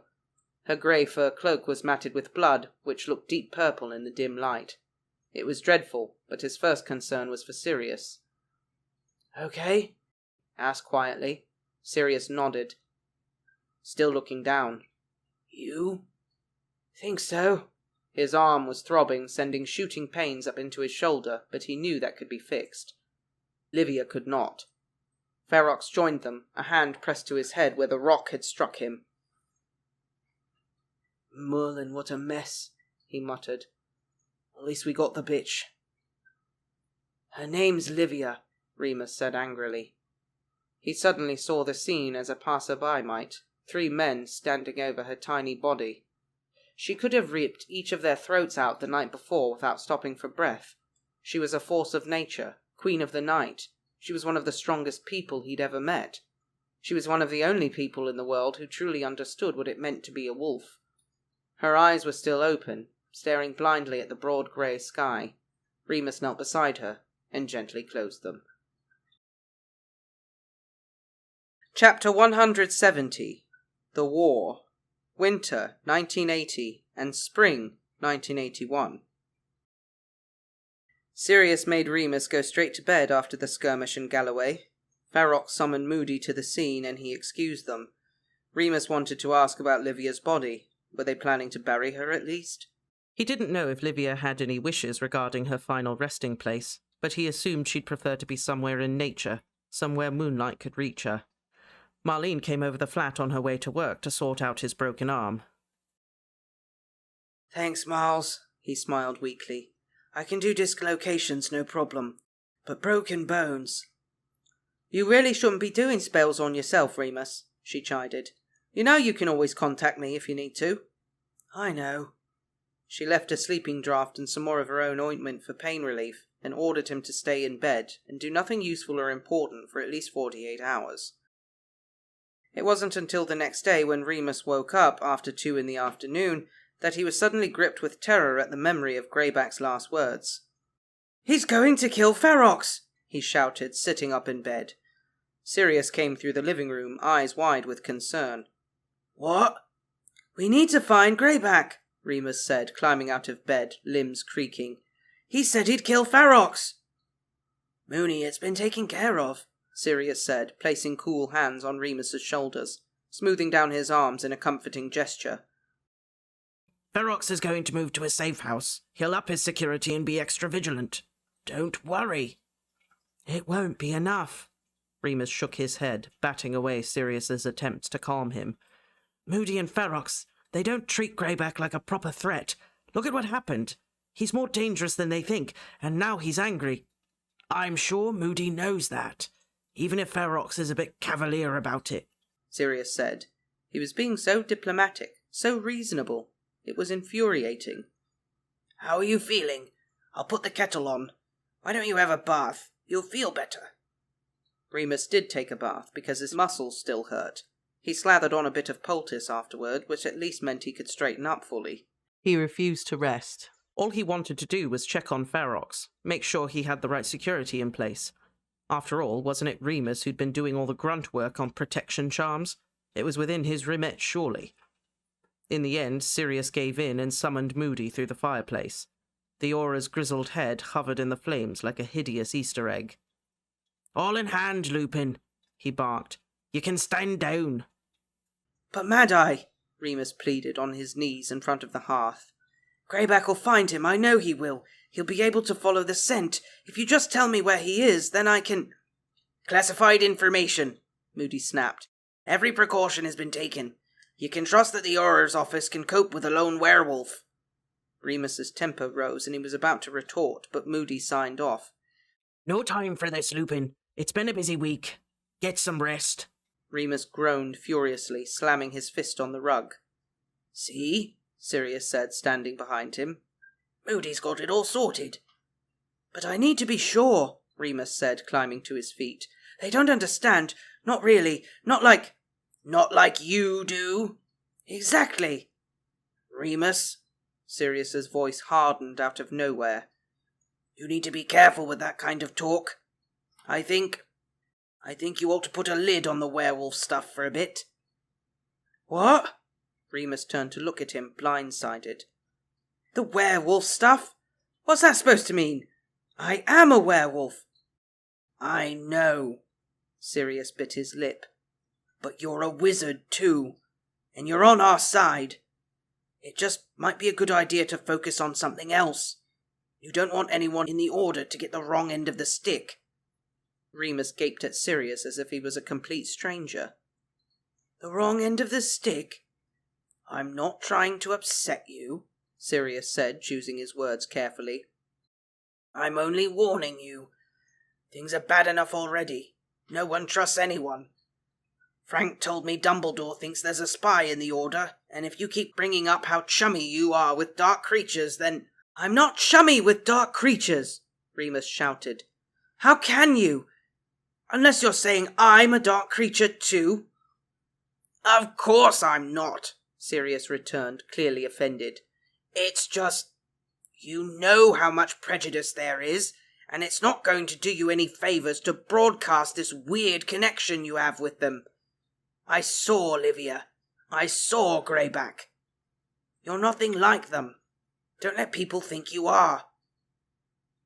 Her grey fur cloak was matted with blood, which looked deep purple in the dim light. It was dreadful, but his first concern was for Sirius. Okay? Asked quietly. Sirius nodded, still looking down. You? Think so? His arm was throbbing, sending shooting pains up into his shoulder, but he knew that could be fixed. Livia could not. Ferox joined them, a hand pressed to his head where the rock had struck him. Merlin, what a mess, he muttered. At least we got the bitch. Her name's Livia, Remus said angrily. He suddenly saw the scene as a passer-by might, 3 men standing over her tiny body. She could have ripped each of their throats out the night before without stopping for breath. She was a force of nature, queen of the night. She was one of the strongest people he'd ever met. She was one of the only people in the world who truly understood what it meant to be a wolf. Her eyes were still open, staring blindly at the broad grey sky. Remus knelt beside her and gently closed them. Chapter 170. The War. Winter 1980 and Spring 1981. Sirius made Remus go straight to bed after the skirmish in Galloway. Ferox summoned Moody to the scene and he excused them. Remus wanted to ask about Livia's body. Were they planning to bury her at least? He didn't know if Livia had any wishes regarding her final resting place, but he assumed she'd prefer to be somewhere in nature, somewhere moonlight could reach her. Marlene came over the flat on her way to work to sort out his broken arm. Thanks, Miles, he smiled weakly. I can do dislocations, no problem. But broken bones. You really shouldn't be doing spells on yourself, Remus, she chided. You know you can always contact me if you need to. I know. She left a sleeping draught and some more of her own ointment for pain relief, and ordered him to stay in bed and do nothing useful or important for at least 48 hours. It wasn't until the next day when Remus woke up after 2 in the afternoon that he was suddenly gripped with terror at the memory of Greyback's last words. He's going to kill Ferox, he shouted, sitting up in bed. Sirius came through the living room, eyes wide with concern. What? We need to find Greyback, Remus said, climbing out of bed, limbs creaking. He said he'd kill Ferox. Moony, it's been taken care of, Sirius said, placing cool hands on Remus's shoulders, smoothing down his arms in a comforting gesture. Ferox is going to move to a safe house. He'll up his security and be extra vigilant. Don't worry. It won't be enough. Remus shook his head, batting away Sirius's attempts to calm him. Moody and Ferox, they don't treat Greyback like a proper threat. Look at what happened. He's more dangerous than they think, and now he's angry. I'm sure Moody knows that, even if Ferox is a bit cavalier about it, Sirius said. He was being so diplomatic, so reasonable. It was infuriating. How are you feeling? I'll put the kettle on. Why don't you have a bath? You'll feel better. Remus did take a bath because his muscles still hurt. He slathered on a bit of poultice afterward, which at least meant he could straighten up fully. He refused to rest. All he wanted to do was check on Ferox, make sure he had the right security in place. After all, wasn't it Remus who'd been doing all the grunt work on protection charms? It was within his remit, surely. In the end, Sirius gave in and summoned Moody through the fireplace. The Aura's grizzled head hovered in the flames like a hideous Easter egg. All in hand, Lupin, he barked. You can stand down. But Mad-Eye, Remus pleaded on his knees in front of the hearth. Greyback will find him, I know he will. He'll be able to follow the scent. If you just tell me where he is, then I can... Classified information, Moody snapped. Every precaution has been taken. You can trust that the Auror's office can cope with a lone werewolf. Remus's temper rose and he was about to retort, but Moody signed off. No time for this, Lupin. It's been a busy week. Get some rest. Remus groaned furiously, slamming his fist on the rug. See? Sirius said, standing behind him. Moody's got it all sorted. But I need to be sure, Remus said, climbing to his feet. They don't understand. Not really. Not like you do. Exactly. Remus, Sirius's voice hardened out of nowhere. You need to be careful with that kind of talk. I think you ought to put a lid on the werewolf stuff for a bit. What? Remus turned to look at him, blindsided. The werewolf stuff? What's that supposed to mean? I am a werewolf. I know. Sirius bit his lip. But you're a wizard too, and you're on our side. It just might be a good idea to focus on something else. You don't want anyone in the Order to get the wrong end of the stick. Remus gaped at Sirius as if he was a complete stranger. The wrong end of the stick? I'm not trying to upset you, Sirius said, choosing his words carefully. I'm only warning you. Things are bad enough already. No one trusts anyone. Frank told me Dumbledore thinks there's a spy in the Order, and if you keep bringing up how chummy you are with dark creatures, then... I'm not chummy with dark creatures, Remus shouted. How can you? Unless you're saying I'm a dark creature too. Of course I'm not, Sirius returned, clearly offended. It's just... You know how much prejudice there is, and it's not going to do you any favours to broadcast this weird connection you have with them. I saw Olivia. I saw Greyback. You're nothing like them. Don't let people think you are.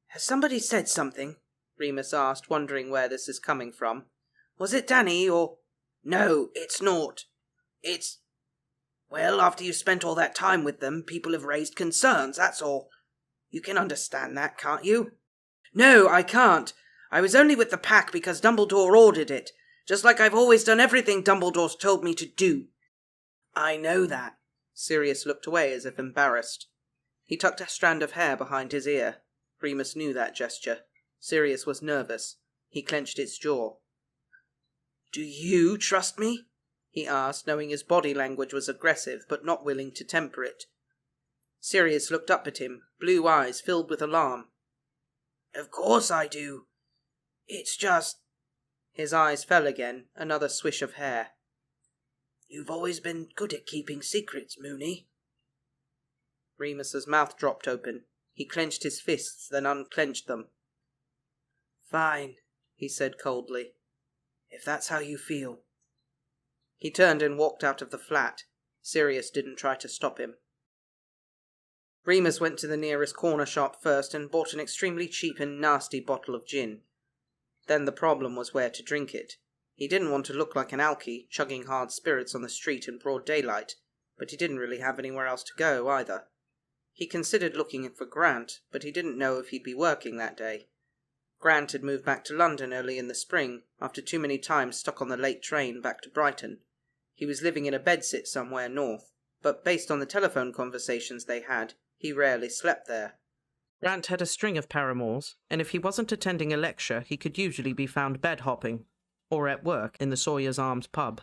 Has somebody said something? Remus asked, wondering where this is coming from. Was it Danny, or... No, it's not. It's... Well, after you've spent all that time with them, people have raised concerns, that's all. You can understand that, can't you? No, I can't. I was only with the pack because Dumbledore ordered it, just like I've always done everything Dumbledore's told me to do. I know that. Sirius looked away as if embarrassed. He tucked a strand of hair behind his ear. Remus knew that gesture. Sirius was nervous. He clenched his jaw. Do you trust me? He asked, knowing his body language was aggressive, but not willing to temper it. Sirius looked up at him, blue eyes filled with alarm. Of course I do. It's just... His eyes fell again, another swish of hair. You've always been good at keeping secrets, Moony. Remus's mouth dropped open. He clenched his fists, then unclenched them. Fine, he said coldly. If that's how you feel. He turned and walked out of the flat. Sirius didn't try to stop him. Remus went to the nearest corner shop first and bought an extremely cheap and nasty bottle of gin. Then the problem was where to drink it. He didn't want to look like an alky, chugging hard spirits on the street in broad daylight, but he didn't really have anywhere else to go either. He considered looking for Grant, but he didn't know if he'd be working that day. Grant had moved back to London early in the spring, after too many times stuck on the late train back to Brighton. He was living in a bedsit somewhere north, but based on the telephone conversations they had, he rarely slept there. Grant had a string of paramours, and if he wasn't attending a lecture, he could usually be found bed-hopping, or at work in the Sawyer's Arms pub.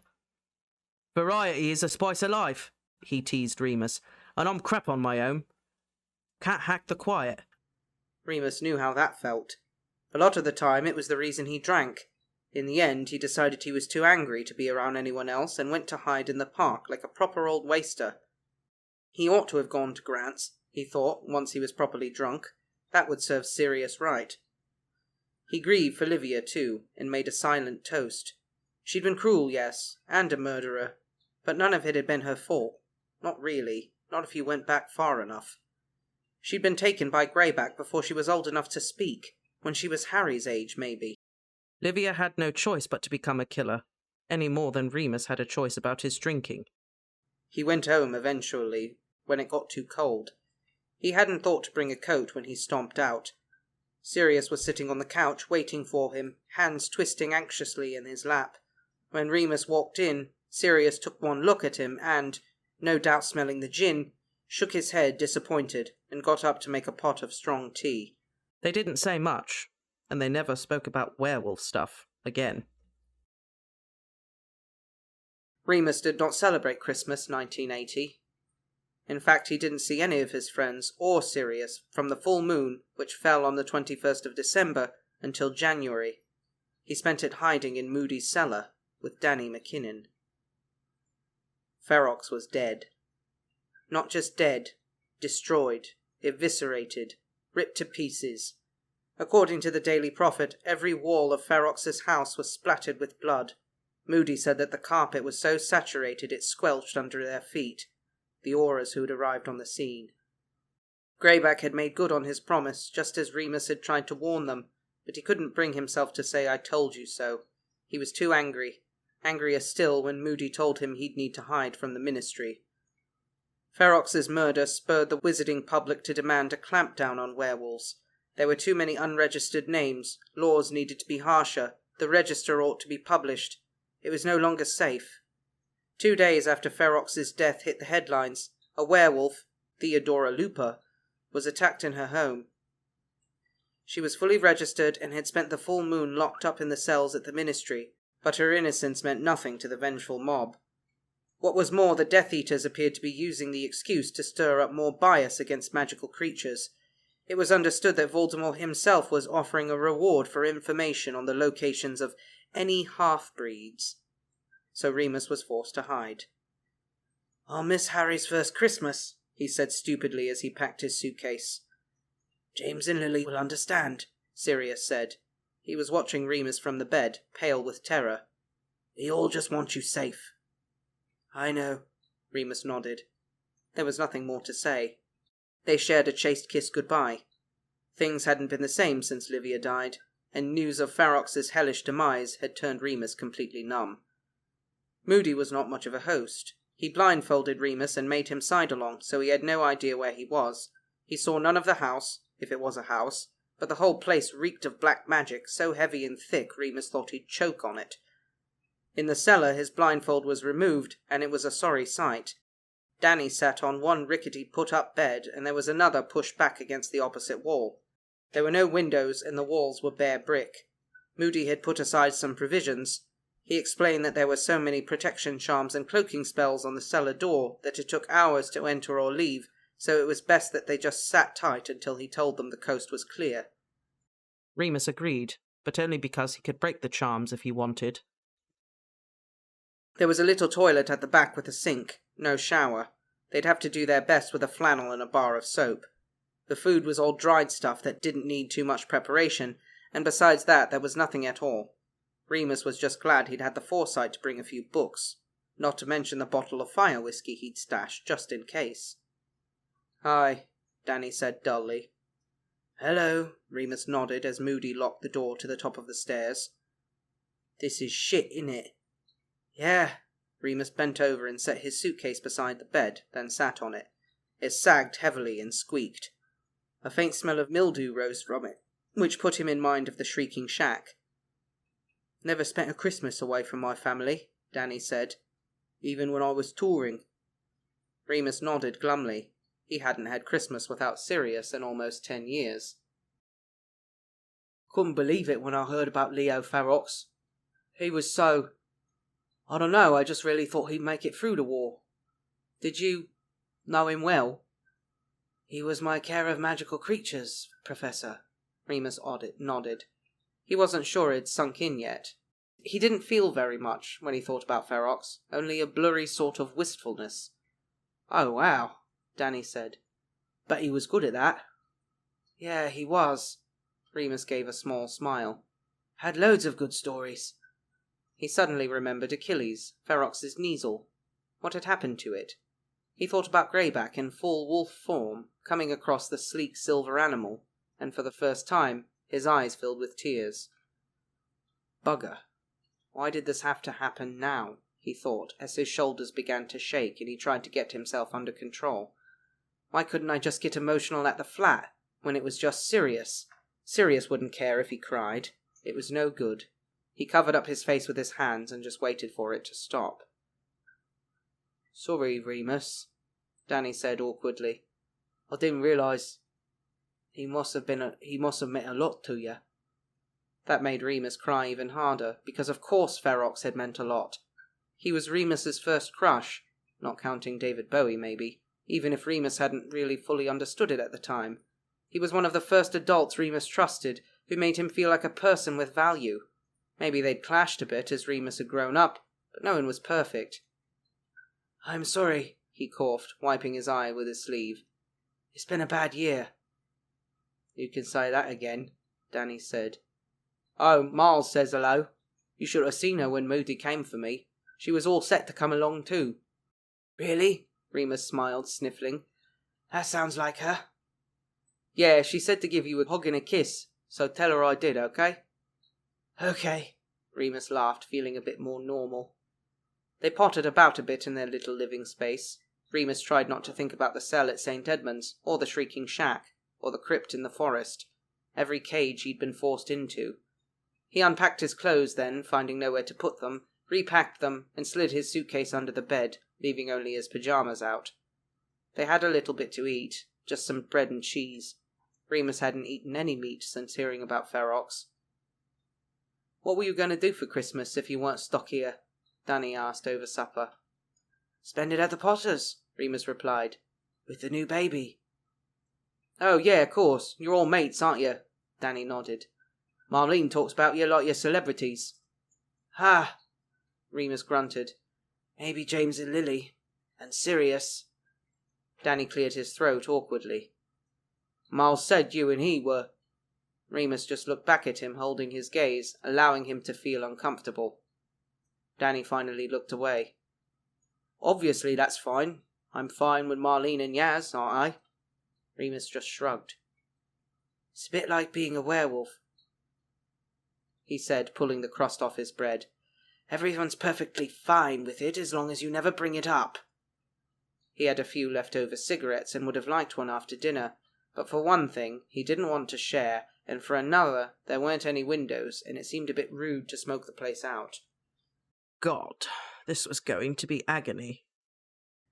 "Variety is a spice of life," he teased Remus, "and I'm crap on my own. Can't hack the quiet." Remus knew how that felt. A lot of the time it was the reason he drank. In the end, he decided he was too angry to be around anyone else and went to hide in the park like a proper old waster. He ought to have gone to Grant's, he thought, once he was properly drunk. That would serve Sirius right. He grieved for Livia, too, and made a silent toast. She'd been cruel, yes, and a murderer, but none of it had been her fault. Not really, not if you went back far enough. She'd been taken by Greyback before she was old enough to speak, when she was Harry's age, maybe. Livia had no choice but to become a killer, any more than Remus had a choice about his drinking. He went home eventually, when it got too cold. He hadn't thought to bring a coat when he stomped out. Sirius was sitting on the couch waiting for him, hands twisting anxiously in his lap. When Remus walked in, Sirius took one look at him and, no doubt smelling the gin, shook his head disappointed and got up to make a pot of strong tea. They didn't say much, and they never spoke about werewolf stuff again. Remus did not celebrate Christmas 1980. In fact, he didn't see any of his friends or Sirius from the full moon, which fell on the 21st of December, until January. He spent it hiding in Moody's cellar with Danny McKinnon. Ferox was dead. Not just dead, destroyed, eviscerated, ripped to pieces. According to the Daily Prophet, every wall of Ferox's house was splattered with blood. Moody said that the carpet was so saturated it squelched under their feet, the Aurors who had arrived on the scene. Greyback had made good on his promise, just as Remus had tried to warn them, but he couldn't bring himself to say, "I told you so." He was too angry, angrier still when Moody told him he'd need to hide from the Ministry. Ferox's murder spurred the wizarding public to demand a clampdown on werewolves. There were too many unregistered names, laws needed to be harsher, the register ought to be published. It was no longer safe. 2 days after Ferox's death hit the headlines, a werewolf, Theodora Lupa, was attacked in her home. She was fully registered and had spent the full moon locked up in the cells at the Ministry, but her innocence meant nothing to the vengeful mob. What was more, the Death Eaters appeared to be using the excuse to stir up more bias against magical creatures. It was understood that Voldemort himself was offering a reward for information on the locations of any half-breeds. So Remus was forced to hide. "I'll miss Harry's first Christmas," he said stupidly as he packed his suitcase. "James and Lily will understand," Sirius said. He was watching Remus from the bed, pale with terror. "They all just want you safe." "I know," Remus nodded. There was nothing more to say. They shared a chaste kiss goodbye. Things hadn't been the same since Livia died, and news of Ferox's hellish demise had turned Remus completely numb. Moody was not much of a host. He blindfolded Remus and made him side along, so he had no idea where he was. He saw none of the house, if it was a house, but the whole place reeked of black magic, so heavy and thick Remus thought he'd choke on it. In the cellar his blindfold was removed, and it was a sorry sight. Danny sat on one rickety put-up bed, and there was another pushed back against the opposite wall. There were no windows, and the walls were bare brick. Moody had put aside some provisions. He explained that there were so many protection charms and cloaking spells on the cellar door that it took hours to enter or leave, so it was best that they just sat tight until he told them the coast was clear. Remus agreed, but only because he could break the charms if he wanted. There was a little toilet at the back with a sink, no shower. They'd have to do their best with a flannel and a bar of soap. The food was all dried stuff that didn't need too much preparation, and besides that there was nothing at all. Remus was just glad he'd had the foresight to bring a few books, not to mention the bottle of fire whiskey he'd stashed just in case. "Aye," Danny said dully. Hello, Remus nodded as Moody locked the door to the top of the stairs. This is shit, innit? Yeah. Remus bent over and set his suitcase beside the bed, then sat on it. It sagged heavily and squeaked. A faint smell of mildew rose from it, which put him in mind of the shrieking shack. Never spent a Christmas away from my family, Danny said, even when I was touring. Remus nodded glumly. He hadn't had Christmas without Sirius in almost 10 years. Couldn't believe it when I heard about Leo Ferox. He was so... I don't know, I just really thought he'd make it through the war. Did you know him well? He was my care of magical creatures, Professor, Remus nodded. He wasn't sure it'd sunk in yet. He didn't feel very much when he thought about Ferox, only a blurry sort of wistfulness. Oh, wow, Danny said. Bet he was good at that. Yeah, he was. Remus gave a small smile. Had loads of good stories. He suddenly remembered Achilles, Ferox's Kneazle. What had happened to it? He thought about Greyback in full wolf form, coming across the sleek silver animal, and for the first time, his eyes filled with tears. Bugger. Why did this have to happen now? He thought, as his shoulders began to shake and he tried to get himself under control. Why couldn't I just get emotional at the flat, when it was just Sirius? Sirius wouldn't care if he cried. It was no good. He covered up his face with his hands and just waited for it to stop. Sorry, Remus, Danny said awkwardly. I didn't realise he must have meant a lot to you. That made Remus cry even harder, because of course Ferox had meant a lot. He was Remus's first crush, not counting David Bowie maybe, even if Remus hadn't really fully understood it at the time. He was one of the first adults Remus trusted, who made him feel like a person with value. Maybe they'd clashed a bit as Remus had grown up, but no one was perfect. I'm sorry, he coughed, wiping his eye with his sleeve. It's been a bad year. You can say that again, Danny said. Oh, Miles says hello. You should have seen her when Moody came for me. She was all set to come along too. Really? Remus smiled, sniffling. That sounds like her. Yeah, she said to give you a hug and a kiss, so tell her I did, okay? Okay, Remus laughed, feeling a bit more normal. They pottered about a bit in their little living space. Remus tried not to think about the cell at St. Edmund's, or the shrieking shack, or the crypt in the forest. Every cage he'd been forced into. He unpacked his clothes then, finding nowhere to put them, repacked them, and slid his suitcase under the bed, leaving only his pyjamas out. They had a little bit to eat, just some bread and cheese. Remus hadn't eaten any meat since hearing about Ferox. What were you going to do for Christmas if you weren't stuck here? Danny asked over supper. Spend it at the Potters, Remus replied, with the new baby. Oh, yeah, of course. You're all mates, aren't you? Danny nodded. Marlene talks about you like you're celebrities. Ha! Remus grunted. Maybe James and Lily. And Sirius. Danny cleared his throat awkwardly. Miles said you and he were... Remus just looked back at him, holding his gaze, allowing him to feel uncomfortable. Danny finally looked away. Obviously that's fine. I'm fine with Marlene and Yaz, aren't I? Remus just shrugged. It's a bit like being a werewolf, he said, pulling the crust off his bread. Everyone's perfectly fine with it as long as you never bring it up. He had a few leftover cigarettes and would have liked one after dinner, but for one thing, he didn't want to share, and for another, there weren't any windows, and it seemed a bit rude to smoke the place out. God, this was going to be agony.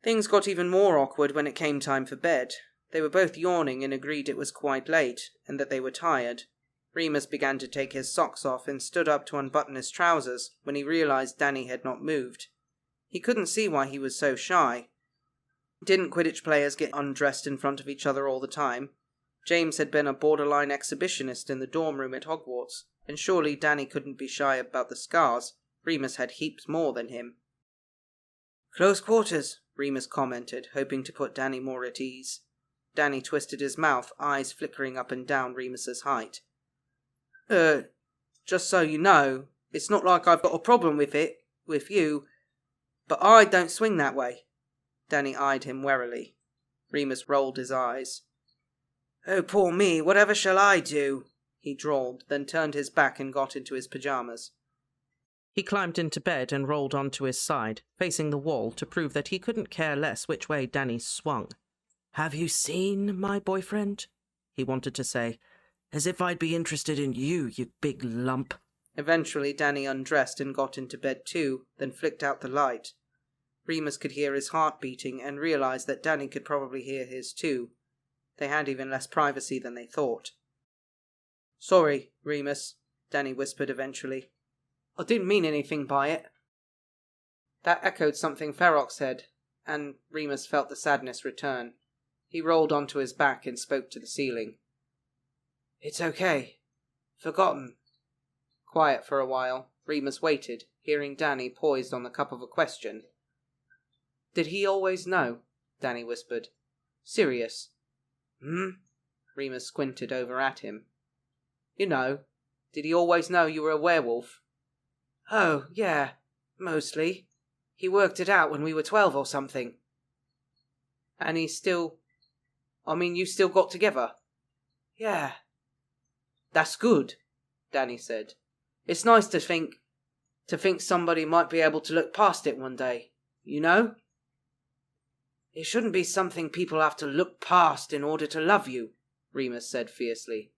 Things got even more awkward when it came time for bed. They were both yawning and agreed it was quite late, and that they were tired. Remus began to take his socks off and stood up to unbutton his trousers when he realized Danny had not moved. He couldn't see why he was so shy. Didn't Quidditch players get undressed in front of each other all the time? James had been a borderline exhibitionist in the dorm room at Hogwarts, and surely Danny couldn't be shy about the scars. Remus had heaps more than him. Close quarters, Remus commented, hoping to put Danny more at ease. Danny twisted his mouth, eyes flickering up and down Remus's height. Just so you know, it's not like I've got a problem with you, but I don't swing that way. Danny eyed him warily. Remus rolled his eyes. Oh, poor me, whatever shall I do? He drawled, then turned his back and got into his pyjamas. He climbed into bed and rolled onto his side, facing the wall to prove that he couldn't care less which way Danny swung. "Have you seen my boyfriend?" he wanted to say. "As if I'd be interested in you, you big lump." Eventually Danny undressed and got into bed too, then flicked out the light. Remus could hear his heart beating and realised that Danny could probably hear his too. They had even less privacy than they thought. "Sorry, Remus," Danny whispered eventually. "I didn't mean anything by it." That echoed something Ferox said, and Remus felt the sadness return. He rolled onto his back and spoke to the ceiling. "It's okay. Forgotten." Quiet for a while, Remus waited, hearing Danny poised on the cup of a question. "Did he always know?" Danny whispered. "Serious." Remus squinted over at him. "You know, did he always know you were a werewolf?" Oh, yeah, mostly. He worked it out when we were 12 or something. "And you still got together?" Yeah. "That's good," Danny said. "It's nice to think somebody might be able to look past it one day, you know?" It shouldn't be something people have to look past in order to love you, Remus said fiercely.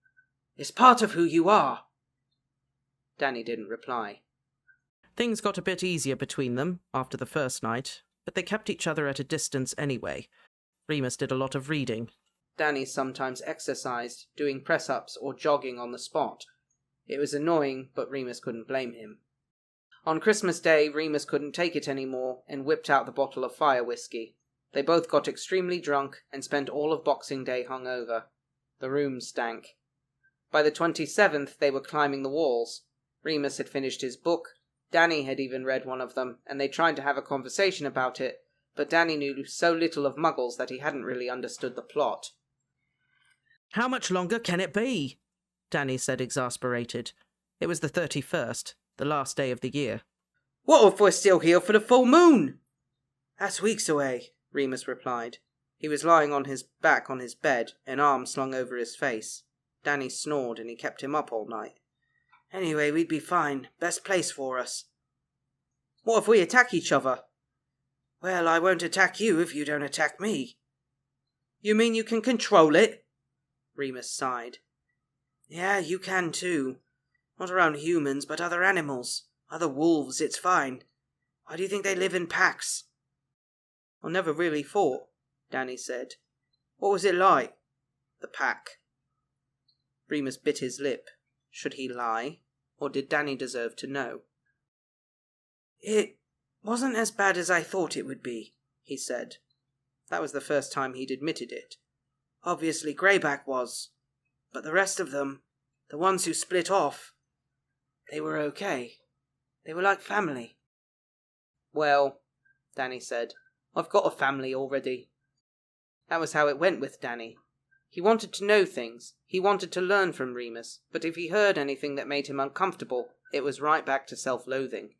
It's part of who you are. Danny didn't reply. Things got a bit easier between them after the first night, but they kept each other at a distance anyway. Remus did a lot of reading. Danny sometimes exercised, doing press-ups or jogging on the spot. It was annoying, but Remus couldn't blame him. On Christmas Day, Remus couldn't take it anymore and whipped out the bottle of fire whiskey. They both got extremely drunk and spent all of Boxing Day hungover. The room stank. By the 27th, they were climbing the walls. Remus had finished his book. Danny had even read one of them, and they tried to have a conversation about it, but Danny knew so little of Muggles that he hadn't really understood the plot. "How much longer can it be?" Danny said, exasperated. It was the 31st, the last day of the year. "What if we're still here for the full moon?" "That's weeks away," Remus replied. He was lying on his back on his bed, an arm slung over his face. Danny snored and he kept him up all night. "Anyway, we'd be fine. Best place for us." "What if we attack each other?" "Well, I won't attack you if you don't attack me." "You mean you can control it?" Remus sighed. "Yeah, you can too. Not around humans, but other animals. Other wolves, it's fine. Why do you think they live in packs?" "I never really thought," Danny said. "What was it like, the pack?" Remus bit his lip. Should he lie? Or did Danny deserve to know? "It wasn't as bad as I thought it would be," he said. That was the first time he'd admitted it. "Obviously Greyback was. But the rest of them, the ones who split off, they were okay. They were like family." "Well," Danny said, "I've got a family already." That was how it went with Danny. He wanted to know things. He wanted to learn from Remus, but if he heard anything that made him uncomfortable, it was right back to self-loathing.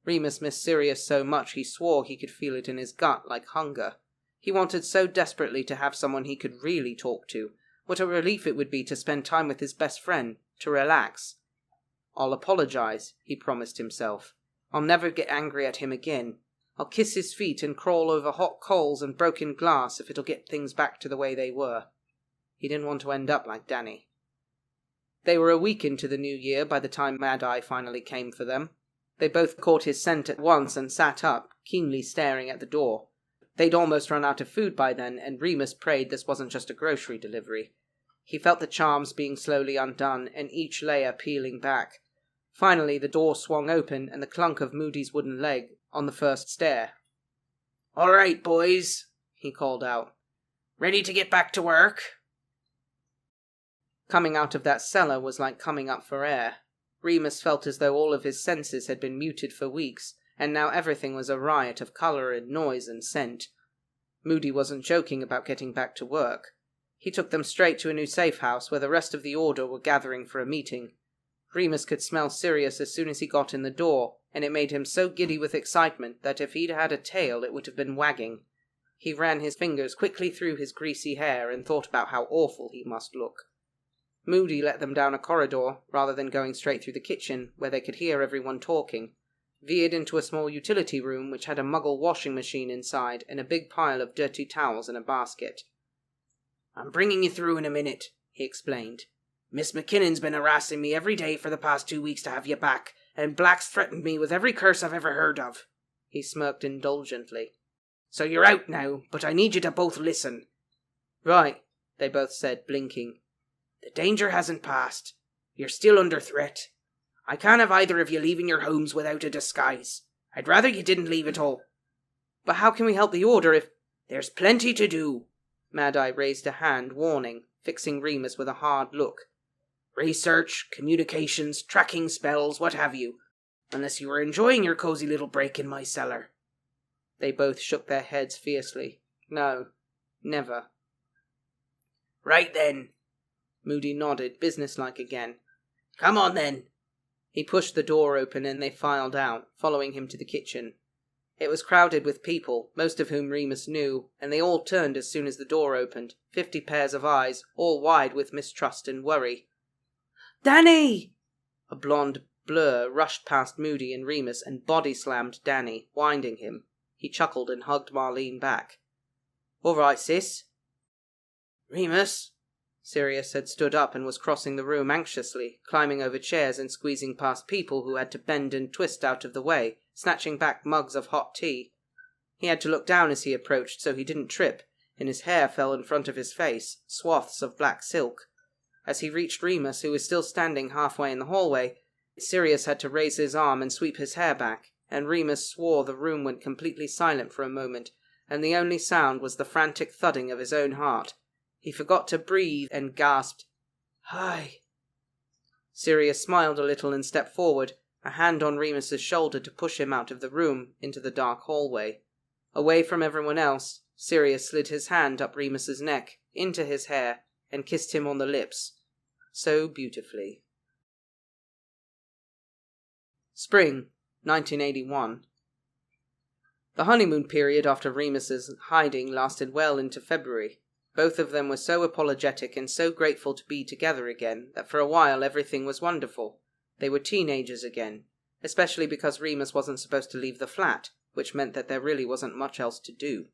Remus missed Sirius so much he swore he could feel it in his gut like hunger. He wanted so desperately to have someone he could really talk to. What a relief it would be to spend time with his best friend, to relax. "I'll apologize," he promised himself. "I'll never get angry at him again. I'll kiss his feet and crawl over hot coals and broken glass if it'll get things back to the way they were." He didn't want to end up like Danny. They were a week into the new year by the time Mad Eye finally came for them. They both caught his scent at once and sat up, keenly staring at the door. They'd almost run out of food by then, and Remus prayed this wasn't just a grocery delivery. He felt the charms being slowly undone, and each layer peeling back. Finally, the door swung open, and the clunk of Moody's wooden leg on the first stair. "All right, boys," he called out. "Ready to get back to work?" Coming out of that cellar was like coming up for air. Remus felt as though all of his senses had been muted for weeks, and now everything was a riot of colour and noise and scent. Moody wasn't joking about getting back to work. He took them straight to a new safe house where the rest of the Order were gathering for a meeting. Remus could smell Sirius as soon as he got in the door, and it made him so giddy with excitement that if he'd had a tail it would have been wagging. He ran his fingers quickly through his greasy hair and thought about how awful he must look. Moody let them down a corridor, rather than going straight through the kitchen, where they could hear everyone talking, veered into a small utility room which had a Muggle washing machine inside and a big pile of dirty towels in a basket. "I'm bringing you through in a minute," he explained. "Miss McKinnon's been harassing me every day for the past 2 weeks to have you back, and Black's threatened me with every curse I've ever heard of." He smirked indulgently. "So you're out now, but I need you to both listen." "Right," they both said, blinking. "The danger hasn't passed. You're still under threat. I can't have either of you leaving your homes without a disguise. I'd rather you didn't leave at all." "But how can we help the Order if—" "There's plenty to do." Mad-Eye raised a hand, warning, fixing Remus with a hard look. "Research, communications, tracking spells, what have you. Unless you were enjoying your cozy little break in my cellar." They both shook their heads fiercely. "No, never." "Right then." Moody nodded, businesslike again. "Come on then." He pushed the door open and they filed out, following him to the kitchen. It was crowded with people, most of whom Remus knew, and they all turned as soon as the door opened, 50 pairs of eyes, all wide with mistrust and worry. "Danny!" A blonde blur rushed past Moody and Remus and body-slammed Danny, winding him. He chuckled and hugged Marlene back. "All right, sis." "Remus." Sirius had stood up and was crossing the room anxiously, climbing over chairs and squeezing past people who had to bend and twist out of the way, snatching back mugs of hot tea. He had to look down as he approached so he didn't trip, and his hair fell in front of his face, swaths of black silk. As he reached Remus, who was still standing halfway in the hallway, Sirius had to raise his arm and sweep his hair back, and Remus swore the room went completely silent for a moment, and the only sound was the frantic thudding of his own heart. He forgot to breathe and gasped, "Hi." Sirius smiled a little and stepped forward, a hand on Remus's shoulder to push him out of the room into the dark hallway. Away from everyone else, Sirius slid his hand up Remus's neck, into his hair, and kissed him on the lips. So beautifully. Spring, 1981. The honeymoon period after Remus's hiding lasted well into February. Both of them were so apologetic and so grateful to be together again that for a while everything was wonderful. They were teenagers again, especially because Remus wasn't supposed to leave the flat, which meant that there really wasn't much else to do.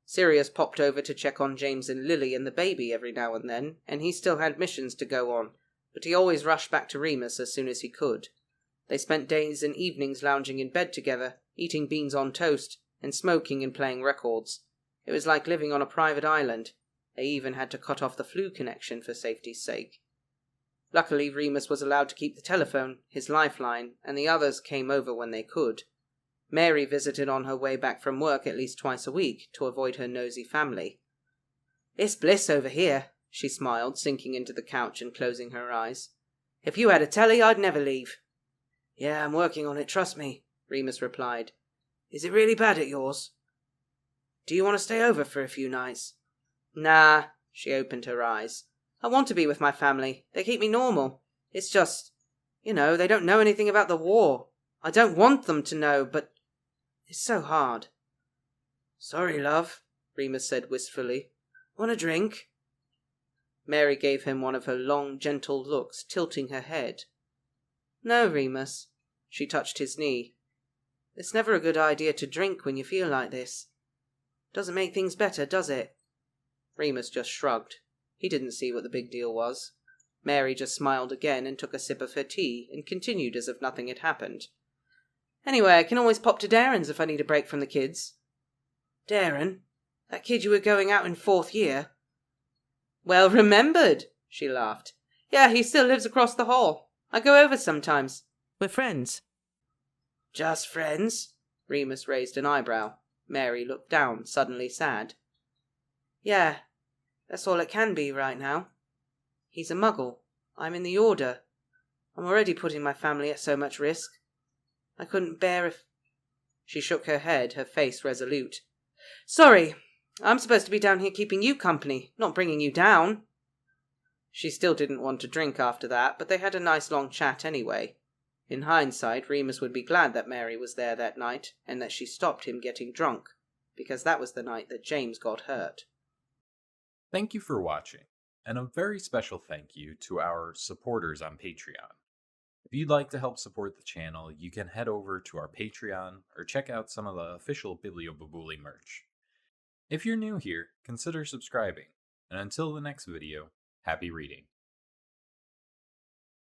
Sirius popped over to check on James and Lily and the baby every now and then, and he still had missions to go on, but he always rushed back to Remus as soon as he could. They spent days and evenings lounging in bed together, eating beans on toast, and smoking and playing records. It was like living on a private island. They even had to cut off the flu connection for safety's sake. Luckily, Remus was allowed to keep the telephone, his lifeline, and the others came over when they could. Mary visited on her way back from work at least twice a week to avoid her nosy family. "It's bliss over here," she smiled, sinking into the couch and closing her eyes. "If you had a telly, I'd never leave." "Yeah, I'm working on it, trust me," Remus replied. "Is it really bad at yours? Do you want to stay over for a few nights?" "Nah," she opened her eyes. "I want to be with my family. They keep me normal. It's just, they don't know anything about the war. I don't want them to know, but it's so hard." "Sorry, love," Remus said wistfully. "Want a drink?" Mary gave him one of her long, gentle looks, tilting her head. "No, Remus." She touched his knee. "It's never a good idea to drink when you feel like this. Doesn't make things better, does it?" Remus just shrugged. He didn't see what the big deal was. Mary just smiled again and took a sip of her tea and continued as if nothing had happened. "Anyway, I can always pop to Darren's if I need a break from the kids." "Darren? That kid you were going out in 4th year?" "Well remembered," she laughed. "Yeah, he still lives across the hall. I go over sometimes." We're friends. "Just friends?" Remus raised an eyebrow. Mary looked down, suddenly sad. "Yeah, that's all it can be right now. He's a Muggle. I'm in the Order. I'm already putting my family at so much risk. I couldn't bear if—" She shook her head, her face resolute. "Sorry, I'm supposed to be down here keeping you company, not bringing you down." She still didn't want to drink after that, but they had a nice long chat anyway. In hindsight, Remus would be glad that Mary was there that night, and that she stopped him getting drunk. because that was the night that James got hurt. Thank you for watching, and a very special thank you to our supporters on Patreon. If you'd like to help support the channel, you can head over to our Patreon or check out some of the official Bibliobabuli merch. If you're new here, consider subscribing, and until the next video, happy reading.